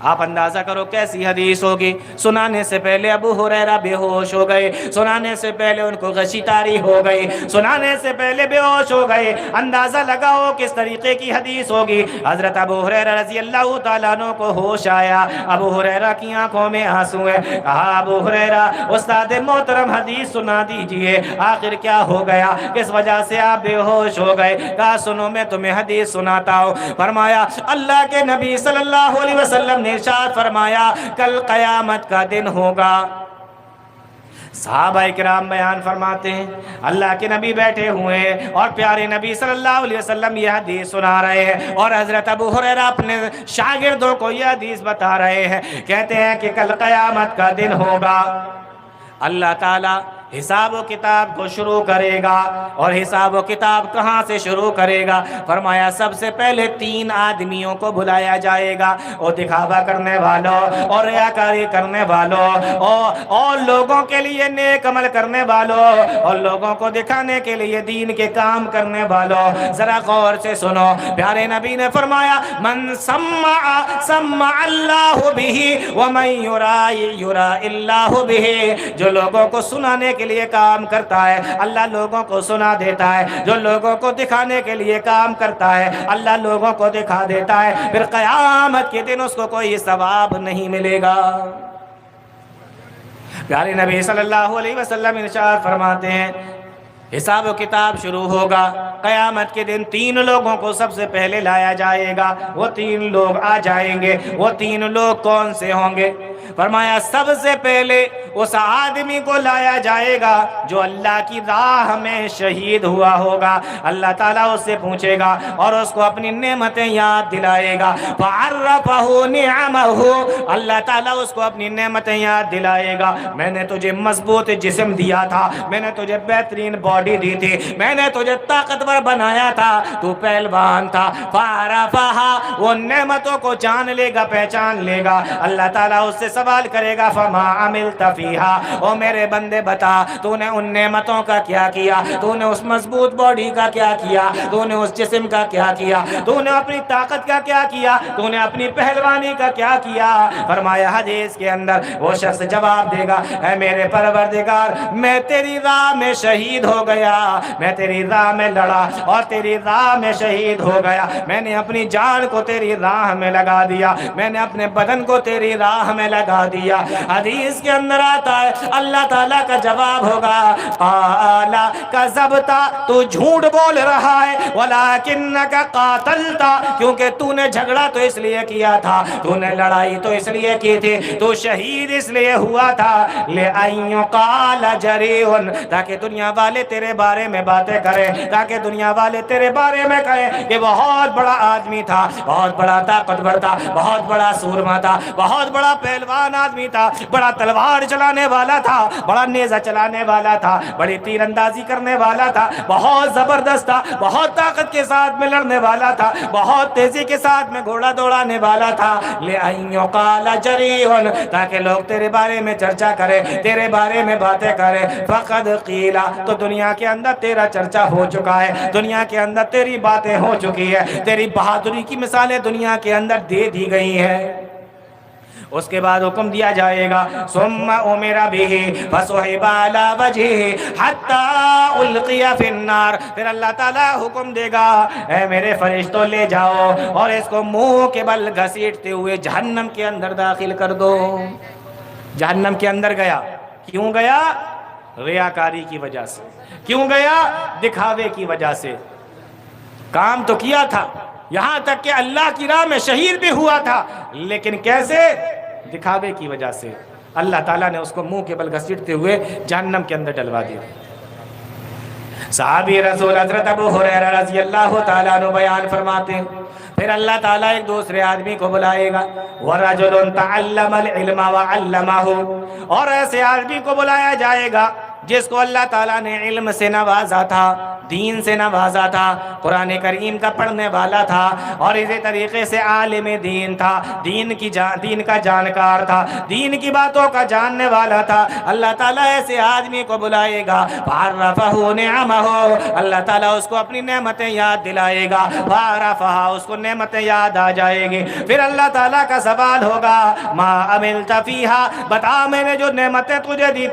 آپ اندازہ کرو کیسی حدیث ہوگی، سنانے سے پہلے ابو ہریرہ بے ہوش ہو گئے، سنانے سے پہلے ان کو غشی طاری ہو گئی، سنانے سے پہلے بے ہوش ہو گئے، اندازہ لگاؤ کس طریقے کی حدیث ہوگی۔ حضرت ابو ہریرہ رضی اللہ تعالیٰ عنہ کو ہوش آیا، ابو ہریرہ کی آنکھوں میں آنسو ہے، کہا ابو ہریرہ استاد محترم حدیث سنا دیجئے، آخر کیا ہو گیا، کس وجہ سے آپ بے ہوش ہو گئے؟ کہا سنو میں تمہیں حدیث سناتا ہوں۔ فرمایا اللہ کے نبی صلی اللہ علیہ وسلم نے ارشاد فرمایا کل قیامت کا دن ہوگا، صحابہ کرام بیان فرماتے ہیں اللہ کے نبی بیٹھے ہوئے ہیں اور پیارے نبی صلی اللہ علیہ وسلم یہ حدیث سنا رہے ہیں، اور حضرت ابو ہریرہ اپنے شاگردوں کو یہ حدیث بتا رہے ہیں، کہتے ہیں کہ کل قیامت کا دن ہوگا، اللہ تعالیٰ حساب و کتاب کو شروع کرے گا، اور حساب و کتاب کہاں سے شروع کرے گا؟ فرمایا سب سے پہلے 3 آدمیوں کو بلایا جائے گا، اور دکھاوا کرنے والوں اور ریاکاری کرنے والوں اور لوگوں کے لیے نیک عمل کرنے والوں اور لوگوں کو دکھانے کے لیے دین کے کام کرنے والوں۔ ذرا غور سے سنو، پیارے نبی نے فرمایا من سمع اللہ بہ ومن یرا اللہ بہ، جو لوگوں کو سنانے کے لیے کام کرتا ہے اللہ لوگوں کو سنا دیتا ہے، جو لوگوں کو دکھانے کے لیے کام کرتا ہے اللہ لوگوں کو دکھا دیتا ہے، پھر قیامت کے دن اس کو کوئی ثواب نہیں ملے گا۔ پیارے نبی صلی اللہ علیہ وسلم ارشاد فرماتے ہیں حساب و کتاب شروع ہوگا، قیامت کے دن 3 لوگوں کو سب سے پہلے لایا جائے گا، وہ 3 لوگ آ جائیں گے۔ وہ 3 لوگ کون سے ہوں گے؟ فرمایا سب سے پہلے اس آدمی کو لایا جائے گا جو اللہ کی راہ میں شہید ہوا ہوگا۔ اللہ تعالیٰ اس سے پوچھے گا اور اس کو اپنی نعمتیں یاد دلائے گا، فَعَرَّفَهُ نِعَمَهُ، اللہ تعالیٰ اس کو اپنی نعمتیں یاد دلائے گا، میں نے تجھے مضبوط جسم دیا تھا، میں نے تجھے بہترین باڈی دی تھی، میں نے تجھے طاقتور بنایا تھا، تو پہلوان تھا، فَعَرَّفَهَا، وہ نعمتوں کو جان لے گا، پہچان لے گا۔ اللہ تعالیٰ اس سے سوال کرے گا فما عملت فیہا، او میرے بندے بتا تو نے ان نعمتوں کا کیا کیا، تو نے اس مضبوط باڈی کا کیا کیا، تو نے اس جسم کا کیا کیا، تو نے اپنی طاقت کا کیا کیا، تو نے اپنی پہلوانی کا کیا کیا؟ فرمایا حدیث کے اندر وہ شخص جواب دے گا اے میرے پروردگار میں تیری راہ میں شہید ہو گیا، میں تیری راہ میں لڑا اور تیری راہ میں شہید ہو گیا، میں نے اپنی جان کو تیری راہ میں لگا دیا، میں نے اپنے بدن کو تیری راہ میں لگا دیا۔ حدیث کے اندر آتا ہے اللہ تعالیٰ کا جواب ہوگا قَالَ كَذَبْتَ، تو جھوٹ بول رہا ہے، وَلَكِنَّكَ قَاتَلْتَ، کیونکہ تو نے جھگڑا تو اس لیے کیا تھا، تو نے لڑائی تو اس لیے کی تھی، تو شہید اس لیے ہوا تھا لِأَن يُقَالَ جَرِيٌ، تاکہ دنیا والے تیرے بارے میں باتیں کریں، تاکہ دنیا والے تیرے بارے میں کہیں کہ بہت بڑا آدمی تھا، بہت بڑا طاقتور تھا، بہت بڑا سورما تھا، بہت بڑا پہلوان آدمی تھا، بڑا تلوار چلانے والا تھا، بڑا نیزہ چلانے والا تھا، بڑی تیر اندازی کرنے والا تھا، بہت زبردست تھا، بہت طاقت کے ساتھ میں لڑنے والا تھا، بہت تیزی کے ساتھ میں گھوڑا دوڑانے والا تھا، لِأَن يُقَالَ جَرِيٌ، تاکہ لوگ تیرے بارے میں چرچا کریں، تیرے بارے میں باتیں کریں، فَقَدْ قِيلَ، تو دنیا کے اندر تیرا چرچا ہو چکا ہے، دنیا کے اندر تیری باتیں ہو چکی ہے، تیری بہادری کی مثالیں دنیا کے اندر دے دی گئی ہیں۔ اس کے بعد حکم دیا جائے گا ثم امر به فصحب على وجهه حتى القي في النار، پھر اللہ تعالیٰ حکم دے گا اے میرے فرشتوں لے جاؤ اور اس کو منہ کے بل گھسیٹتے ہوئے جہنم کے اندر داخل کر دو۔ جہنم کے اندر گیا، کیوں گیا؟ ریاکاری کی وجہ سے۔ کیوں گیا؟ دکھاوے کی وجہ سے۔ کام تو کیا تھا، یہاں تک کہ اللہ کی راہ میں شہید بھی ہوا تھا، لیکن کیسے؟ دکھاوے کی وجہ سے۔ اللہ تعالیٰ نے اس کو منہ کے بل گھسیٹتے ہوئے جہنم کے اندر ڈلوا دیا۔ صحابی رسول حضرت ابو ہریرہ رضی اللہ تعالیٰ عنہ بیان فرماتے ہیں پھر اللہ تعالیٰ ایک دوسرے آدمی کو بلائے گا وَرَجُلٌ تَعَلَّمَ الْعِلْمَ وَعَلَّمَهُ، اور ایسے آدمی کو بلایا جائے گا جس کو اللہ تعالیٰ نے علم سے نوازا تھا، دین سے نوازا تھا، قرآن کریم کا پڑھنے والا تھا، اور اسی طریقے سے عالم دین تھا، دین کا جانکار تھا، دین کی باتوں کا جاننے والا تھا۔ اللہ تعالیٰ ایسے آدمی کو بلائے گا فَعَرَّفَهُ نِعَمَهُ، اللہ تعالیٰ اس کو اپنی نعمتیں یاد دلائے گا، فَعَرَّفَهَا، اس کو نعمتیں یاد آ جائے گی۔ پھر اللہ تعالیٰ کا سوال ہوگا مَا عَمِلْتَ فِيهَا، بتا میں نے جو نعمتیں تجھے دی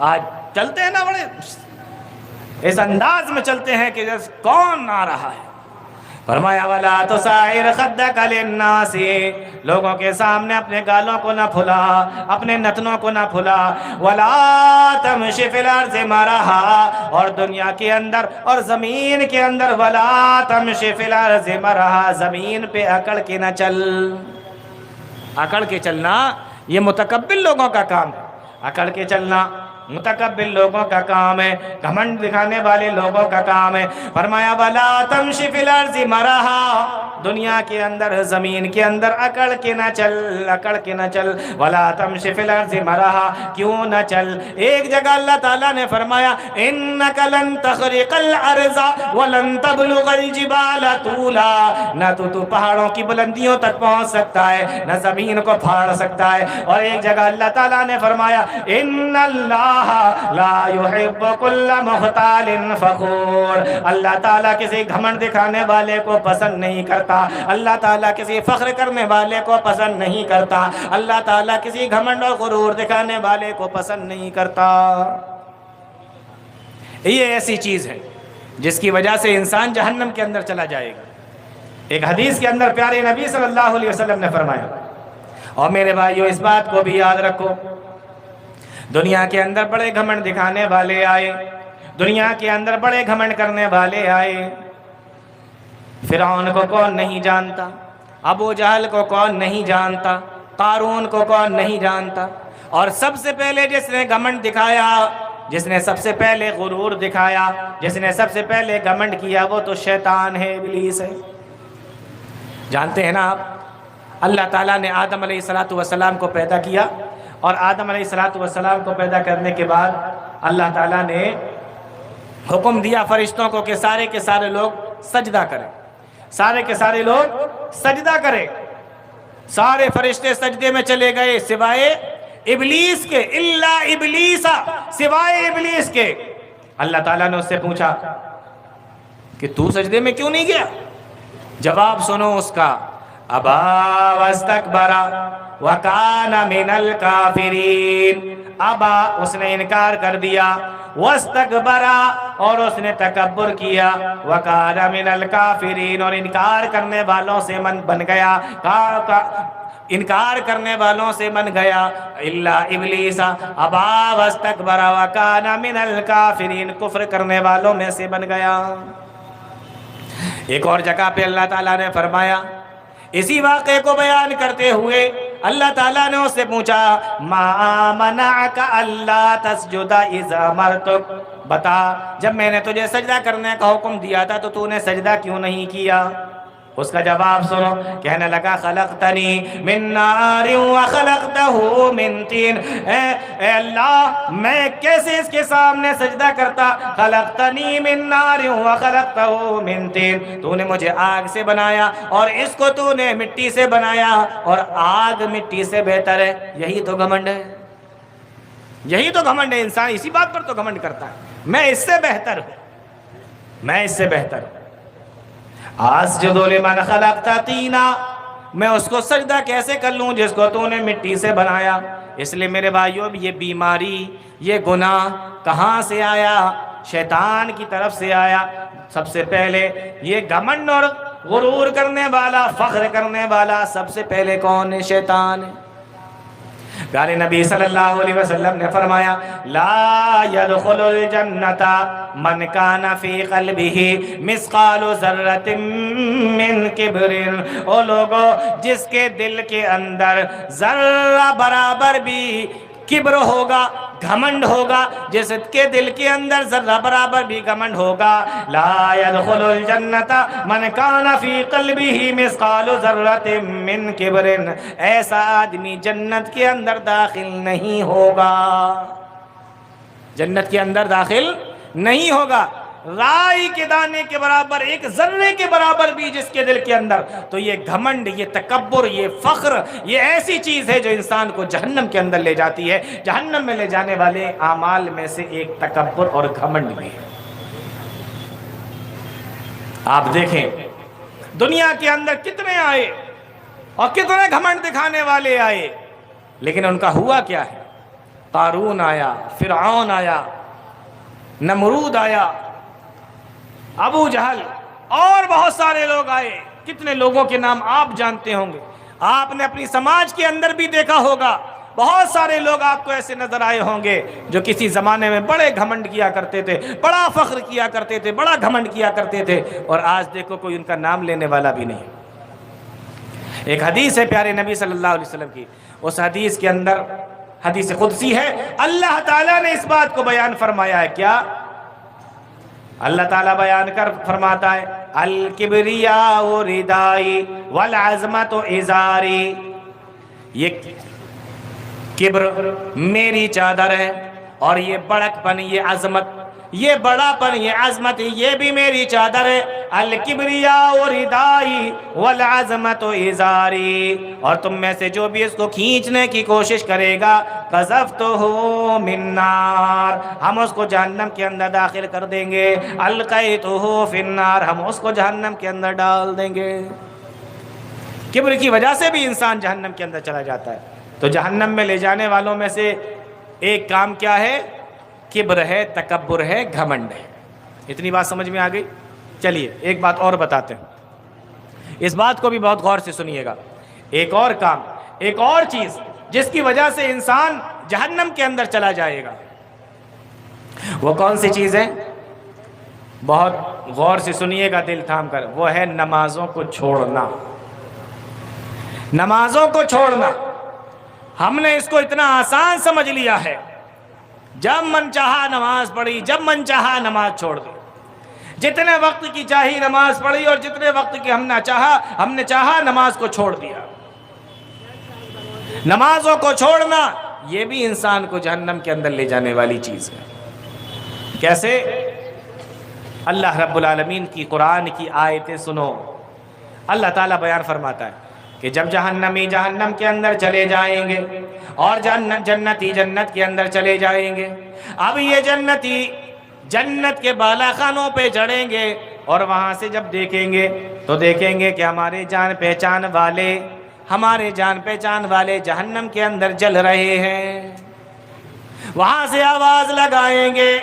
آج چلتے ہیں نا بڑے اس انداز میں چلتے ہیں کہ جیسے کون آ رہا ہے. فرمایا وَلَا تُسَعِّرْ خَدَّكَ لِلنَّاسِ، لوگوں کے سامنے اپنے گالوں کو نہ پھلا، اپنے نتنوں کو نہ پھلا. وَلَا تَمْشِ فِي الْأَرْضِ مَرَحًا، اور دنیا کے اندر اور زمین کے اندر وَلَا تَمْشِ فِي الْأَرْضِ مَرَحًا، زمین پہ اکڑ کے نہ چل. اکڑ کے چلنا یہ متکبر لوگوں کا کام ہے. اکڑ کے چلنا متکبر لوگوں کا کام ہے، گھمنڈ دکھانے والے لوگوں کا کام ہے. فرمایا وَلَا تَمْشِ فِي الْأَرْضِ مَرَحًا، دنیا کے اندر زمین کے اندر اکڑ کے نہ چل، اکڑ کے نہ چل. وَلَا تَمْشِ فِي الْأَرْضِ مَرَحًا، کیوں نہ چل؟ ایک جگہ اللہ تعالیٰ نے فرمایا إِنَّكَ لَن تَخْرِقَ الْأَرْضَ وَلَن تَبْلُغَ الْجِبَالَ طُولًا، نہ تو پہاڑوں کی بلندیوں تک پہنچ سکتا ہے، نہ زمین کو پھاڑ سکتا ہے. اور ایک جگہ اللہ تعالیٰ نے فرمایا إِنَّ اللَّهَ لا يحب كل مختال فخور، اللہ تعالیٰ کسی گھمنڈ دکھانے والے کو پسند نہیں کرتا. اللہ تعالیٰ کسی فخر کرنے والے کو پسند نہیں کرتا. اللہ تعالیٰ کسی گھمنڈ اور غرور دکھانے والے کو پسند نہیں کرتا. یہ ایسی چیز ہے جس کی وجہ سے انسان جہنم کے اندر چلا جائے گا. ایک حدیث کے اندر پیارے نبی صلی اللہ علیہ وسلم نے فرمایا، اور میرے بھائیو اس بات کو بھی یاد رکھو، دنیا کے اندر بڑے گھمنڈ دکھانے والے آئے، دنیا کے اندر بڑے گھمنڈ کرنے والے آئے. فرعون کو کون نہیں جانتا، ابو جہل کو کون نہیں جانتا، قارون کو کون نہیں جانتا. اور سب سے پہلے جس نے گھمنڈ دکھایا، جس نے سب سے پہلے غرور دکھایا، جس نے سب سے پہلے گھمنڈ کیا، وہ تو شیطان ہے، ابلیس ہے. جانتے ہیں نا آپ، اللہ تعالیٰ نے آدم علیہ السلام کو پیدا کیا، اور آدم علیہ السلام کو پیدا کرنے کے بعد اللہ تعالیٰ نے حکم دیا فرشتوں کو کہ سارے کے سارے لوگ سجدہ کریں، سارے کے سارے لوگ سجدہ کریں. سارے فرشتے سجدے میں چلے گئے سوائے ابلیس کے، الا ابلیس، سوائے ابلیس کے. اللہ تعالیٰ نے اس سے پوچھا کہ تو سجدے میں کیوں نہیں گیا؟ جواب سنو اس کا، ابا واستکبر وکان من الکافرین. ابا، اس نے انکار کر دیا، واستکبر، اور اس نے تکبر کیا، وکان من الکافرین، اور انکار کرنے والوں سے بن گیا، انکار کرنے والوں سے بن گیا. الا ابلیس ابا واستکبر وکان من الکافرین، کفر کرنے والوں میں سے بن گیا. ایک اور جگہ پہ اللہ تعالیٰ نے فرمایا، اسی واقعے کو بیان کرتے ہوئے اللہ تعالیٰ نے اس سے پوچھا، ما منعک الا تسجد اذا امرتک، بتا جب میں نے تجھے سجدہ کرنے کا حکم دیا تھا تو نے سجدہ کیوں نہیں کیا؟ اس کا جواب سنو، کہنے لگا خلقتنی من نار وخلقتہ من طین. اے اللہ، میں کیسے اس کے سامنے سجدہ کرتا؟ خلقتنی من نار وخلقتہ من طین، تو نے مجھے آگ سے بنایا اور اس کو تو نے مٹی سے بنایا، اور آگ مٹی سے بہتر ہے. یہی تو گھمنڈ ہے، یہی تو گھمنڈ ہے. انسان اسی بات پر تو گھمنڈ کرتا ہے، میں اس سے بہتر ہوں، میں اس سے بہتر ہوں. اسجد لمن خلقت طینا، میں اس کو سجدہ کیسے کر لوں جس کو تو نے مٹی سے بنایا؟ اس لیے میرے بھائیو، یہ بیماری، یہ گناہ کہاں سے آیا؟ شیطان کی طرف سے آیا. سب سے پہلے یہ گھمنڈ اور غرور کرنے والا، فخر کرنے والا سب سے پہلے کون ہے؟ شیطان ہے. پیارے نبی صلی اللہ علیہ وسلم نے فرمایا، لا يدخل الجنت من کان فی قلبہ مثقال ذرۃ من کبر. او لوگو، جس کے دل کے اندر ذرہ برابر بھی کبر ہوگا، گھمنڈ ہوگا، جس کے دل کے اندر ذرہ برابر بھی گھمنڈ ہوگا، لا يدخل الجنت من کان فی قلبہ مثقال ذرۃ من کبر، ایسا آدمی جنت کے اندر داخل نہیں ہوگا، جنت کے اندر داخل نہیں ہوگا. رائی کے دانے کے برابر، ایک ذرے کے برابر بھی جس کے دل کے اندر، تو یہ گھمنڈ، یہ تکبر، یہ فخر، یہ ایسی چیز ہے جو انسان کو جہنم کے اندر لے جاتی ہے. جہنم میں لے جانے والے اعمال میں سے ایک تکبر اور گھمنڈ بھی ہے. آپ دیکھیں دنیا کے اندر کتنے آئے اور کتنے گھمنڈ دکھانے والے آئے، لیکن ان کا ہوا کیا ہے؟ قارون آیا، فرعون آیا، نمرود آیا، ابو جہل اور بہت سارے لوگ آئے. کتنے لوگوں کے نام آپ جانتے ہوں گے. آپ نے اپنی سماج کے اندر بھی دیکھا ہوگا بہت سارے لوگ آپ کو ایسے نظر آئے ہوں گے جو کسی زمانے میں بڑے گھمنڈ کیا کرتے تھے، بڑا فخر کیا کرتے تھے، بڑا گھمنڈ کیا کرتے تھے، اور آج دیکھو کوئی ان کا نام لینے والا بھی نہیں. ایک حدیث ہے پیارے نبی صلی اللہ علیہ وسلم کی، اس حدیث کے اندر حدیث قدسی ہے، اللہ تعالیٰ نے اس بات کو بیان فرمایا ہے. کیا اللہ تعالیٰ بیان کر فرماتا ہے الکبریاء ردائی والعظمت ازاری، یہ کبر میری چادر ہے، اور یہ بڑک پن، یہ عظمت، یہ بڑا پن، یہ عظمت، یہ بھی میری چادر ہے. الکبریاء ردائی والعظمت ازاری، اور تم میں سے جو بھی اس کو کھینچنے کی کوشش کرے گا قذفتہ من نار، ہم اس کو جہنم کے اندر داخل کر دیں گے. القیتہ فی النار، ہم اس کو جہنم کے اندر ڈال دیں گے. کبر کی وجہ سے بھی انسان جہنم کے اندر چلا جاتا ہے. تو جہنم میں لے جانے والوں میں سے ایک کام کیا ہے؟ کبر ہے، تکبر ہے، گھمنڈ ہے. اتنی بات سمجھ میں آ گئی؟ چلیے ایک بات اور بتاتے ہیں، اس بات کو بھی بہت غور سے سنیے گا. ایک اور کام، ایک اور چیز جس کی وجہ سے انسان جہنم کے اندر چلا جائے گا، وہ کون سی چیز ہے؟ بہت غور سے سنیے گا دل تھام کر. وہ ہے نمازوں کو چھوڑنا. نمازوں کو چھوڑنا. ہم نے اس کو اتنا آسان سمجھ لیا ہے، جب من چاہا نماز پڑھی، جب من چاہا نماز چھوڑ دی. جتنے وقت کی چاہی نماز پڑھی، اور جتنے وقت کی ہم نے چاہا نماز کو چھوڑ دیا. نمازوں کو چھوڑنا یہ بھی انسان کو جہنم کے اندر لے جانے والی چیز ہے. کیسے؟ اللہ رب العالمین کی قرآن کی آیتیں سنو. اللہ تعالیٰ بیان فرماتا ہے کہ جب جہنمی جہنم کے اندر چلے جائیں گے اور جنتی جنت کے اندر چلے جائیں گے، اب یہ جنتی جنت کے بالا خانوں پہ چڑھیں گے، اور وہاں سے جب دیکھیں گے تو دیکھیں گے کہ ہمارے جان پہچان والے جہنم کے اندر جل رہے ہیں. وہاں سے آواز لگائیں گے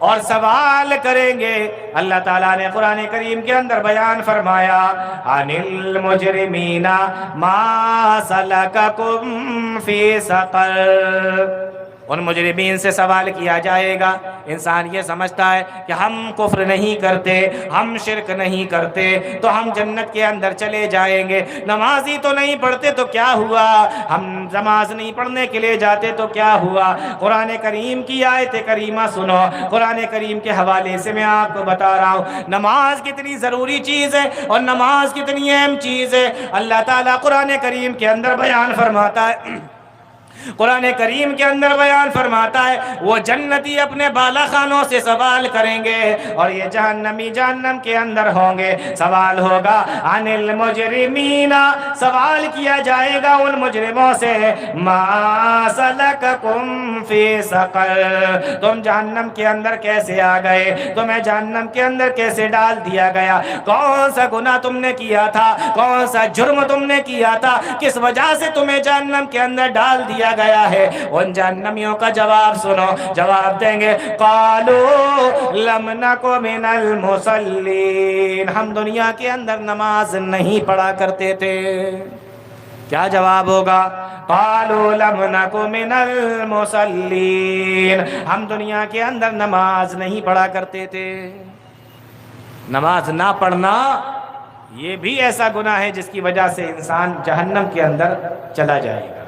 اور سوال کریں گے. اللہ تعالیٰ نے قرآن کریم کے اندر بیان فرمایا عن المجرمین ما سلککم فی سقر. ان مجرمین سے سوال کیا جائے گا. انسان یہ سمجھتا ہے کہ ہم کفر نہیں کرتے، ہم شرک نہیں کرتے تو ہم جنت کے اندر چلے جائیں گے. نمازی تو نہیں پڑھتے تو کیا ہوا، ہم نماز نہیں پڑھنے کے لیے جاتے تو کیا ہوا. قرآن کریم کی آیت کریمہ سنو. قرآن کریم کے حوالے سے میں آپ کو بتا رہا ہوں نماز کتنی ضروری چیز ہے اور نماز کتنی اہم چیز ہے. اللہ تعالیٰ قرآن کریم کے اندر بیان فرماتا ہے، قرآن کریم کے اندر بیان فرماتا ہے وہ جنتی اپنے بالا خانوں سے سوال کریں گے اور یہ جہنمی جہنم کے اندر ہوں گے. سوال ہوگا عن المجرمین، سوال کیا جائے گا ان مجرموں سے ما سلککم فی سقر، تم جہنم کے اندر کیسے آ گئے، تمہیں جہنم کے اندر کیسے ڈال دیا گیا، کون سا گناہ تم نے کیا تھا، کون سا جرم تم نے کیا تھا، کس وجہ سے تمہیں جہنم کے اندر ڈال دیا گیا ہے. ان جہنمیوں کا جواب سنو. جواب دیں گے قالوا لم نک من المصلین، ہم دنیا کے اندر نماز نہیں پڑھا کرتے تھے. کیا جواب ہوگا؟ قالوا لم نک من المصلین، ہم دنیا کے اندر نماز نہیں پڑھا کرتے تھے. نماز نہ پڑھنا یہ بھی ایسا گناہ ہے جس کی وجہ سے انسان جہنم کے اندر چلا جائے گا.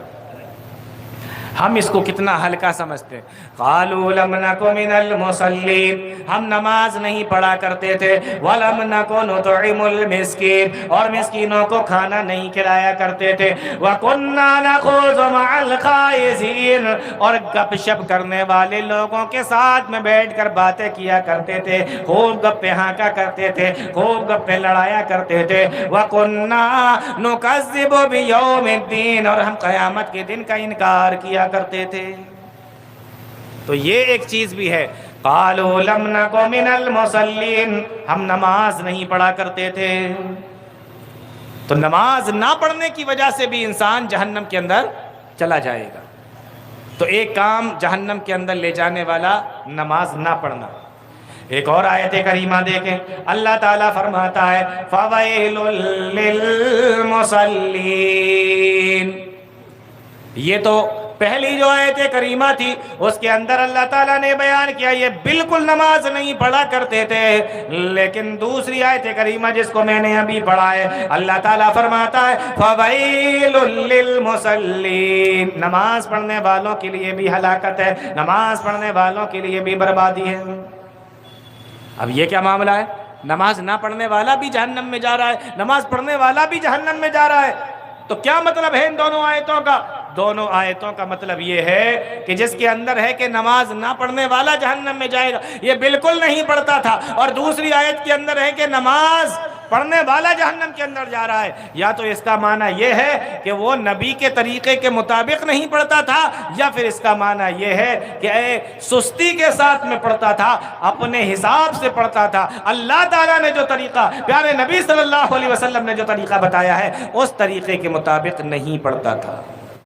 ہم اس کو کتنا ہلکا سمجھتے ہیں. قالوا لم نک من المصلین، ہم نماز نہیں پڑھا کرتے تھے. ولم نک نطعم المسکین، اور مسکینوں کو کھانا نہیں کھلایا کرتے تھے. وکنا نخوض مع الخائضین، اور گپ شپ کرنے والے لوگوں کے ساتھ میں بیٹھ کر باتیں کیا کرتے تھے، خوب گپے ہانکا کرتے تھے، خوب گپے لڑایا کرتے تھے. وکنا نکذب بیوم الدین، اور ہم قیامت کے دن کا انکار کیا کرتے تھے. تو یہ ایک چیز بھی ہے. قالوا لم نک من المصلین، ہم نماز نہیں پڑھا کرتے تھے. تو نماز نہ پڑھنے کی وجہ سے بھی انسان جہنم کے اندر چلا جائے گا. تو ایک کام جہنم کے اندر لے جانے والا نماز نہ پڑھنا۔ ایک اور آیت کریمہ دیکھیں، اللہ تعالیٰ فرماتا ہے فَوَيْلٌ لِّلْمُصَلِّينَ۔ یہ تو پہلی جو آیت کریمہ تھی اس کے اندر اللہ تعالیٰ نے بیان کیا یہ بالکل نماز نہیں پڑھا کرتے تھے، لیکن دوسری آیت کریمہ جس کو میں نے ابھی پڑھا ہے اللہ تعالیٰ فرماتا ہے فَوَيْلٌ لِّلْمُصَلِّينَ، نماز پڑھنے والوں کے لیے بھی ہلاکت ہے، نماز پڑھنے والوں کے لیے بھی بربادی ہے۔ اب یہ کیا معاملہ ہے؟ نماز نہ پڑھنے والا بھی جہنم میں جا رہا ہے، نماز پڑھنے والا بھی جہنم میں جا رہا ہے، تو کیا مطلب ہے ان دونوں آیتوں کا؟ دونوں آیتوں کا مطلب یہ ہے کہ جس کے اندر ہے کہ نماز نہ پڑھنے والا جہنم میں جائے گا، یہ بالکل نہیں پڑھتا تھا، اور دوسری آیت کے اندر ہے کہ نماز پڑھنے والا جہنم کے اندر جا رہا ہے۔ یا تو اس کا معنی یہ ہے کہ وہ نبی کے طریقے کے مطابق نہیں پڑھتا تھا، یا پھر اس کا معنی یہ ہے کہ سستی کے ساتھ میں پڑھتا تھا، اپنے حساب سے پڑھتا تھا۔ اللہ تعالیٰ نے جو طریقہ، پیارے نبی صلی اللہ علیہ وسلم نے جو طریقہ بتایا ہے اس طریقے کے مطابق نہیں پڑھتا تھا۔